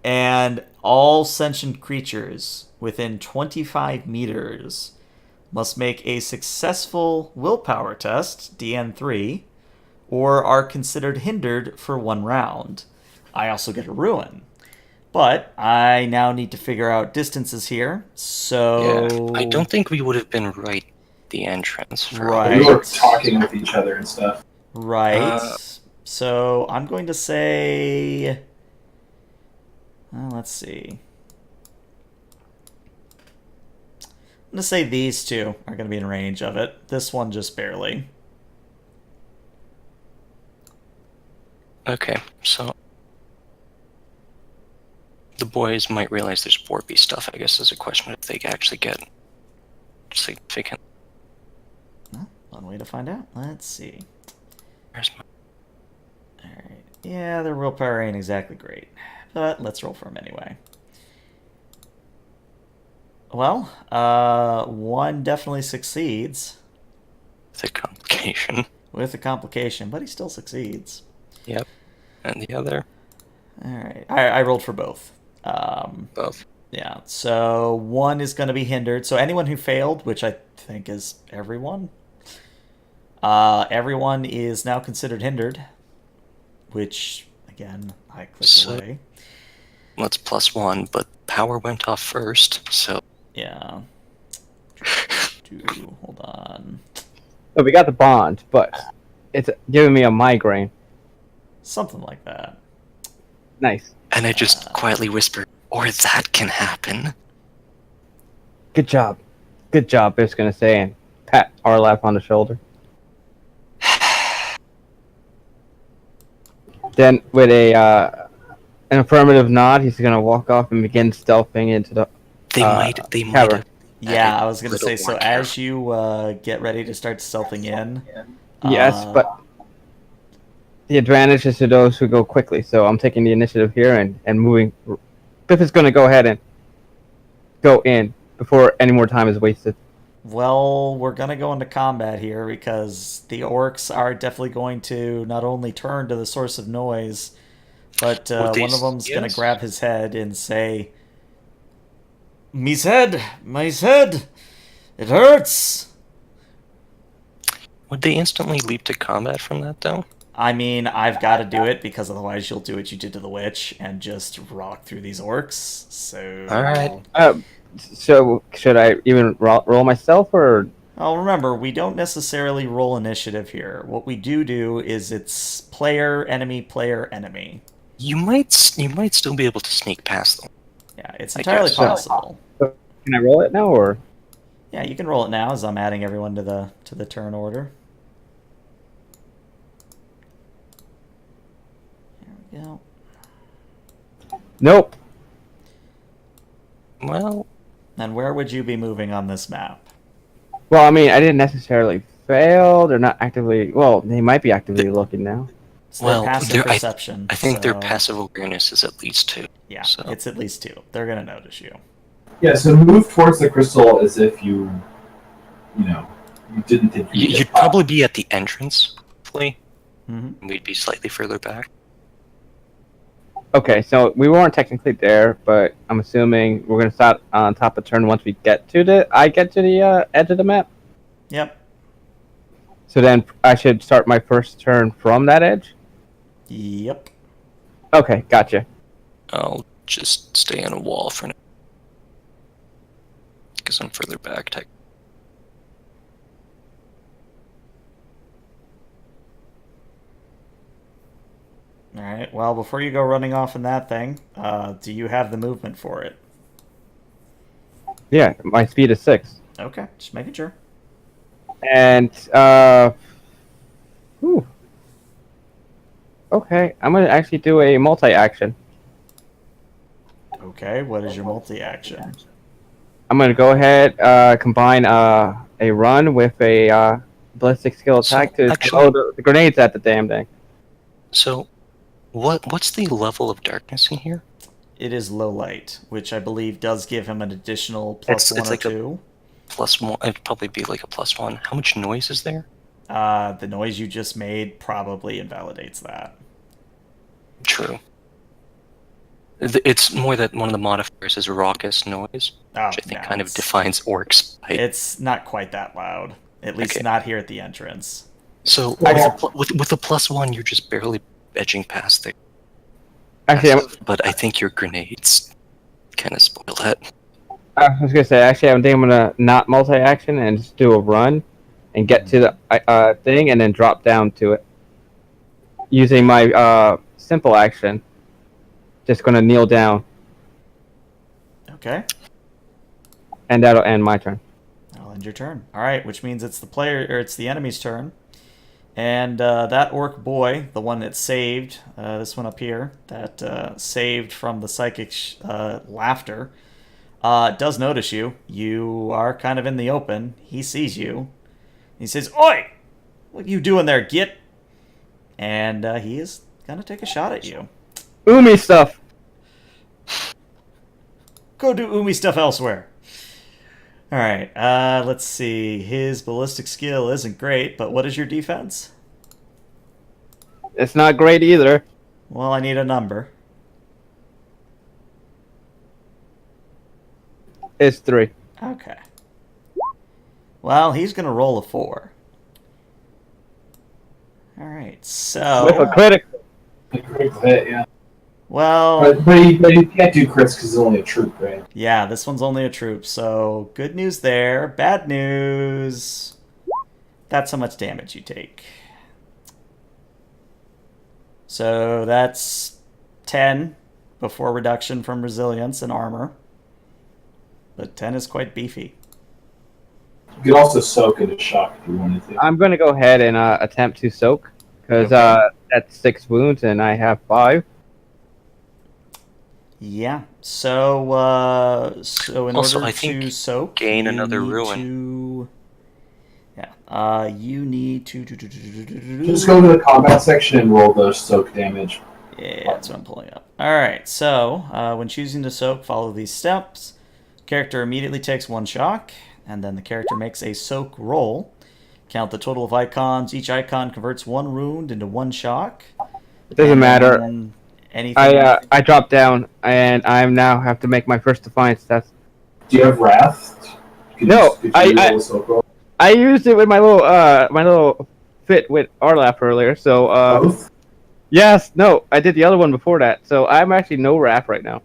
and all sentient creatures within 25 meters must make a successful willpower test, DN3, or are considered hindered for 1 round. I also get a ruin. But I now need to figure out distances here, so... Yeah, I don't think we would have been right at the entrance. Right. We were talking with each other and stuff. Right. So I'm going to say... let's see. I'm going to say these two are going to be in range of it. This one just barely. Okay, so... The boys might realize there's warpy stuff. I guess there's a question if they actually get significant. Well, one way to find out. Let's see. Where's my... Alright. Yeah, their willpower ain't exactly great. But let's roll for them anyway. Well, one definitely succeeds. The complication. With a complication, but he still succeeds. Yep. And the other? Alright. I rolled for both. Both. Yeah, so one is going to be hindered. So anyone who failed, which I think is everyone, everyone is now considered hindered, which, again, I clicked away. Well, it's +1, but power went off first, so... Yeah. Hold on. Oh, we got the bond, but it's giving me a migraine. Something like that. Nice. And I just quietly whisper, or that can happen. Good job. Good job, Biff's gonna say, and pat Arlap on the shoulder. Then, with an affirmative nod, he's gonna walk off and begin stealthing into the They might cavern. have... Yeah, I was going to say, little so more as you get ready to start stealthing in... Yes, but the advantage is to those who go quickly. So I'm taking the initiative here and moving. Biff is going to go ahead and go in before any more time is wasted. Well, we're going to go into combat here because the orcs are definitely going to not only turn to the source of noise, but one of them's going to grab his head and say, my head, it hurts. Would they instantly leap to combat from that, though? I mean, I've got to do it because otherwise you'll do what you did to the witch and just rock through these orcs. So, all right. So should I even roll myself or? Oh, remember, we don't necessarily roll initiative here. What we do is it's player, enemy. You might still be able to sneak past them. Yeah, it's entirely possible. So can I roll it now or? Yeah, you can roll it now as I'm adding everyone to the turn order. There we go. Nope. Well, And where would you be moving on this map? Well, I mean, I didn't necessarily fail. They're not actively. Well, they might be actively looking now. It's their passive perception. I think their passive awareness is at least 2. Yeah, so. it's at least 2. They're going to notice you. Yeah, so move towards the crystal as if you didn't think you'd probably be at the entrance, hopefully. Mm-hmm. We'd be slightly further back. Okay, so we weren't technically there, but I'm assuming we're gonna start on top of turn once we get to the edge of the map. Yep. So then I should start my first turn from that edge. Yep. Okay, gotcha. I'll just stay on a wall for now. Because I'm further back. Alright, well, before you go running off in that thing, do you have the movement for it? Yeah, my speed is 6. Okay, just making sure. And, whew. Okay, I'm gonna actually do a multi-action. Okay, what is your multi-action? I'm gonna go ahead, combine a run with a ballistic skill attack to throw the grenades at the damn thing. So, what's the level of darkness in here? It is low light, which I believe does give him an additional plus one or 2. +1. It'd probably be like a +1. How much noise is there? The noise you just made probably invalidates that. True. It's more that one of the modifiers is raucous noise, which I think kind of defines orcs. It's not quite that loud. At least not here at the entrance. So with a +1, you're just barely edging past there. Actually, but I think your grenades kind of spoil that. I was gonna say, actually, I think I'm gonna not multi-action and just do a run and get to the thing and then drop down to it using my simple action. Just gonna kneel down. Okay. And that'll end my turn. That'll end your turn. All right, which means it's the enemy's turn, and that orc boy, the one that saved, this one up here, that saved from the psychic laughter, does notice you. You are kind of in the open. He sees you. He says, "Oi! What you doing there, git?" And he is gonna take a shot at you. Umi stuff. Go do Umi stuff elsewhere. Alright, let's see. His ballistic skill isn't great, but what is your defense? It's not great either. Well, I need a number. It's 3. Okay. Well, he's going to roll a 4. Alright, so... With a critical. A critical hit, yeah. Well... But he can't do crits because it's only a troop, right? Yeah, this one's only a troop, so good news there. Bad news. That's how much damage you take. So that's 10 before reduction from resilience and armor. But 10 is quite beefy. You could also soak in a shock if you wanted to. I'm gonna go ahead and attempt to soak because that's 6 wounds and I have 5. Yeah. So in Also, order I think to soak, gain you another need ruin. to- Yeah. You need to... Just go to the combat section and roll the soak damage. Yeah, that's what I'm pulling up. Alright, so when choosing to soak, follow these steps. Character immediately takes 1 shock, and then the character makes a soak roll. Count the total of icons. Each icon converts 1 wound into 1 shock. It doesn't matter. Anything... I dropped down, and I now have to make my first defiance test. Do you have Wrath? No, could you roll a soak roll? I used it with my little fit with Arlap earlier, so Both? yes, no, I did the other one before that, so I'm actually no wrath right now.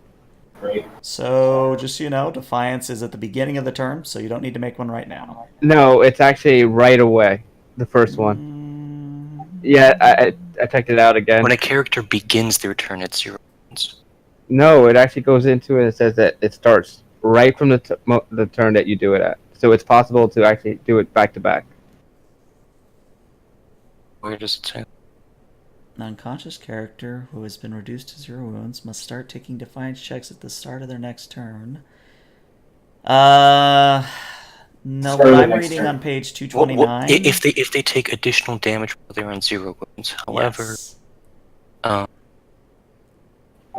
Great. So, just so you know, Defiance is at the beginning of the turn, so you don't need to make one right now. No, it's actually right away, the first one. Yeah, I checked it out again. When a character begins their turn at 0 wounds. No, it actually goes into it and says that it starts right from the turn that you do it at. So it's possible to actually do it back to back. Where does it say? An unconscious character who has been reduced to 0 wounds must start taking Defiance checks at the start of their next turn. No, what I'm reading on page 229... If they take additional damage while they're on 0 wounds, however... Yes.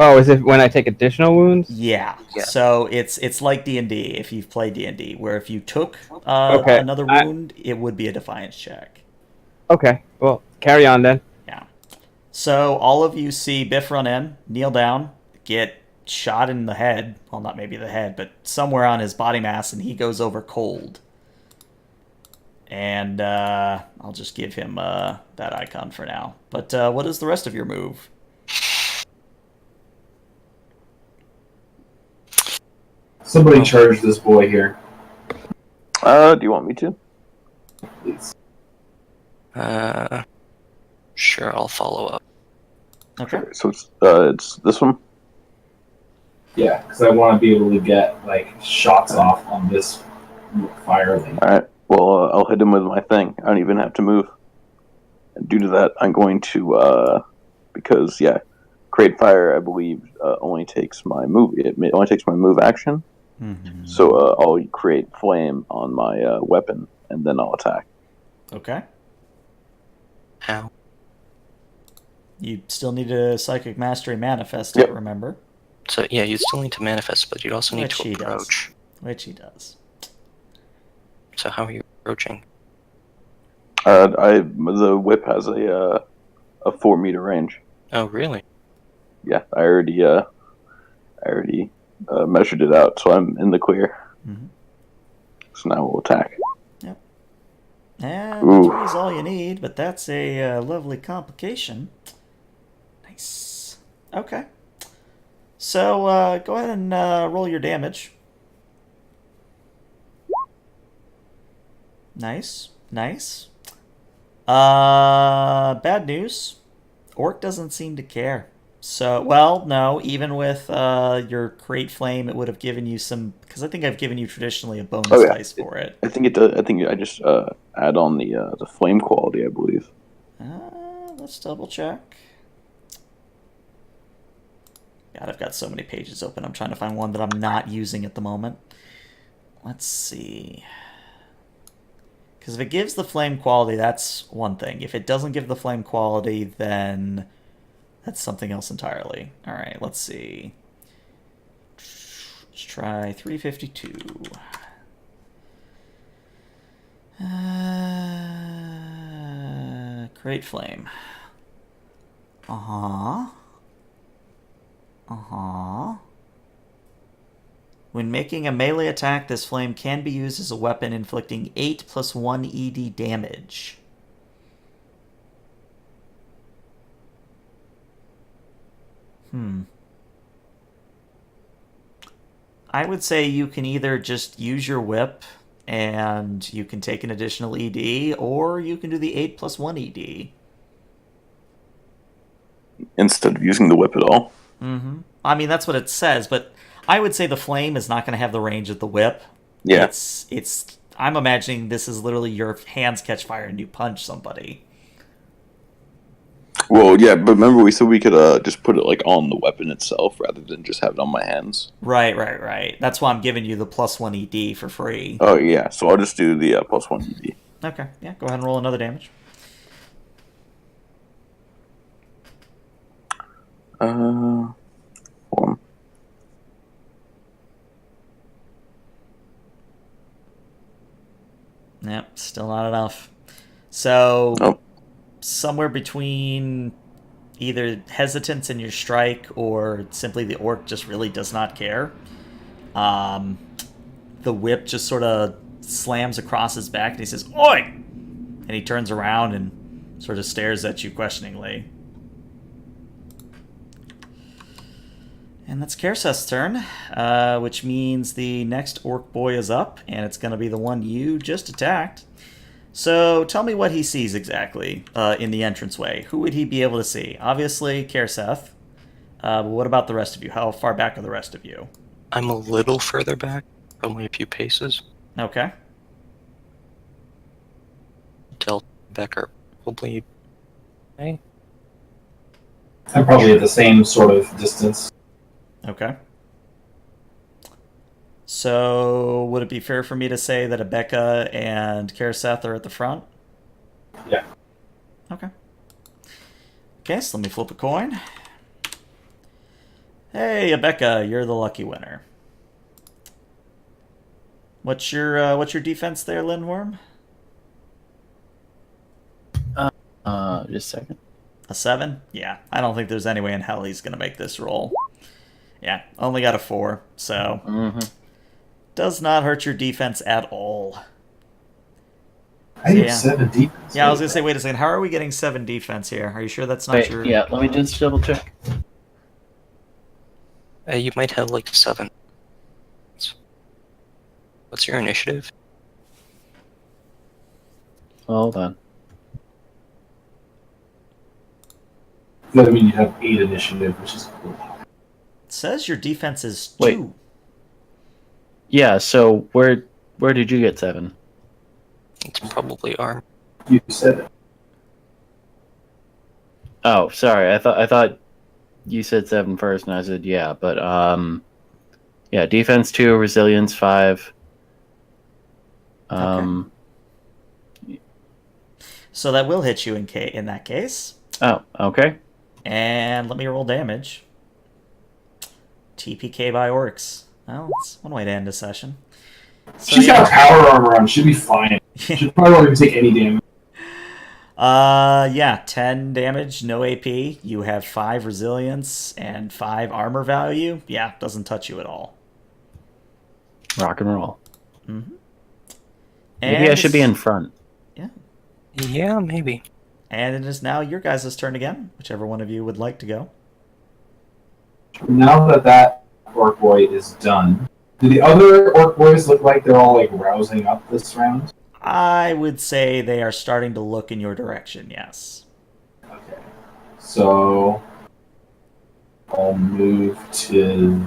Oh, is it when I take additional wounds? Yeah. So it's like D&D, if you've played D&D, where if you took another wound, it would be a Defiance check. Okay, well, carry on then. Yeah. So all of you see Biff run in, kneel down, get shot in the head. Well, not maybe the head, but somewhere on his body mass, and he goes over cold. And I'll just give him that icon for now. But what is the rest of your move? Somebody charge this boy here. Do you want me to? Please. Sure, I'll follow up. Okay. So it's this one? Yeah, because I want to be able to get, like, shots off on this fire thing. Alright, well, I'll hit him with my thing. I don't even have to move. And due to that, I'm going to, because, Create Fire, I believe, only takes my move. It only takes my move action. Mm-hmm. So I'll create Flame on my weapon, and then I'll attack. Okay. How? You still need a Psychic Mastery manifest it, remember? So, yeah, you still need to manifest, but you also need to approach. Which he does. So how are you approaching? The whip has a 4-meter range. Oh, really? Yeah, I already measured it out, so I'm in the clear. Mm-hmm. So now we'll attack. Yep. And 3 is all you need, but that's a lovely complication. Nice. Okay. So go ahead and roll your damage. Nice. Nice. Bad news. Orc doesn't seem to care. So, well, no, even with your Create Flame, it would have given you some... Because I think I've given you traditionally a bonus dice for it. I think it does. I think I just add on the flame quality, I believe. Let's double check. God, I've got so many pages open. I'm trying to find one that I'm not using at the moment. Let's see. Because if it gives the flame quality, that's one thing. If it doesn't give the flame quality, then that's something else entirely. All right, let's see. Let's try 352. Create Flame. When making a melee attack, this flame can be used as a weapon, inflicting 8 + 1 ED damage. I would say you can either just use your whip and you can take an additional ED, or you can do the 8 + 1 ED. Instead of using the whip at all? Mm-hmm. I mean, that's what it says, but I would say the flame is not going to have the range of the whip. Yeah. It's. I'm imagining this is literally your hands catch fire and you punch somebody. Well, yeah, but remember we said we could just put it like on the weapon itself rather than just have it on my hands. Right. That's why I'm giving you the +1 ED for free. Oh yeah, so I'll just do the +1 ED. Okay, yeah, go ahead and roll another damage. One. Yep, still not enough. So, Nope. somewhere between either hesitance in your strike or simply the orc just really does not care. The whip just sort of slams across his back and he says, "Oi!" And he turns around and sort of stares at you questioningly. And that's Kerseth's turn, which means the next orc boy is up, and it's going to be the one you just attacked. So tell me what he sees exactly in the entranceway. Who would he be able to see? Obviously, Kerseth. But what about the rest of you? How far back are the rest of you? I'm a little further back, only a few paces. Okay. Del Becker, probably. Hey. I'm probably at the same sort of distance. Okay. So, would it be fair for me to say that Abeka and Kerseth are at the front? Yeah. Okay. Okay, so let me flip a coin. Hey, Abeka, you're the lucky winner. What's your defense there, Lindworm? Just a second. A 7? Yeah, I don't think there's any way in hell he's gonna make this roll. Yeah, only got a 4, so does not hurt your defense at all. I need Yeah. 7 defense. Yeah, I was gonna say, wait a second. How are we getting 7 defense here? Are you sure that's not Wait, your? yeah, let me just double check. You might have like 7. What's your initiative? Hold on. That means you have 8 initiative, which is cool. It says your defense is 2. Wait. Yeah, so where did you get 7? It's probably arm. You said it. Oh, sorry. I thought you said 7 first, and I said yeah, but yeah, defense 2, resilience 5. So that will hit you in that case. Oh, okay. And let me roll damage. TPK by orcs. Well, that's one way to end a session. So, She's got power armor on. She'll be fine. She probably won't even take any damage. Yeah, 10 damage, no AP. You have 5 resilience and 5 armor value. Yeah, doesn't touch you at all. Rock and roll. Mm-hmm. Maybe I should be in front. Yeah, maybe. And it is now your guys' turn again, whichever one of you would like to go. Now that orc boy is done, do the other orc boys look like they're all like rousing up this round? I would say they are starting to look in your direction, yes. Okay. So I'll move to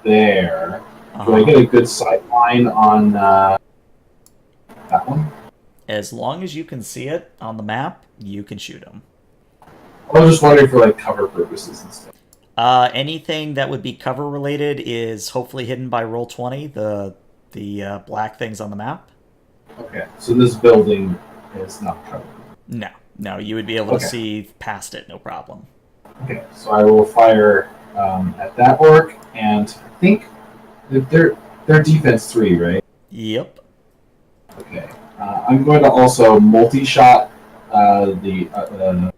there. Do I get a good sight line on that one? As long as you can see it on the map, you can shoot them. I was just wondering for like cover purposes and stuff. Anything that would be cover related is hopefully hidden by Roll20, the black things on the map. Okay, so this building is not covered. No, you would be able to see past it, no problem. Okay, so I will fire at that orc, and I think they're defense 3, right? Yep. Okay. I'm going to also multi-shot the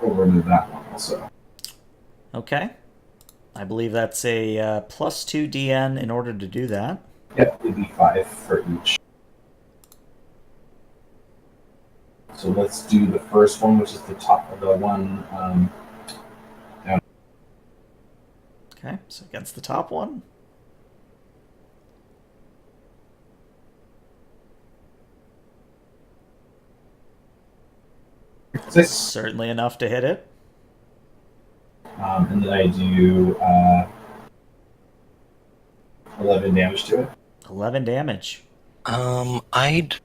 over into that one also. Okay. I believe that's a +2 DN in order to do that. Yep, it'd be 5 for each. So let's do the first one, which is the top of the one. Down. Okay, so against the top one. Six. Certainly enough to hit it. And then I do 11 damage to it. 11 damage. I'd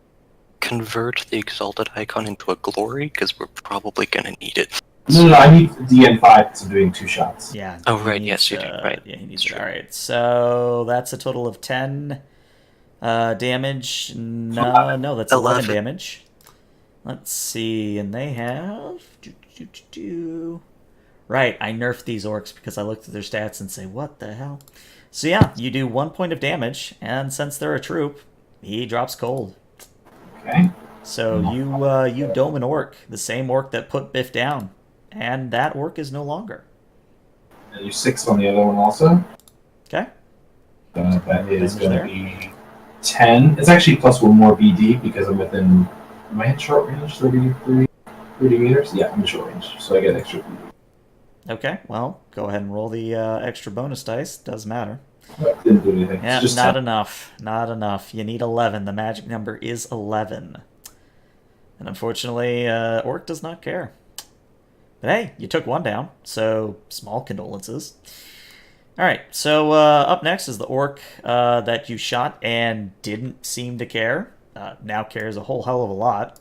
convert the exalted icon into a glory because we're probably gonna need it. No, I need DN5 because I'm doing 2 shots. Yeah. Oh, he right, needs yes, you to- do, right. Yeah, he needs it. Alright, so that's a total of 10 Damage? No, that's 11 11. damage. Let's see, and they have... Right, I nerfed these orcs because I looked at their stats and say, what the hell? So yeah, you do 1 point of damage, and since they're a troop, he drops cold. Okay. So you dome an orc, the same orc that put Biff down, and that orc is no longer. And you 6 on the other one also. Okay. That is Damage going to there. be 10. It's actually plus 1 more BD because I'm within. Am I in short range? 30 meters? Yeah, I'm in short range, so I get extra BD. Okay, well, go ahead and roll the extra bonus dice. Does matter. Didn't do anything. Yeah, It's just not 10. enough. Not enough. You need 11. The magic number is 11. And unfortunately, Orc does not care. But hey, you took 1 down, so small condolences. Alright, so up next is the Orc that you shot and didn't seem to care. Now cares a whole hell of a lot.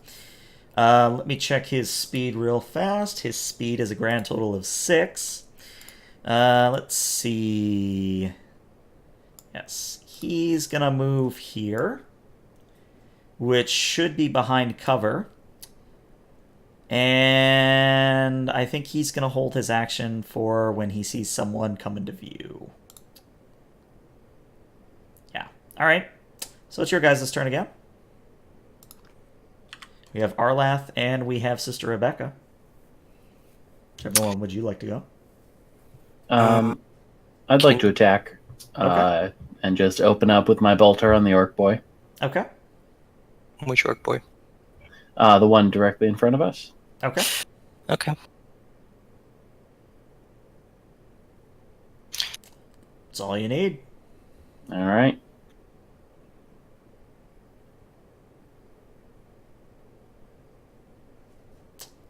Let me check his speed real fast. His speed is a grand total of 6. Let's see. Yes, he's gonna move here, which should be behind cover. And I think he's gonna hold his action for when he sees someone come into view. Yeah. Alright. So it's your guys' turn again. We have Arlath and we have Sister Rebecca. Whichever one would you like to go? I'd like to attack. Okay. And just open up with my bolter on the orc boy. Okay. Which orc boy? The one directly in front of us. Okay. Okay. That's all you need. All right.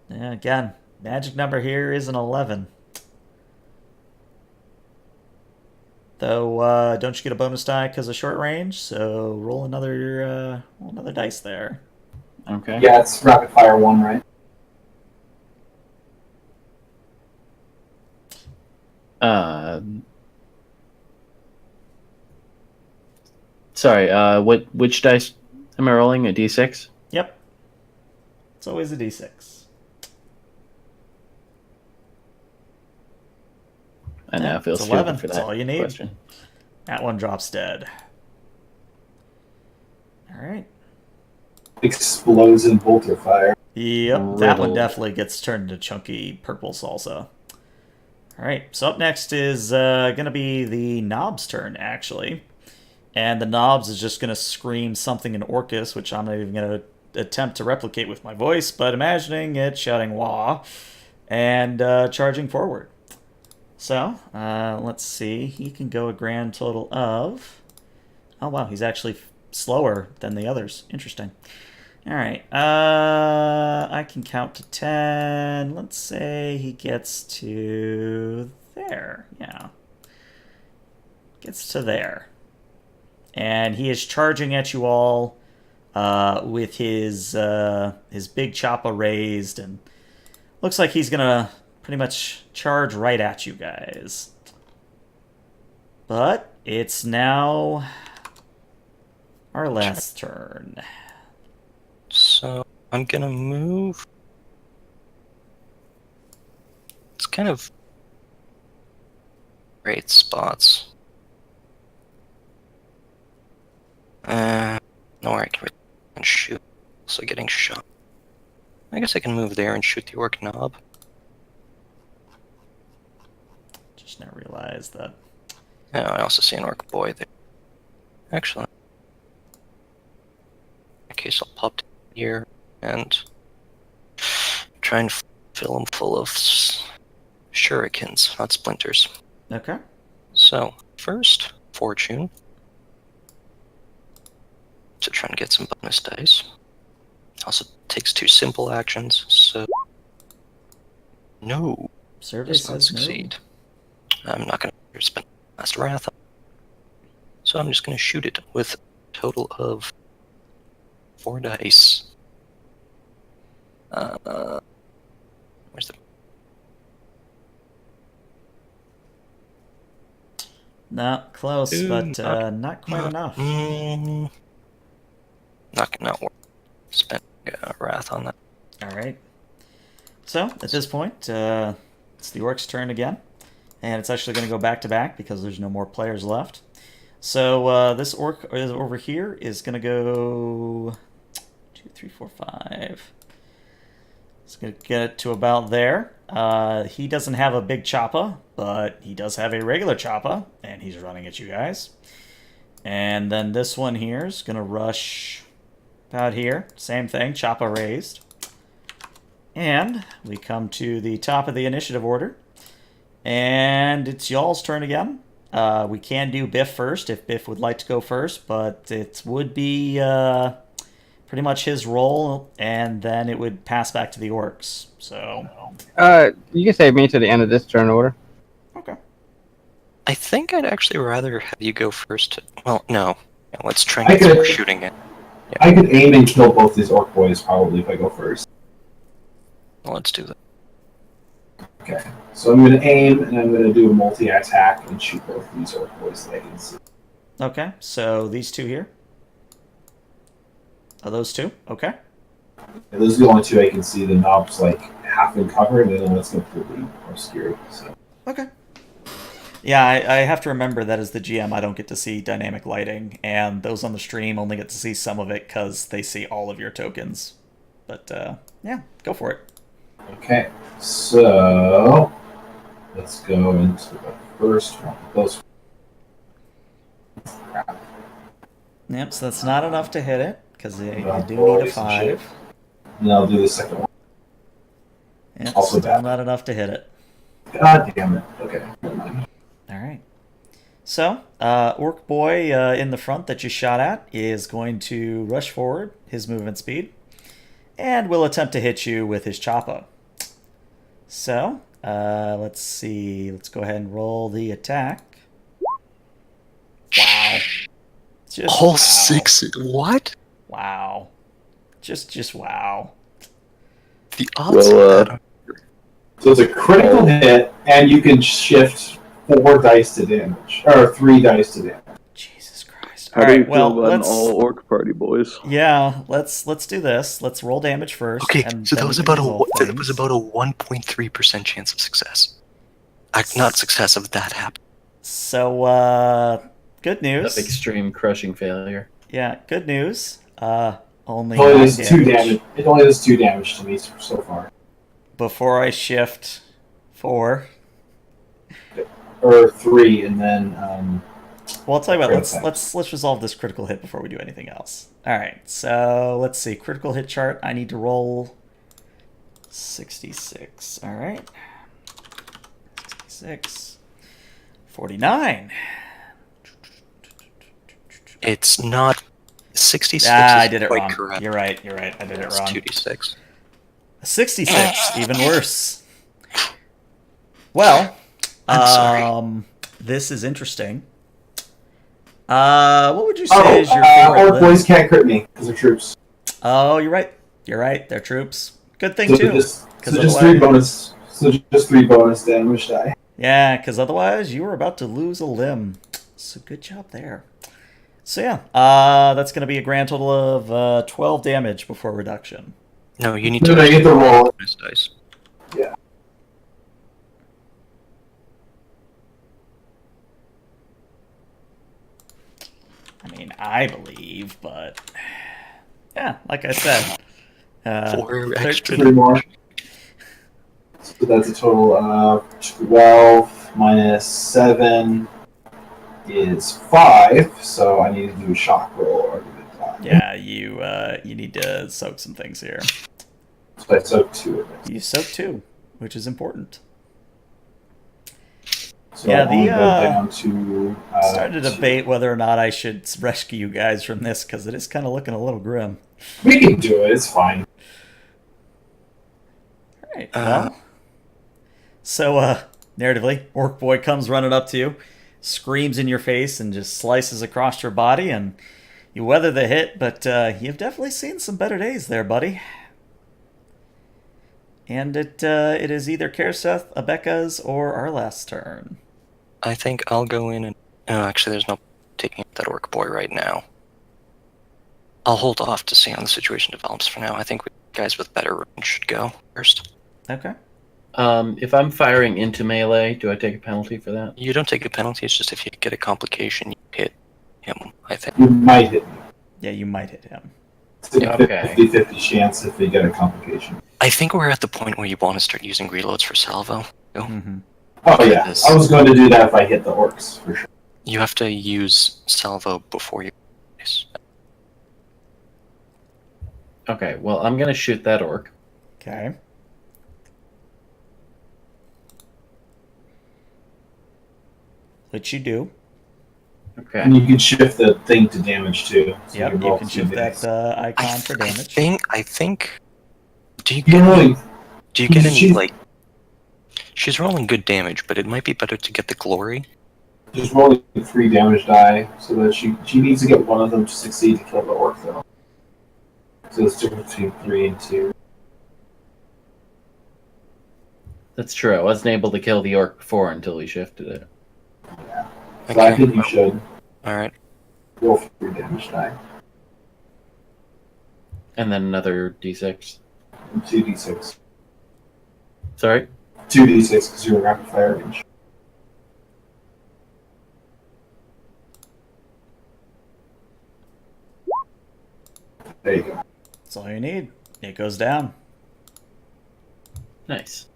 Yeah, again, magic number here is an 11. Though, don't you get a bonus die because of short range? So roll another dice there. Okay. Yeah, it's rapid fire 1, right? Sorry. Which dice am I rolling? A d6. Yep. It's always a d6. I know. Yeah, It feels it's stupid 11. for That's that all you need. question. That one drops dead. Alright. Explodes in bolter fire. Yep, that one Riddle. definitely gets turned into chunky purple salsa. Alright, so up next is going to be the Knob's turn, actually. And the Knobs is just going to scream something in Orcus, which I'm not even going to attempt to replicate with my voice, but imagining it shouting wah and charging forward. So, let's see. He can go a grand total of... Oh, wow, he's actually slower than the others. Interesting. Alright, I can count to 10. Let's say he gets to there. Yeah. Gets to there. And he is charging at you all with his big choppa raised, and looks like he's gonna pretty much charge right at you guys. But it's now our last turn. So I'm gonna move. It's kind of great spots. Nowhere I can shoot. Also getting shot. I guess I can move there and shoot the orc knob. Just now realized that. Oh, I also see an orc boy there. Actually, in that case, I'll pop here and try and fill him full of shurikens, not splinters. Okay. So, first, fortune. To try and get some bonus dice. Also takes 2 simple actions, so... No. Survey Does not says no. succeed. I'm not going to spend last wrath. So I'm just going to shoot it with a total of 4 dice. Where's the... No, close, Ooh, but not quite enough. Not work. Spend wrath on that. All right. So at this point, it's the orcs' turn again, and it's actually going to go back to back because there's no more players left. So this orc is over here is going to go 2, 3, 4, 5. It's going to get it to about there. He doesn't have a big choppa, but he does have a regular choppa, and he's running at you guys. And then this one here is going to rush about here. Same thing, choppa raised. And we come to the top of the initiative order. And it's y'all's turn again. We can do Biff first if Biff would like to go first, but it would be pretty much his role, and then it would pass back to the orcs. So, you can save me to the end of this turn order. okay. I think I'd actually rather have you go first. Well, no. Yeah, let's try I and get some could- shooting in. I could aim and kill both these orc boys probably if I go first. Well, let's do that. Okay. So I'm going to aim and I'm going to do a multi-attack and shoot both of these orc boys that I can see. Okay, so these two here. Are those two? Okay. And those are the only two I can see. The knob's like half in cover and the other one's completely obscured. So. Okay. Yeah, I have to remember that as the GM, I don't get to see dynamic lighting, and those on the stream only get to see some of it because they see all of your tokens. But, yeah, go for it. Okay. So let's go into the first one. Those. Crap. Yep, so that's not enough to hit it, because you Oh, do boy, need a some 5. And I'll do the second one. Yep, Also still bad. not enough to hit it. God damn it. Okay. Never mind. All right. So, Orc Boy in the front that you shot at is going to rush forward, his movement speed, and will attempt to hit you with his choppa. So, let's see. Let's go ahead and roll the attack. Wow. Just All wow. 6. What? Wow. Just wow. The odds Well, of that. So it's a critical hit, and you can shift 4 dice to damage, or 3 dice to damage. Jesus Christ. How All do you right, well, feel about an let's all-orc party, boys? yeah, let's do this. Let's roll damage first. Okay, and so then that was we can about resolve that things. was about a 1.3% chance of success. Not success of that happening. So, good news. Extreme crushing failure. Yeah, good news. Only It only 9 does 2 damage. It only does 2 damage to me so far. Before I shift 4. Or 3, and then Well, I'll tell you what. Critical Let's resolve this critical hit before we do anything else. All right. So let's see. Critical hit chart. I need to roll 66. All right. 66. 49. It's not 66. Ah, is I did it quite wrong. correct. You're right. I did it It's wrong. 2d6. 66. Even worse. Well, I'm sorry. this is interesting. What would you say is your oh, favorite orc list? boys can't crit me because they're troops. Oh, you're right. You're right. They're troops. Good thing So too. just 'cause just otherwise- 3 bonus. So just 3 bonus damage die. Yeah, because otherwise you were about to lose a limb. So good job there. So yeah, that's going to be a grand total of 12 damage before reduction. No, you need No, to you get the roll. bonus dice. I mean, I believe, but yeah, like I said, 4 thir- extra. 3 more. So that's a total of 12 minus 7 is 5. So I need to do a shock roll or die. Yeah, you need to soak some things here. So I soak 2 of it. You soak 2, which is important. So Yeah, I'm gonna the, go down to Started to debate whether or not I should rescue you guys from this because it is kind of looking a little grim. We can do it. It's fine. All right. Well, so narratively, Orc Boy comes running up to you, screams in your face, and just slices across your body, and you weather the hit. But you've definitely seen some better days there, buddy. And it is either Karseth, Abeka's, or our last turn. I think I'll go in and Actually, there's no taking out that orc boy right now. I'll hold off to see how the situation develops for now. I think guys with better range should go first. Okay. If I'm firing into melee, do I take a penalty for that? You don't take a penalty, it's just if you get a complication, you hit him, I think. You might hit me. Yeah, you might hit him. It's a Okay. 50-50 chance if they get a complication. I think we're at the point where you want to start using reloads for salvo. Mm-hmm. Oh yeah, I was going to do that if I hit the orcs, for sure. You have to use salvo before you... Okay, well, I'm going to shoot that orc. Okay. Which you do. Okay. And you can shift the thing to damage too. So Yep, roll you can shift 2d6. that icon for damage. I think... Do you You're get rolling. Do you get any, She's- like... She's rolling good damage, but it might be better to get the glory. Just rolling 3 damage die, so that she needs to get one of them to succeed to kill the orc though. So it's different between 3 and 2. That's true. I wasn't able to kill the orc before until we shifted it. So I think you should Alright. roll 3 damage die. And then another d6. And 2d6. Sorry? 2d6 because you're in rapid fire range. There you go. That's all you need. It goes down. Nice.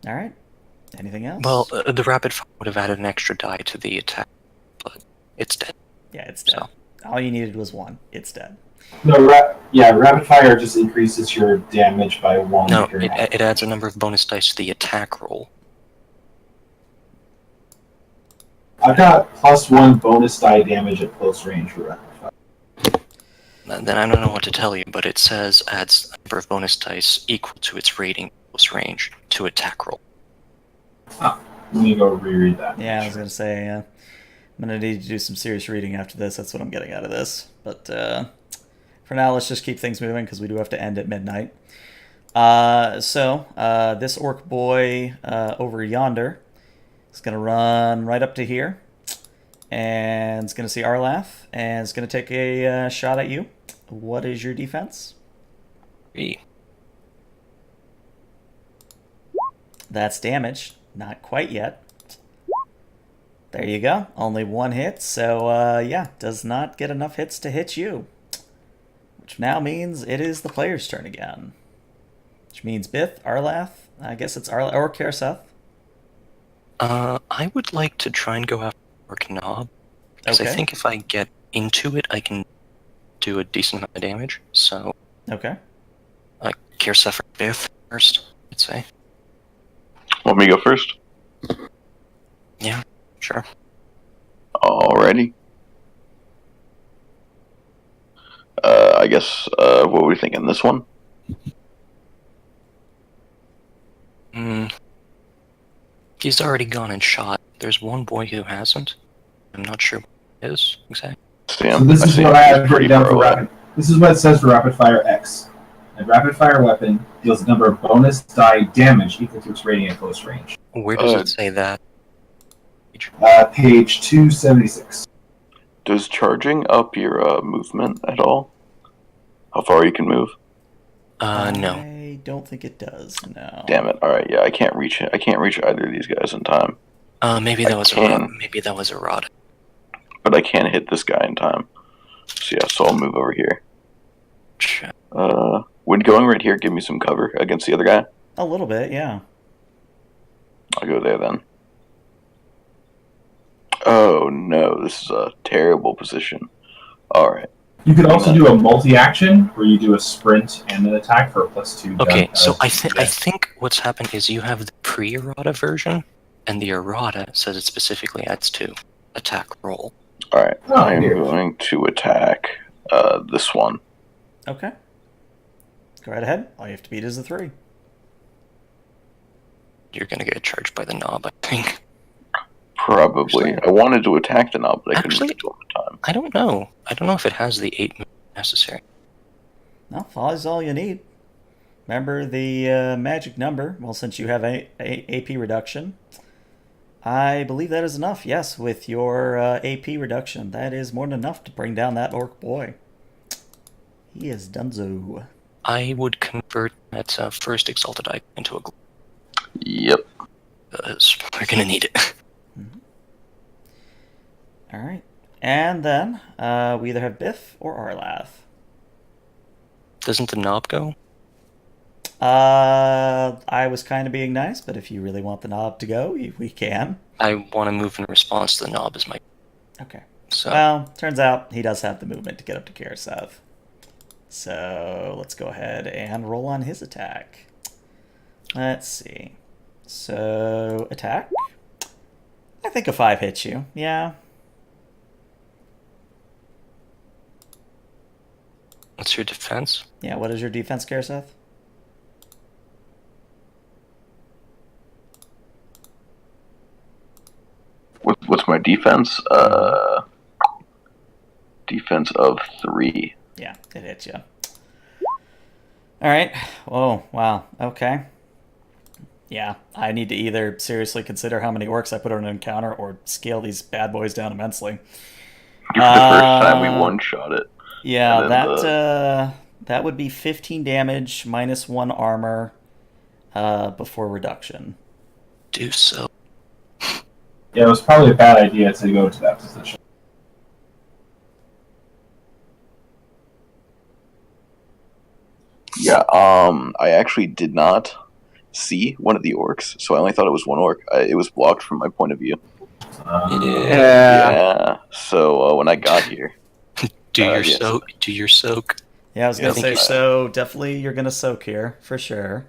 All right. Anything else? Well, the rapid fire would have added an extra die to the attack, but it's dead. yeah, it's dead. So. All you needed was 1. It's dead. No, rapid fire just increases your damage by 1. No, if you're it adds a number of bonus dice to the attack roll. I've got +1 bonus die damage at close range for rapid fire. Then I don't know what to tell you, but it says adds a number of bonus dice equal to its rating close range to attack roll. Let me go reread that. Yeah, I was going to say, I'm going to need to do some serious reading after this. That's what I'm getting out of this. But for now, let's just keep things moving because we do have to end at midnight. So this orc boy over yonder is going to run right up to here. And it's going to see Arlath. And it's going to take a shot at you. What is your defense? 3. That's damage. Not quite yet. There you go. Only 1 hit. So, yeah, does not get enough hits to hit you. Which now means it is the player's turn again. Which means Bith, Arlath. I guess it's Arlath or Karseth. I would like to try and go after Orc Knob. Because I Okay. think if I get into it, I can do a decent amount of damage. So, Okay. Karseth or Bith first, I'd say. Want me to go first? Sure. Alrighty. I guess, what were we thinking? This one? He's already gone and shot. There's one boy who hasn't. I'm not sure what it is exactly. So this is what I have written down for rapid. This is what it says for rapid fire X. A rapid fire weapon deals a number of bonus die damage equal to its rating at close range. Where does it say that? Page 276. Does charging up your movement at all? How far you can move? No. I don't think it does, no. Damn it! All right, yeah, I can't reach it. I can't reach either of these guys in time. Maybe that was a rod. But I can't hit this guy in time. So yeah, so I'll move over here. Sure. Would going right here give me some cover against the other guy? A little bit, yeah. I'll go there then. Oh no, this is a terrible position. Alright. You could also do a multi-action where you do a sprint and an attack for a +2. Okay, so I think what's happened is you have the pre-errata version, and the errata says it specifically adds to attack roll. Alright, Oh, I'm here. going to attack this one. Okay. Go right ahead. All you have to beat is a 3. You're gonna get charged by the knob, I think. Probably. I wanted to attack the knob, but I couldn't Actually- reach it all the time. I don't know. I don't know if it has the 8 moves necessary. No, 5 is all you need. Remember the magic number. Well, since you have a AP reduction, I believe that is enough. Yes, with your AP reduction, that is more than enough to bring down that orc boy. He is donezo. I would convert that first exalted icon into a glow. Yep. Because we're gonna need it. All right, and then we either have Biff or Arlath. Doesn't the knob go? I was kind of being nice, but if you really want the knob to go, we can. I want to move in response to the knob as my. Okay. So Well, turns out he does have the movement to get up to Karasev. So let's go ahead and roll on his attack. Let's see. So, attack. I think a 5 hits you. Yeah. what's your defense? Yeah, what is your defense, Karasev? What's my defense? Defense of 3. Yeah, it hits you. Alright. Whoa, wow. Okay. Yeah, I need to either seriously consider how many orcs I put on an encounter or scale these bad boys down immensely. For the first time we one-shot it. Yeah, And then that would be 15 damage minus 1 armor before reduction. Do so. Yeah, it was probably a bad idea to go to that position. Yeah, I actually did not see one of the orcs, so I only thought it was one orc. It was blocked from my point of view. Yeah. Yeah, so when I got here... Do your yes. soak. Do your soak. Yeah, I was gonna Yeah, say, so definitely you're gonna soak here, for sure.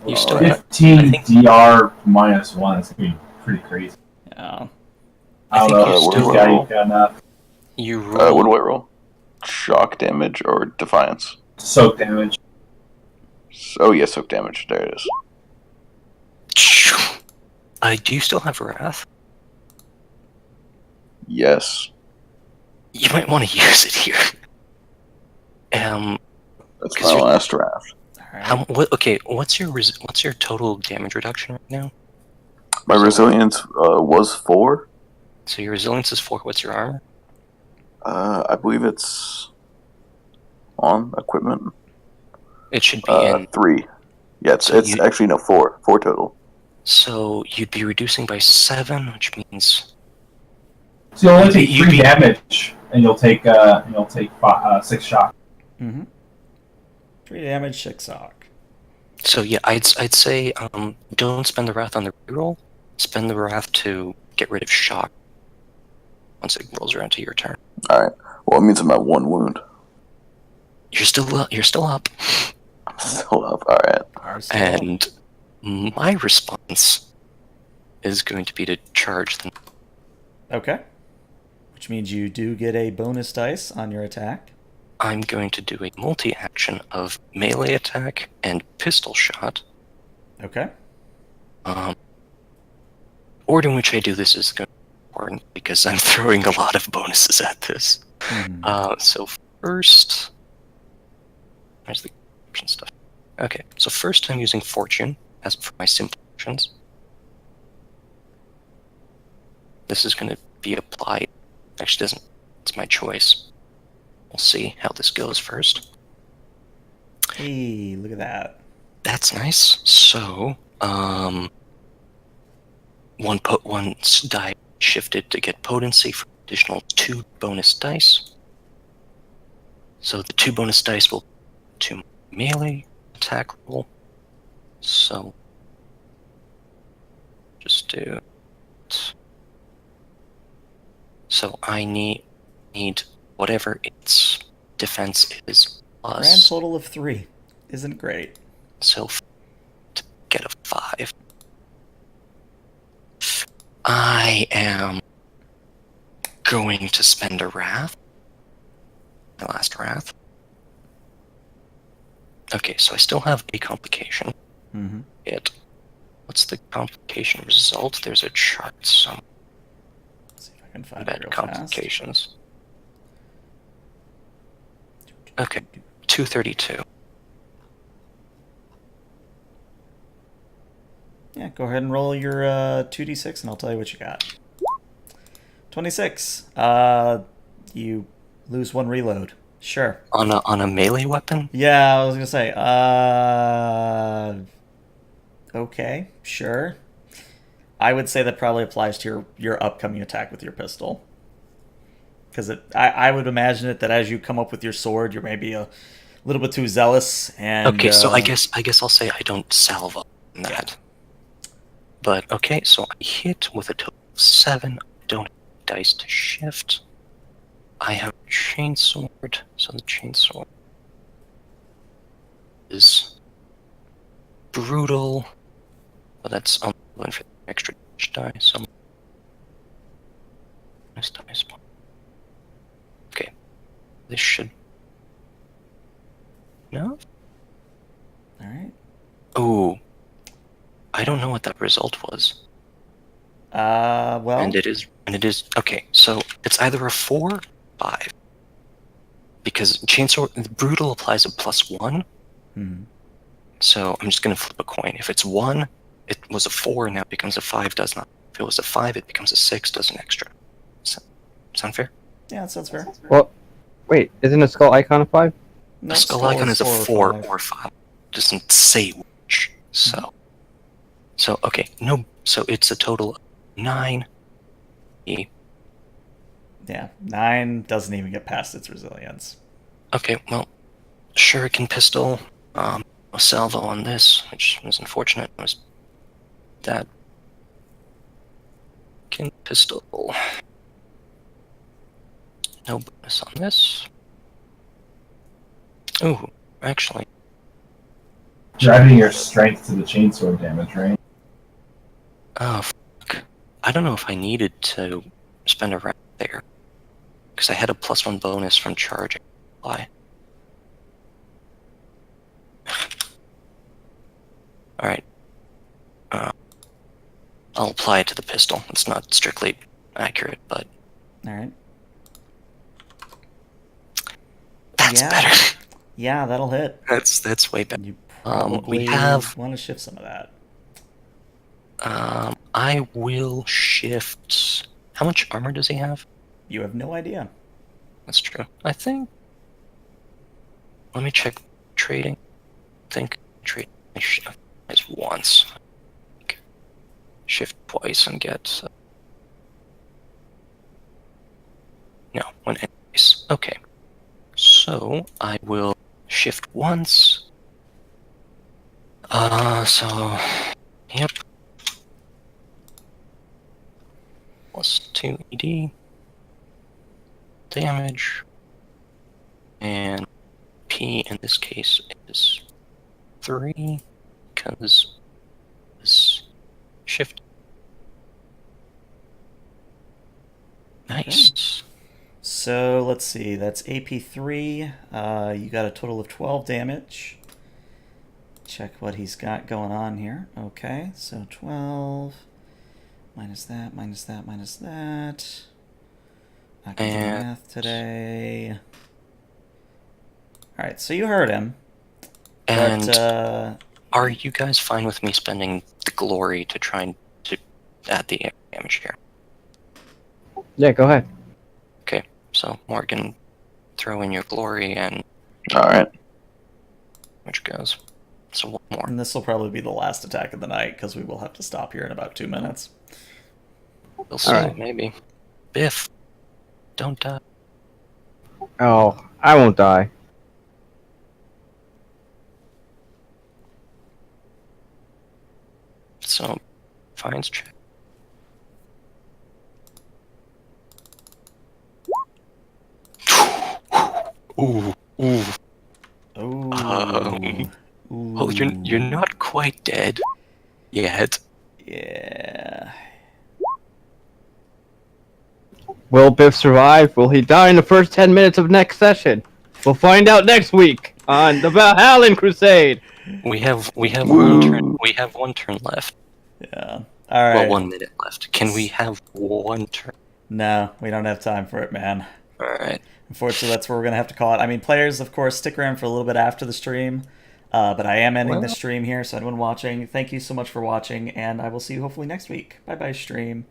You still have. 15 I think- DR minus 1. That's going to be pretty crazy. Yeah. I don't think know you if still this guy roll. got enough. You roll. what do I roll? Shock damage or defiance? Soak damage. Oh yeah, soak damage. There it is. Do you still have wrath? Yes. You might want to use it here. That's 'Cause my you're- last draft. Alright. Okay, what's your total damage reduction right now? My resilience was 4. So your resilience is 4. What's your armor? I believe it's on equipment. It should be in. 3. Yeah, it's So you- actually no 4. 4 total. So you'd be reducing by 7, which means So you'll only take You'd 3 be- damage, and you'll take 6 shots. Mm-hmm. 3 damage, 6 sock. so. Yeah, I'd say don't spend the wrath on the reroll. Spend the wrath to get rid of shock once it rolls around to your turn. Alright. Well, it means I'm at 1 wound. You're still up. You're still up. I'm still up. Alright. And my response is going to be to charge them. Okay. Which means you do get a bonus dice on your attack. I'm going to do a multi-action of melee attack and pistol shot. Okay. Order in which I do this is going to be important because I'm throwing a lot of bonuses at this. Mhm. So first, where's the action stuff? Okay, so first I'm using fortune as for my simple actions. This is going to be applied. Actually, doesn't. It's my choice. We'll see how this goes first. Hey, look at that. That's nice. So, one die shifted to get potency for additional 2 bonus dice. So the 2 bonus dice will to melee attack roll. So just do it. So I need whatever its defense is plus. Grand total of 3. Isn't great. So to get a 5. I am going to spend a wrath. My last wrath. Okay, so I still have a complication. Mm-hmm. What's the complication result? There's a chart somewhere. Let's see if I can find it Bad real fast. complications. Okay, 232. Yeah, go ahead and roll your 2d6 and I'll tell you what you got. 26. You lose 1 reload. Sure. On a melee weapon? Yeah, I was gonna say. Okay, sure. I would say that probably applies to your upcoming attack with your pistol. Because I would imagine it that as you come up with your sword, you're maybe a little bit too zealous. And okay, so I guess I'll say I don't salvo on that. Yeah. But okay, so I hit with a total of 7. I don't have dice to shift. I have a chainsword, so the chainsword is brutal. But that's only one for the extra die. So nice dice. Okay, this should. No. All right. Oh, I don't know what that result was. Well. And it is okay. So it's either a 4 or 5. Because chainsword brutal applies a +1. So I'm just gonna flip a coin. If it's 1, it was a 4, now it becomes a 5, does not. If it was a 5, it becomes a 6, does an extra. Sound fair? Yeah, that sounds fair. Well, wait, isn't a skull icon a 5? No, the skull icon is a 4 or 5. Doesn't say which. So okay, no. So it's a total of 9. Yeah, 9 doesn't even get past its resilience. Okay, well, shuriken pistol. A salvo on this, which was unfortunate. Was that pistol? No bonus on this. Ooh, actually. You're adding your strength to the chainsword damage, right? Oh, fuck. I don't know if I needed to spend a round there. Because I had a +1 bonus from charging. Why? Alright. I'll apply it to the pistol. It's not strictly accurate, but... Alright. That's better. Yeah, that'll hit. That's way better. You probably we have... want to shift some of that. I will shift... How much armor does he have? You have no idea. That's true. I think... Let me check trading. I think trading is once. Shift twice and get... No, one increase. Okay. So, I will shift once. So... Yep. +2 ED. Damage. And P in this case is 3, because this shift. Nice. Okay. So let's see, that's AP3. You got a total of 12 damage. Check what he's got going on here. Okay, so 12 minus that, minus that, minus that. Not gonna do math today. Alright, so you heard him. And but, are you guys fine with me spending the glory to try and to add the damage here? Yeah, go ahead. Okay, so Morgan, throw in your glory and Alright. which goes. So one more. and this will probably be the last attack of the night, because we will have to stop here in about 2 minutes. We'll see, Alright. maybe. Biff, don't die. Oh, I won't die. So, finds check. Ooh, ooh. Ooh. Oh, you're not quite dead yet. Yeah. Will Biff survive? Will he die in the first 10 minutes of next session? We'll find out next week on the Valhallan Crusade. We have one turn. We have 1 turn left. Yeah. All right. Well, 1 minute left. Can we have 1 turn? No, we don't have time for it, man. All right. Unfortunately, that's where we're going to have to call it. I mean, players, of course, stick around for a little bit after the stream. But I am ending the Well. stream here, so anyone watching, thank you so much for watching, and I will see you hopefully next week. Bye bye, stream.